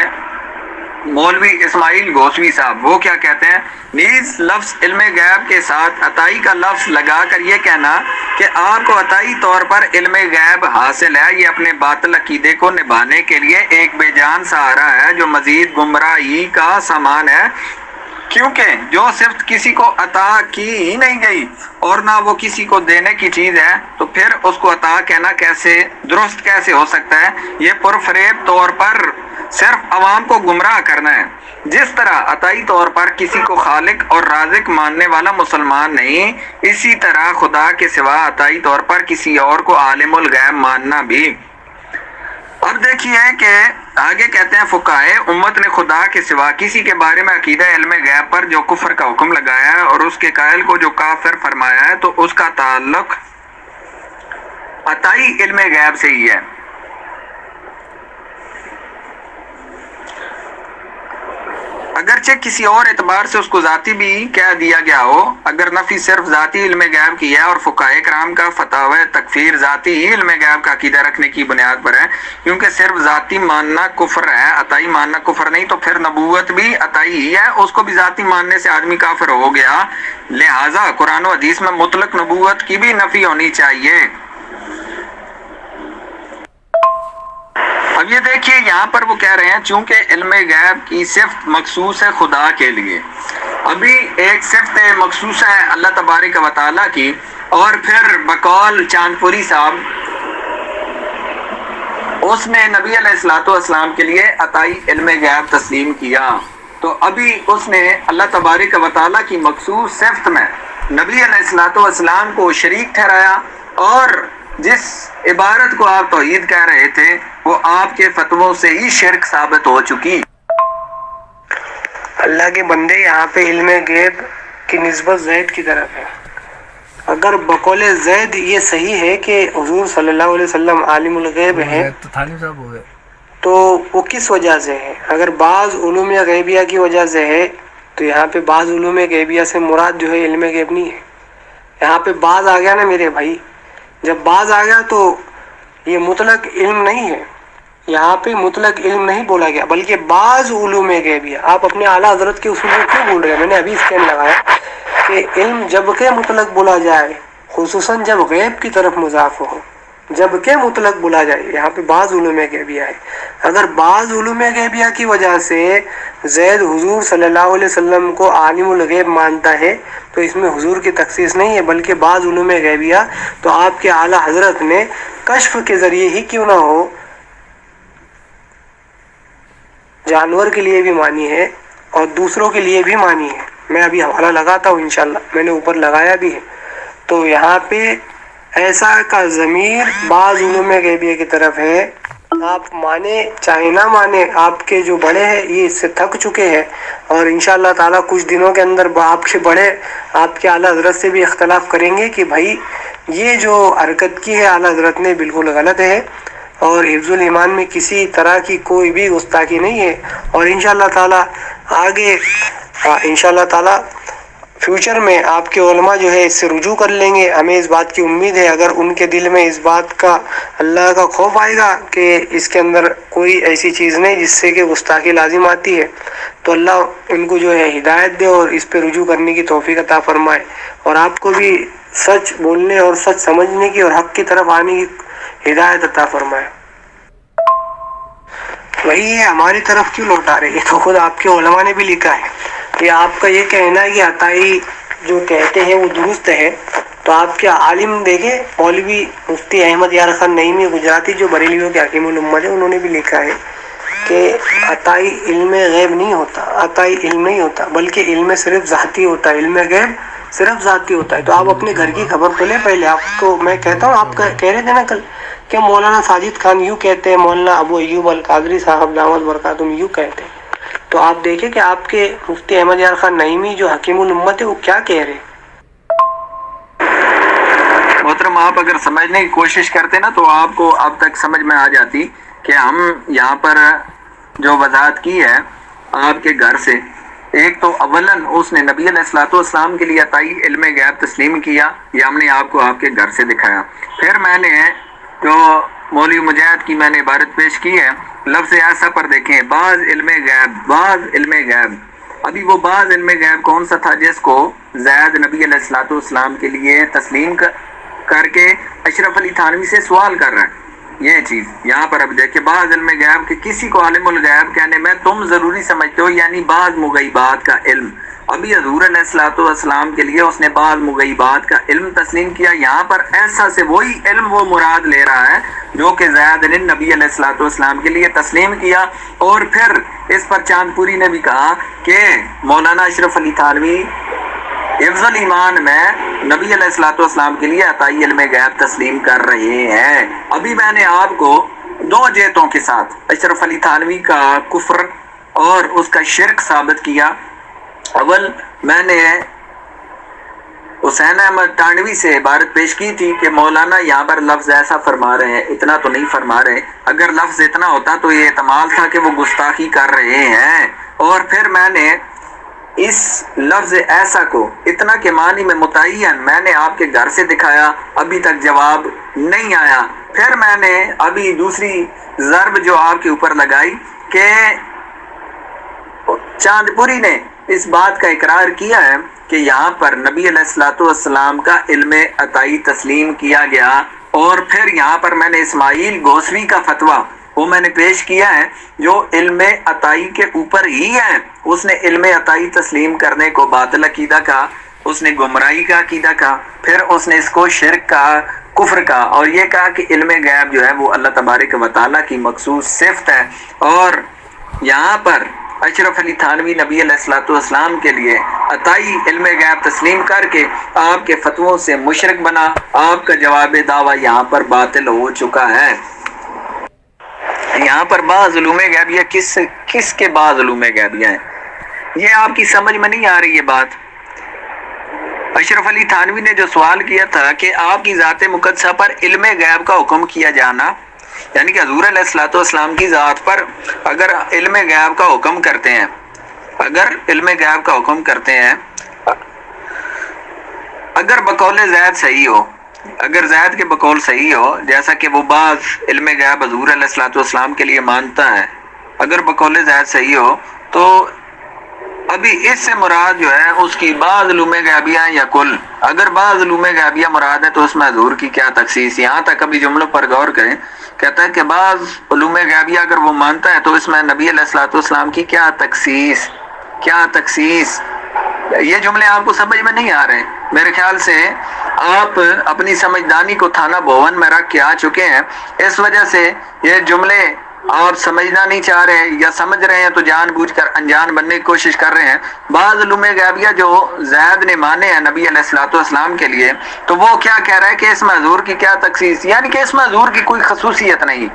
مولوی اسماعیل گوسوی صاحب وہ کیا کہتے ہیں، نیز لفظ علم غیب کے ساتھ عطائی کا لفظ لگا کر یہ کہنا کہ آپ کو عطائی طور پر علم غیب حاصل ہے، یہ اپنے باطل عقیدے کو نبھانے کے لیے ایک بے جان سہارا ہے جو مزید گمراہی کا سامان ہے، کیونکہ جو صرف کسی کو عطا کی ہی نہیں گئی اور نہ وہ کسی کو دینے کی چیز ہے، تو پھر اس کو عطا کہنا کیسے درست کیسے ہو سکتا ہے؟ یہ پرفریب طور پر صرف عوام کو گمراہ کرنا ہے۔ جس طرح عطائی طور پر کسی کو خالق اور رازق ماننے والا مسلمان نہیں، اسی طرح خدا کے سوا عطائی طور پر کسی اور کو عالم الغیب ماننا بھی۔ اب دیکھیے کہ آگے کہتے ہیں فقہائے امت نے خدا کے سوا کسی کے بارے میں عقیدہ علم غیب پر جو کفر کا حکم لگایا ہے اور اس کے قائل کو جو کافر فرمایا ہے، تو اس کا تعلق عطائی علم غیب سے ہی ہے۔ اگرچہ کسی اور اعتبار سے اس کو ذاتی بھی کہہ دیا گیا ہو، اگر نفی صرف ذاتی علم غیب کی ہے اور فقہائے کرام کا فتاوی تکفیر ذاتی ہی علم غیب کا عقیدہ رکھنے کی بنیاد پر ہے، کیونکہ صرف ذاتی ماننا کفر ہے، عطائی ماننا کفر نہیں، تو پھر نبوت بھی عطائی ہی ہے، اس کو بھی ذاتی ماننے سے آدمی کافر ہو گیا، لہٰذا قرآن و حدیث میں مطلق نبوت کی بھی نفی ہونی چاہیے۔ اب یہ دیکھیے یہاں پر وہ کہہ رہے ہیں چونکہ علم غیب کی صفت مخصوص ہے خدا کے لیے، ابھی ایک صفت مخصوص ہے اللہ تبارک و تعالیٰ کی، اور پھر بقول چاند پوری صاحب اس نے نبی علیہ الصلوۃ والسلام کے لیے عطائی علم غیب تسلیم کیا۔ تو ابھی اس نے اللہ تبارک و تعالیٰ کی مخصوص صفت میں نبی علیہ السلام کو شریک ٹھہرایا، اور جس عبارت کو آپ توحید کہہ رہے تھے وہ آپ کے فتووں سے ہی شرک ثابت ہو چکی۔ اللہ کے بندے یہاں پہ علم غیب کی نسبت زید کی طرف ہے۔ اگر بقول زید یہ صحیح ہے کہ حضور صلی اللہ علیہ وسلم عالم الغیب ہیں تو وہ کس وجہ سے ہے؟ اگر بعض علوم غیبیہ کی وجہ سے ہے تو یہاں پہ بعض علوم غیبیہ سے مراد جو ہے علم غیب نہیں ہے۔ یہاں پہ بعض آ گیا نا میرے بھائی، جب بعض آ گیا تو یہ مطلق علم نہیں ہے، یہاں پہ مطلق علم نہیں بولا گیا بلکہ بعض علوم غیبیہ۔ آپ اپنے اعلیٰ حضرت کے اصول کو کیوں بول رہے ہیں؟ میں نے ابھی اسکین لگایا کہ علم جب کہ مطلق بولا جائے، خصوصاً جب غیب کی طرف مضاف ہو، جب کہ مطلق بولا جائے، یہاں پہ بعض علوم غیبیہ ہے۔ اگر بعض علوم غیبیہ کی وجہ سے زید حضور صلی اللہ علیہ وسلم کو عالم الغیب مانتا ہے تو اس میں حضور کی تخصیص نہیں ہے بلکہ بعض علوم غیبیہ تو آپ کے اعلیٰ حضرت نے کشف کے ذریعے ہی کیوں نہ ہو جانور کے لیے بھی مانی ہے اور دوسروں کے لیے بھی مانی ہے۔ میں ابھی حوالہ لگاتا ہوں انشاءاللہ، میں نے اوپر لگایا بھی ہے۔ تو یہاں پہ ایسا کا ضمیر بعض علوم غیبیہ کی طرف ہے، آپ مانے چاہے نہ مانے، آپ کے جو بڑے ہیں یہ اس سے تھک چکے ہیں، اور انشاءاللہ تعالیٰ کچھ دنوں کے اندر آپ کے بڑے آپ کے اعلیٰ حضرت سے بھی اختلاف کریں گے کہ بھائی یہ جو حرکت کی ہے اعلیٰ حضرت نے بالکل غلط ہے، اور حفظ الایمان میں کسی طرح کی کوئی بھی گستاخی نہیں ہے، اور انشاءاللہ تعالیٰ آگے انشاءاللہ تعالیٰ فیوچر میں آپ کے علماء جو ہے اس سے رجوع کر لیں گے۔ ہمیں اس بات کی امید ہے، اگر ان کے دل میں اس بات کا اللہ کا خوف آئے گا کہ اس کے اندر کوئی ایسی چیز نہیں جس سے کہ گستاخی لازم آتی ہے، تو اللہ ان کو جو ہے ہدایت دے اور اس پہ رجوع کرنے کی توفیق عطا فرمائے، اور آپ کو بھی سچ بولنے اور سچ سمجھنے کی اور حق کی طرف آنے کی ہدایت عطا فرمائے۔ وہی ہے ہماری طرف کیوں لوٹا رہے؟ یہ تو خود آپ کے علماء نے بھی لکھا ہے کہ آپ کا یہ کہنا ہے کہ عطائی جو کہتے ہیں وہ درست ہے، تو آپ کے عالم دیکھیں مولوی مفتی احمد یار خان نعیمی گجراتی جو بریلیوں کے حکیم الامت ہیں، انہوں نے بھی لکھا ہے کہ عطائی علم غیب نہیں ہوتا، عطائی علم نہیں ہوتا بلکہ علم صرف ذاتی ہوتا ہے، علم غیب صرف ذاتی ہوتا ہے۔ تو آپ اپنے گھر کی خبر تو لیں پہلے۔ آپ کو میں کہتا ہوں، آپ کہہ رہے تھے نا کل کہ مولانا ساجد خان یوں کہتے ہیں، مولانا ابو ایوب القادری صاحب دامت برکاتہم یوں کہتے ہیں، تو آپ دیکھیں کہ آپ کے مفتی احمد یار خان نعیمی جو حکیم الامت ہے وہ کیا کہہ رہے ہیں۔ محترم، آپ اگر سمجھنے کی کوشش کرتے نا تو آپ کو اب تک سمجھ میں آ جاتی کہ ہم یہاں پر جو وضاحت کی ہے آپ کے گھر سے، ایک تو اولاً اس نے نبی علیہ السلام کے لیے عطائی علم غیب تسلیم کیا، یہ ہم نے آپ کو آپ کے گھر سے دکھایا۔ پھر میں نے جو مولوی مجاہد کی میں نے عبارت پیش کی ہے، لفظ ایسا پر دیکھیں، بعض علم غیب، بعض علم غیب۔ ابھی وہ بعض علم غیب کون سا تھا جس کو زید نبی علیہ السلام کے لیے تسلیم کر کے اشرف علی تھانوی سے سوال کر رہے ہیں۔ یہ چیز یہاں پر اب دیکھیں، بعض علم غیب کہ کسی کو عالم الغیب کہنے میں تم ضروری سمجھتے ہو، یعنی بعض مغیبات کا علم۔ ابھی حضور علیہ السلام کے لیے اس نے بعض مغیبات کا علم تسلیم کیا، یہاں پر ایسا سے وہی علم وہ مراد لے رہا ہے جو کہ زید نے نبی علیہ السلام کے لیے تسلیم کیا۔ اور پھر اس پر چاند پوری نے بھی کہا کہ مولانا اشرف علی تھانوی حفظ الایمان میں نبی علیہ السلام کے لیے عطائی علم غیب تسلیم کر رہے ہیں۔ ابھی میں نے آپ کو دو جہتوں کے ساتھ اشرف علی تھانوی کا کفر اور اس کا شرک ثابت کیا۔ اول میں نے حسین احمد تانوی سے عبارت پیش کی تھی کہ مولانا یہاں پر لفظ ایسا فرما رہے ہیں، اتنا تو نہیں فرما رہے، اگر لفظ اتنا ہوتا تو یہ احتمال تھا کہ وہ گستاخی کر رہے ہیں۔ اور پھر میں نے اس لفظ ایسا کو اتنا کے معنی میں متعین میں نے آپ کے گھر سے دکھایا، ابھی تک جواب نہیں آیا۔ پھر میں نے ابھی دوسری ضرب جو آپ کے اوپر لگائی کہ چاند پوری نے اس بات کا اقرار کیا ہے کہ یہاں پر نبی علیہ السلام کا علم عطائی تسلیم کیا گیا، اور پھر یہاں پر میں نے اسماعیل گوسوی کا فتویٰ وہ میں نے پیش کیا ہے جو علم عطائی کے اوپر ہی ہے۔ اس نے علم عطائی تسلیم کرنے کو باطل عقیدہ کا، اس نے گمراہی کا عقیدہ کا، پھر اس نے اس کو شرک کا، کفر کا، اور یہ کہا کہ علم غیب جو ہے وہ اللہ تبارک و تعالیٰ کی مخصوص صفت ہے۔ اور یہاں پر اشرف علی تھانوی نبی علیہ الصلوۃ والسلام کے لیے عطائی علم غیب تسلیم کر کے آپ کے فتووں سے مشرک بنا، آپ کا جواب دعویٰ یہاں پر باطل ہو چکا ہے۔ یہاں پر بعض علوم غیبیہ کس کے بعض علوم غیبیہ ہیں، یہ آپ کی سمجھ میں نہیں آ رہی یہ بات۔ اشرف علی تھانوی نے جو سوال کیا تھا کہ آپ کی ذات مقدسہ پر علم غیب کا حکم کیا جانا، یعنی کہ حضور علیہ الصلوۃ والسلام کی ذات پر اگر علم غیب کا حکم کرتے ہیں، اگر بقول زید صحیح ہو، اگر زید کے بقول صحیح ہو، جیسا کہ وہ بعض علم غیب حضور علیہ الصلوۃ والسلام کے لیے مانتا ہے، اگر بقول زید صحیح ہو تو ابھی اس سے مراد جو ہے اس کی بعض علوم غیبیہ یا کل، اگر بعض علوم غیبیہ مراد ہے تو اس میں حضور کی کیا تخصیص، یہاں تک ابھی جملوں پر غور کریں۔ کہتا ہے کہ بعض علوم غیبیہ اگر وہ مانتا ہے تو اس میں نبی علیہ الصلوۃ والسلام کی کیا تخصیص، یہ جملے آپ کو سمجھ میں نہیں آ رہے، میرے خیال سے آپ اپنی سمجھدانی کو تھانہ بھون میں رکھ کے آ چکے ہیں، اس وجہ سے یہ جملے آپ سمجھنا نہیں چاہ رہے یا سمجھ رہے ہیں تو جان بوجھ کر انجان بننے کی کوشش کر رہے ہیں۔ بعض علوم غیبیہ جو زید نے مانے ہیں نبی علیہ الصلوۃ والسلام کے لیے، تو وہ کیا کہہ رہا ہے کہ اس میں حضور کی کیا تخصیص، یعنی کہ اس میں حضور کی کوئی خصوصیت نہیں،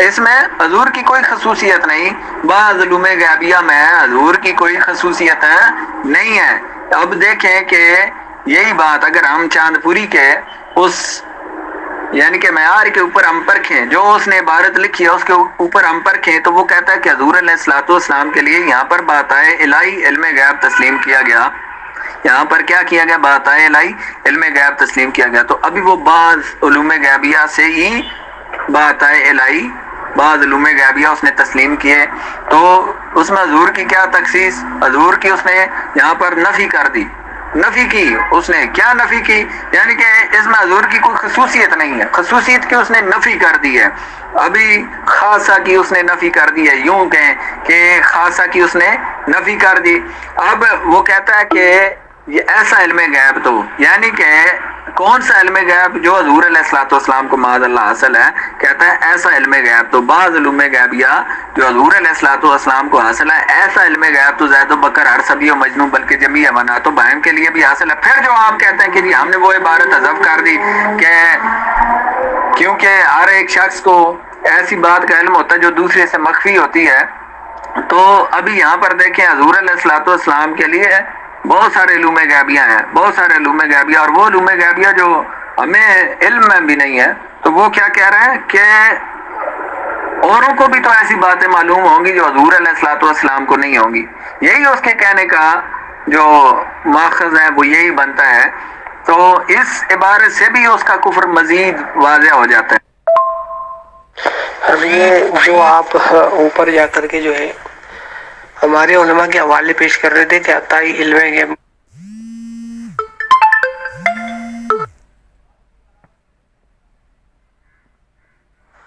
اس میں حضور کی کوئی خصوصیت نہیں، بعض علوم غیبیہ میں حضور کی کوئی خصوصیت نہیں ہے۔ اب دیکھیں کہ یہی بات اگر ہم چاند پوری کے اس یعنی کہ معیار کے اوپر ہم پرکھیں، جو اس نے عبارت لکھی ہے اس کے اوپر ہم پرکھیں، تو وہ کہتا ہے کہ حضور علیہ الصلوۃ والسلام کے لیے یہاں پر باتائے الہی علم غیب تسلیم کیا گیا، یہاں پر کیا کیا گیا، باتائے الہی علم غیب تسلیم کیا گیا۔ تو ابھی وہ بعض علوم غیبیہ سے ہی باتائے الہی، بعض علوم غیبیہ اس نے تسلیم کیے، تو اس میں حضور کی کیا تخصیص، حضور کی اس نے یہاں پر نفی کر دی، نفی کی، اس نے کیا نفی کی، یعنی کہ اس میں حضور کی کوئی خصوصیت نہیں ہے، خصوصیت کی اس نے نفی کر دی ہے۔ ابھی خاصہ کی اس نے نفی کر دی ہے، یوں کہیں کہ خاصہ کی اس نے نفی کر دی۔ اب وہ کہتا ہے کہ یہ ایسا علم غیب، تو یعنی کہ کون سا علم غیب جو حضور علیہ الصلوۃ والسلام کو معاذ اللہ حاصل ہے، کہتا ہے ایسا علم غیب تو بعض علوم غیبیہ جو حضور علیہ الصلوۃ والسلام کو حاصل ہے، ایسا علم غیب تو زید و بکر ہر صبی و مجنون بلکہ جمیع بنات و بہم کے لیے بھی حاصل ہے۔ پھر جو آپ کہتے ہیں کہ جی ہم نے وہ عبارت حذف کر دی کہ کیونکہ ہر ایک شخص کو ایسی بات کا علم ہوتا ہے جو دوسرے سے مخفی ہوتی ہے، تو ابھی یہاں پر دیکھیں حضور علیہ الصلوۃ والسلام کے لیے بہت سارے علوم غیبیہ ہیں، بہت سارے علوم غیبیہ، اور وہ علوم غیبیہ جو ہمیں علم میں بھی نہیں ہے، تو وہ کیا کہہ رہے ہیں کہ اوروں کو بھی تو ایسی باتیں معلوم ہوں گی جو حضور علیہ الصلوۃ والسلام کو نہیں ہوں گی۔ یہی اس کے کہنے کا جو ماخذ ہے وہ یہی بنتا ہے، تو اس عبارت سے بھی اس کا کفر مزید واضح ہو جاتا ہے۔ اب یہ جو آپ اوپر جا کر کے جو ہے ہمارے علماء کے حوالے پیش کر رہے تھے کہ عطائی علم غیب،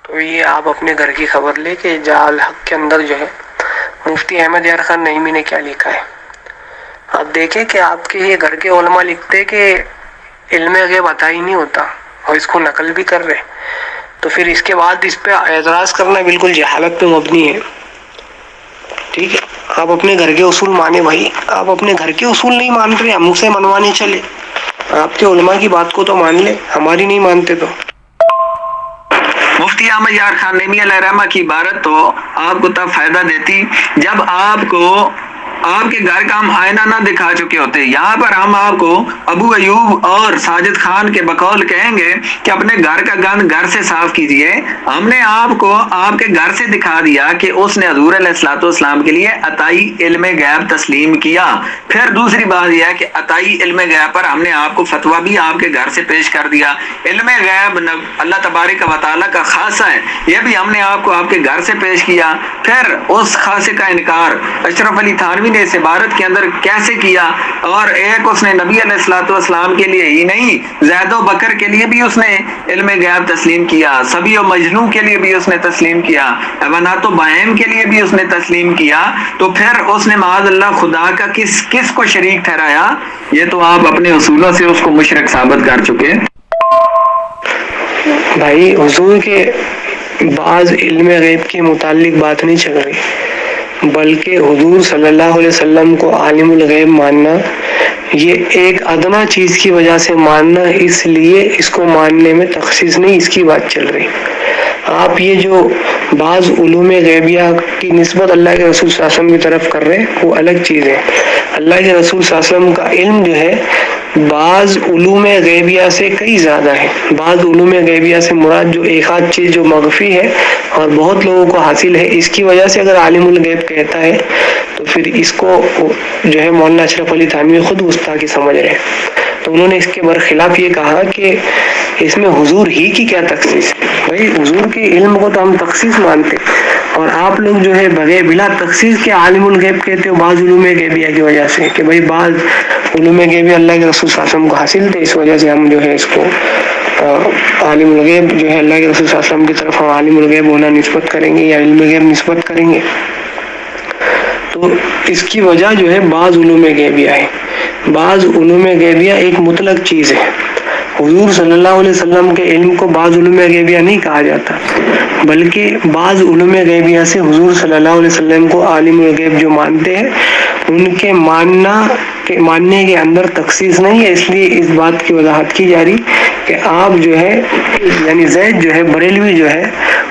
تو یہ آپ اپنے گھر کی خبر لے کے جال حق کے اندر جو ہے مفتی احمد یار خان نعیمی نے کیا لکھا ہے، آپ دیکھیں کہ آپ کے یہ گھر کے علماء لکھتے کہ علم غیب عطائی نہیں ہوتا اور اس کو نقل بھی کر رہے، تو پھر اس کے بعد اس پہ اعتراض کرنا بالکل جہالت پہ مبنی ہے۔ ٹھیک ہے، آپ اپنے گھر کے اصول مانے بھائی، آپ اپنے گھر کے اصول نہیں مان رہے، ہم سے منوانے چلے، آپ کے علماء کی بات کو تو مان لے، ہماری نہیں مانتے تو۔ مفتی احمد یار خان نعیمی علیہ رحمہ کی عبارت تو آپ کو تب فائدہ دیتی جب آپ کو آپ کے گھر کا ہم آئینہ نہ دکھا چکے ہوتے۔ یہاں پر ہم آپ کو ابو ایوب اور ساجد خان کے بقول کہیں گے کہ اپنے گھر کا گند گھر سے صاف کیجئے، ہم نے آپ کو آپ کے گھر سے دکھا دیا کہ اس نے حضور علیہ الصلوۃ والسلام کے لیے عطائی علم غیب تسلیم کیا۔ پھر دوسری بات یہ ہے کہ عطائی علم غیب پر ہم نے آپ کو فتویٰ بھی آپ کے گھر سے پیش کر دیا۔ علم غیب اللہ تبارک و تعالیٰ کا خاصہ ہے، یہ بھی ہم نے آپ کو آپ کے گھر سے پیش کیا۔ پھر اس خاصے کا انکار اشرف علی تھانوی نے اس عبارت کے اندر کیسے کیا، اور ایک اس نے نبی علیہ الصلوۃ والسلام کے لیے ہی نہیں، زید و بکر کے لیے بھی اس نے علم غیب تسلیم کیا، صبی و مجنون کے لیے بھی اس نے تسلیم کیا، بنات و بہم کے لیے بھی اس نے تسلیم کیا، تو پھر اس نے معاذ اللہ خدا کا کس کو شریک ٹھہرایا؟ یہ تو آپ اپنے اصولوں سے اس کو مشرک ثابت کر چکے۔ بھائی حضور کے بعض علم غیب کے متعلق بات نہیں چل رہی، بلکہ حضور صلی اللہ علیہ وسلم کو عالم الغیب ماننا یہ ایک ادنا چیز کی وجہ سے ماننا، اس لیے اس کو ماننے میں تخصیص نہیں، اس کی بات چل رہی۔ آپ یہ جو بعض علوم غیبیہ کی نسبت اللہ کے رسول صلی اللہ علیہ وسلم کی طرف کر رہے ہیں وہ الگ چیز ہے۔ اللہ کے رسول صلی اللہ علیہ وسلم کا علم جو ہے بعض علوم غیبیہ سے کئی زیادہ ہے۔ بعض علوم غیبیہ سے مراد جو ایک آدھ چیز جو مخفی ہے اور بہت لوگوں کو حاصل ہے، اس کی وجہ سے اگر عالم الغیب کہتا ہے تو پھر اس کو جو ہے مولانا اشرف علی تھانوی خود گستاخی سمجھ رہے ہیں۔ تو انہوں نے اس کے برخلاف یہ کہا کہ اس میں حضور ہی کی کیا تخصیص ہے؟ بھائی حضور کے علم کو تو ہم تخصیص مانتے اور آپ لوگ جو ہے بغیر بلا تخصیص کے عالم الغیب کہتے ہو بعض علوم غیبیہ کی وجہ سے، کہ بھائی بعض علوم غیبیہ اللہ کے رسول صلی اللہ علیہ وسلم کو حاصل تھے، اس وجہ سے ہم جو ہے اس کو عالم الغیب جو ہے اللہ کے رسول صلی اللہ علیہ وسلم کی طرف ہم عالم الغیب ہونا نسبت کریں گے یا علم غیب نسبت کریں گے۔ تو اس کی وجہ جو ہے بعض علوم غیبیہ ہے۔ بعض علوم غیبیہ ایک مطلق چیز ہے۔ حضور صلی اللہ علیہ وسلم کے علم کو بعض علوم غیبیہ نہیں کہا جاتا، بلکہ بعض علوم غیبیہ سے حضور صلی اللہ علیہ وسلم کو عالم الغیب جو مانتے ہیں ان کے ماننے کے اندر تخصیص نہیں ہے۔ اس لیے اس بات کی وضاحت کی جا رہی کہ آپ جو ہے یعنی زید جو ہے بریلوی جو ہے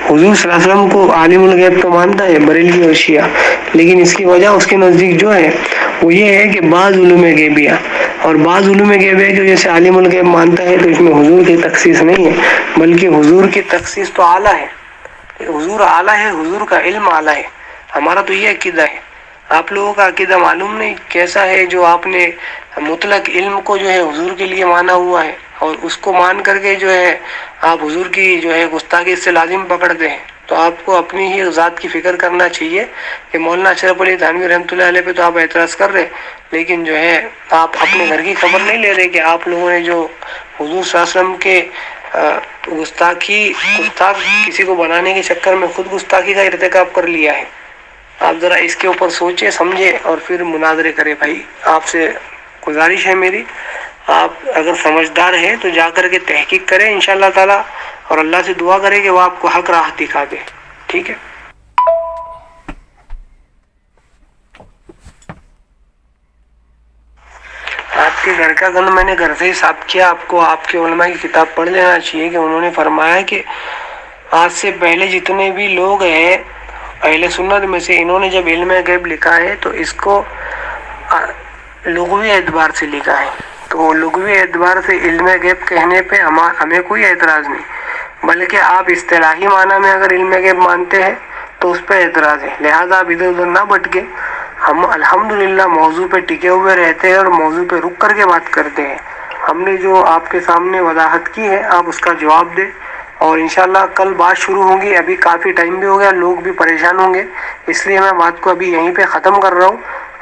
حضور صلی اللہ علیہ وسلم کو عالم الغیب تو مانتا ہے بریلوی اور شیعہ، لیکن اس کی وجہ اس کے نزدیک جو ہے وہ یہ ہے کہ بعض علوم غیبیہ اور بعض علوم غیبیہ کی وجہ سے عالم الغیب مانتا ہے، تو اس میں حضور کی تخصیص نہیں ہے، بلکہ حضور کی تخصیص تو اعلیٰ ہے۔ حضور اعلیٰ ہے، حضور کا علم اعلیٰ ہے۔ ہمارا تو یہ عقیدہ ہے۔ آپ لوگوں کا عقیدہ معلوم نہیں کیسا ہے، جو آپ نے مطلق علم کو جو ہے حضور کے لیے مانا ہوا ہے اور اس کو مان کر کے جو ہے آپ حضور کی جو ہے گستاخی سے لازم پکڑتے ہیں۔ تو آپ کو اپنی ہی ذات کی فکر کرنا چاہیے کہ مولانا اشرف علی تھانوی رحمۃ اللہ علیہ پہ تو آپ اعتراض کر رہے، لیکن جو ہے آپ اپنے گھر کی خبر نہیں لے رہے کہ آپ لوگوں نے جو حضور صلی اللہ علیہ وسلم کے گستاخ کسی کو بنانے کے چکر میں خود گستاخی کا ارتکاب کر لیا ہے۔ آپ ذرا اس کے اوپر سوچیں سمجھیں اور پھر مناظرے کریں۔ بھائی آپ سے گزارش ہے میری، آپ اگر سمجھدار ہیں تو جا کر کے تحقیق کریں انشاءاللہ تعالی، اور اللہ سے دعا کریں کہ وہ آپ کو حق راہ دکھا دے۔ ٹھیک ہے؟ آپ کے گھر کا گند میں نے گھر سے ہی صاف کیا۔ آپ کو آپ کے علماء کی کتاب پڑھ لینا چاہیے کہ انہوں نے فرمایا کہ آج سے پہلے جتنے بھی لوگ ہیں اہل سنت میں سے، انہوں نے جب علم غیب لکھا ہے تو اس کو لغوی اعتبار سے لکھا ہے۔ تو لغوی اعتبار سے علم غیب کہنے پہ ہمیں کوئی اعتراض نہیں، بلکہ آپ اصطلاحی معنی میں اگر علم غیب مانتے ہیں تو اس پہ اعتراض ہے۔ لہٰذا آپ ادھر ادھر نہ بھٹکے، ہم الحمدللہ موضوع پہ ٹکے ہوئے رہتے ہیں اور موضوع پہ رک کر کے بات کرتے ہیں۔ ہم نے جو آپ کے سامنے وضاحت کی ہے آپ اس کا جواب دیں، اور انشاءاللہ کل بات شروع ہوگی۔ ابھی کافی ٹائم بھی ہو گیا، لوگ بھی پریشان ہوں گے، اس لیے میں بات کو ابھی یہیں پہ ختم کر رہا ہوں۔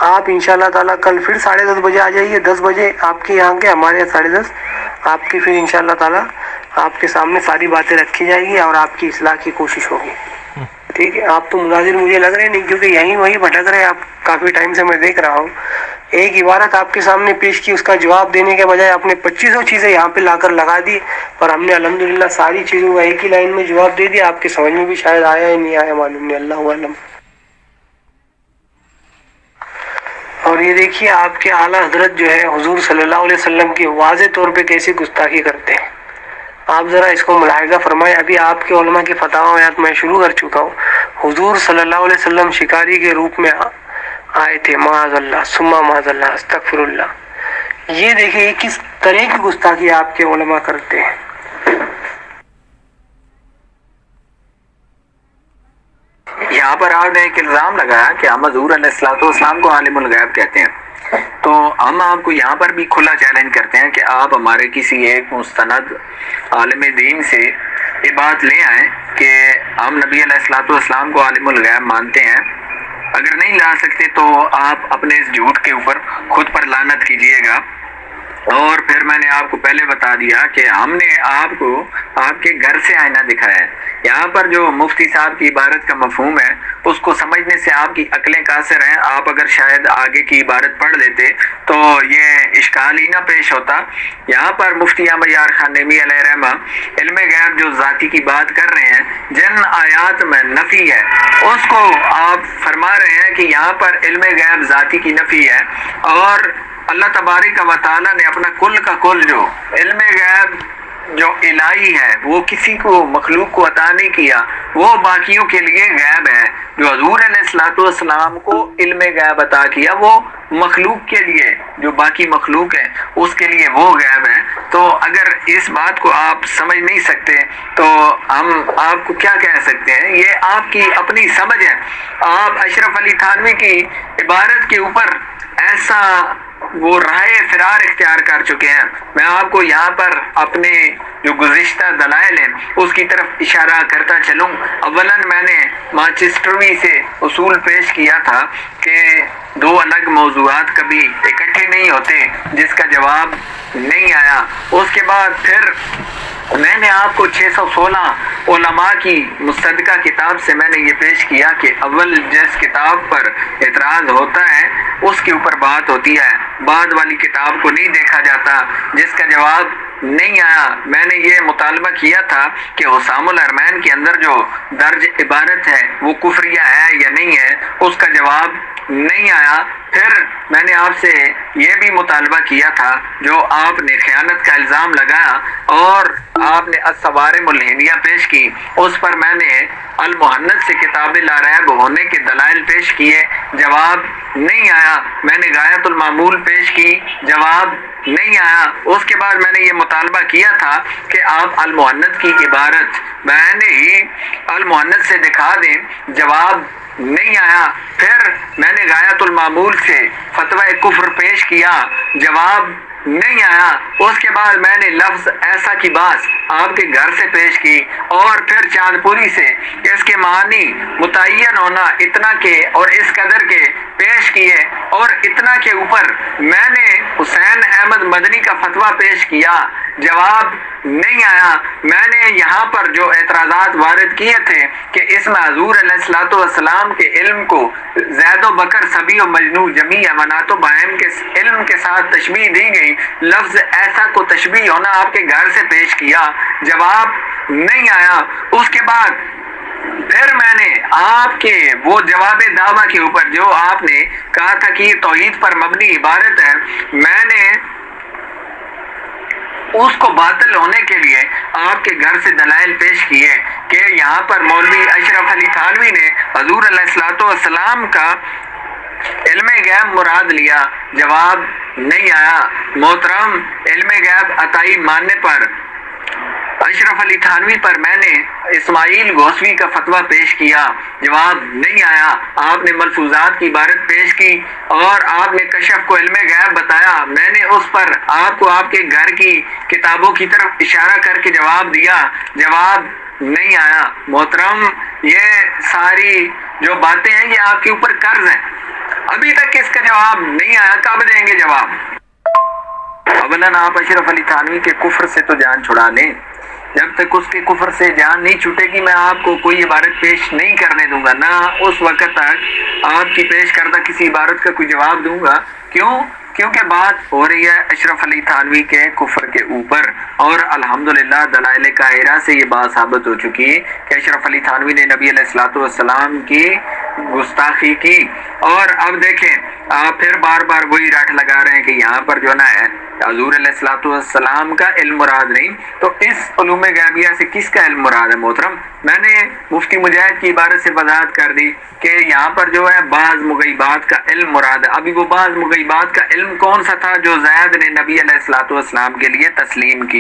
آپ انشاءاللہ تعالیٰ کل پھر 10:30 بجے آ جائیے، 10 بجے آپ کے یہاں کے، ہمارے یہاں 10:30 آپ کی، پھر انشاءاللہ تعالیٰ آپ کے سامنے ساری باتیں رکھی جائے گی اور آپ کی اصلاح کی کوشش ہوگی۔ ٹھیک ہے؟ آپ تو مناظر مجھے لگ رہے نہیں، کیونکہ یہیں وہیں بھٹک رہے آپ کافی ٹائم سے، میں دیکھ رہا ہوں۔ ایک عبارت آپ کے سامنے پیش کی، اس کا جواب دینے کے بجائے آپ نے 2500 چیزیں یہاں پہ لا کر لگا دی، اور ہم نے الحمدللہ ساری چیزوں کا ایک ہی لائن میں جواب دے دیا۔ آپ کے سمجھ میں بھی شاید آیا یا نہیں آیا معلوم نہیں، اللہ عالم۔ اور یہ دیکھیے آپ کے اعلیٰ حضرت جو ہے حضور صلی اللہ علیہ وسلم کی واضح طور پہ کیسی گستاخی کرتے ہیں۔ آپ ذرا اس کو ملاحظہ فرمائیں۔ ابھی آپ کے علماء کی فتاوی میں شروع کر چکا ہوں۔ حضور صلی اللہ علیہ وسلم شکاری کے روپ میں آئے تھے، معاذ اللہ ثم معاذ اللہ استغفر اللہ۔ یہ دیکھیں یہ کس طرح کی گستاخی آپ کے علماء کرتے ہیں۔ یہاں پر آپ نے ایک الزام لگایا کہ ہم حضور علیہ الصلوۃ والسلام کو عالم الغیب کہتے ہیں، تو ہم آپ کو یہاں پر بھی کھلا چیلنج کرتے ہیں کہ آپ ہمارے کسی ایک مستند عالم دین سے یہ بات لے آئیں کہ ہم نبی علیہ الصلوۃ والسلام کو عالم الغیب مانتے ہیں۔ اگر نہیں لا سکتے تو آپ اپنے اس جھوٹ کے اوپر خود پر لعنت کیجئے گا اور پھر میں نے آپ کو پہلے بتا دیا کہ ہم نے آپ کو آپ کے گھر سے آئینہ دکھایا ہے۔ یہاں پر جو مفتی صاحب کی عبارت کا مفہوم ہے اس کو سمجھنے سے آپ کی عقلیں قاصر ہیں۔ آپ اگر شاید آگے کی عبارت پڑھ لیتے تو یہ اشکال ہی نہ پیش ہوتا۔ یہاں پر مفتی احمد یار خان نعیمی علیہ رحمہ علم غیب جو ذاتی کی بات کر رہے ہیں، جن آیات میں نفی ہے اس کو آپ فرما رہے ہیں کہ یہاں پر علم غیب ذاتی کی نفی ہے، اور اللہ تبارک و تعالیٰ نے اپنا کل کا کل جو علم غیب جو الہی ہے وہ کسی کو مخلوق کو عطا نہیں کیا، وہ باقیوں کے لیے غیب ہے۔ جو حضور علیہ السلام کو علم غیب عطا کیا وہ مخلوق کے لیے، جو باقی مخلوق ہے اس کے لیے وہ غیب ہے۔ تو اگر اس بات کو آپ سمجھ نہیں سکتے تو ہم آپ کو کیا کہہ سکتے ہیں؟ یہ آپ کی اپنی سمجھ ہے۔ آپ اشرف علی تھانوی کی عبارت کے اوپر ایسا وہ راہ فرار اختیار کر چکے ہیں۔ میں آپ کو یہاں پر اپنے جو گزشتہ دلائل ہیں اس کی طرف اشارہ کرتا چلوں۔ اولاً میں نے مانچسٹروی سے اصول پیش کیا تھا کہ دو الگ موضوعات کبھی اکٹھے نہیں ہوتے، جس کا جواب نہیں آیا۔ اس کے بعد پھر میں نے آپ کو 616 علماء کی مصدقہ کتاب سے میں نے یہ پیش کیا کہ اول جس کتاب پر اعتراض ہوتا ہے اس کے اوپر بات ہوتی ہے، بعد والی کتاب کو نہیں دیکھا جاتا، جس کا جواب نہیں آیا۔ میں نے یہ مطالبہ کیا تھا کہ حسام الحرمین کے اندر جو درج عبارت ہے وہ کفریہ ہے یا نہیں ہے، اس کا جواب نہیں آیا۔ پھر میں نے آپ سے یہ بھی مطالبہ کیا تھا، جو آپ نے خیانت کا الزام لگایا اور آپ نے الصوارم الہینیہ پیش کی، اس پر میں نے المحنت سے کتاب لا ریب ہونے کے دلائل پیش کیے، جواب نہیں آیا۔ میں نے غایت المعمول پیش کی، جواب نہیں آیا۔ اس کے بعد میں نے یہ مطالبہ کیا تھا کہ آپ المحنت کی عبارت میں نے ہی المحنت سے دکھا دیں، جواب نہیں آیا۔ پھر میں نے غایت المعمول سے فتوی کفر پیش کیا، جواب نہیں آیا۔ اس کے بعد میں نے لفظ ایسا کی بات آپ کے گھر سے پیش کی، اور پھر چاند پوری سے اس کے معنی متعین ہونا اتنا کے اور اس قدر کے پیش کیے، اور اتنا کے اوپر میں نے حسین احمد مدنی کا فتویٰ پیش کیا، جواب نہیں آیا۔ میں نے یہاں پر جو اعتراضات وارد کیے تھے کہ اس میں حضور علیہ السلام کے علم کو زید و بکر صبی و مجنو جمیع منات و بہائم کے علم کے ساتھ تشبیہ دی گئی، لفظ ایسا کو تشبیہ ہونا آپ کے گھر سے پیش کیا، جواب نہیں آیا۔ اس کے بعد پھر میں نے آپ کے وہ جواب دعویٰ کے اوپر جو آپ نے کہا تھا کہ یہ توحید پر مبنی عبارت ہے، میں نے اس کو باطل ہونے کے لیے آپ کے گھر سے دلائل پیش کیے کہ یہاں پر مولوی اشرف علی تھانوی نے حضور علیہ السلام کا علم غیب مراد لیا، جواب نہیں آیا۔ محترم، علم غیب عطائی ماننے پر اشرف علی تھانوی پر میں نے اسماعیل گوسوی کا فتویٰ پیش کیا، جواب نہیں آیا۔ آپ نے ملفوظات کی عبارت پیش کی اور آپ نے کشف کو علم غیب بتایا، میں نے اس پر آپ کو آپ کے گھر کی کتابوں کی طرف اشارہ کر کے جواب دیا، جواب نہیں آیا۔ محترم، یہ ساری جو باتیں ہیں یہ آپ کے اوپر قرض ہیں، ابھی تک اس کا جواب نہیں آیا، کب دیں گے جواب؟ اولاً آپ اشرف علی تھانوی کے کفر سے تو جان چھڑا لیں، جب تک اس کے کفر سے جان نہیں چھوٹے گی میں آپ کو کوئی عبارت پیش نہیں کرنے دوں گا، نہ اس وقت تک آپ کی پیش کردہ کسی عبارت کا کوئی جواب دوں گا۔ کیونکہ بات ہو رہی ہے اشرف علی تھانوی کے کفر کے اوپر، اور الحمدللہ دلائل قاہرہ سے یہ بات ثابت ہو چکی کہ اشرف علی تھانوی نے نبی علیہ السلام کی گستاخی کی۔ اور اب دیکھیں آپ پھر بار بار وہی راٹ لگا رہے ہیں کہ یہاں پر جو ہے حضور علیہ السلام کا علم مراد نہیں، تو اس علوم غیبیہ سے کس کا علم مراد ہے؟ محترم، میں نے مفتی مجاہد کی عبارت سے وضاحت کر دی کہ یہاں پر جو ہے بعض مغیبات کا علم مراد ہے۔ ابھی وہ بعض مغیبات کا علم کون سا تھا جو زید نے نبی علیہ السلام کے لیے تسلیم کیا؟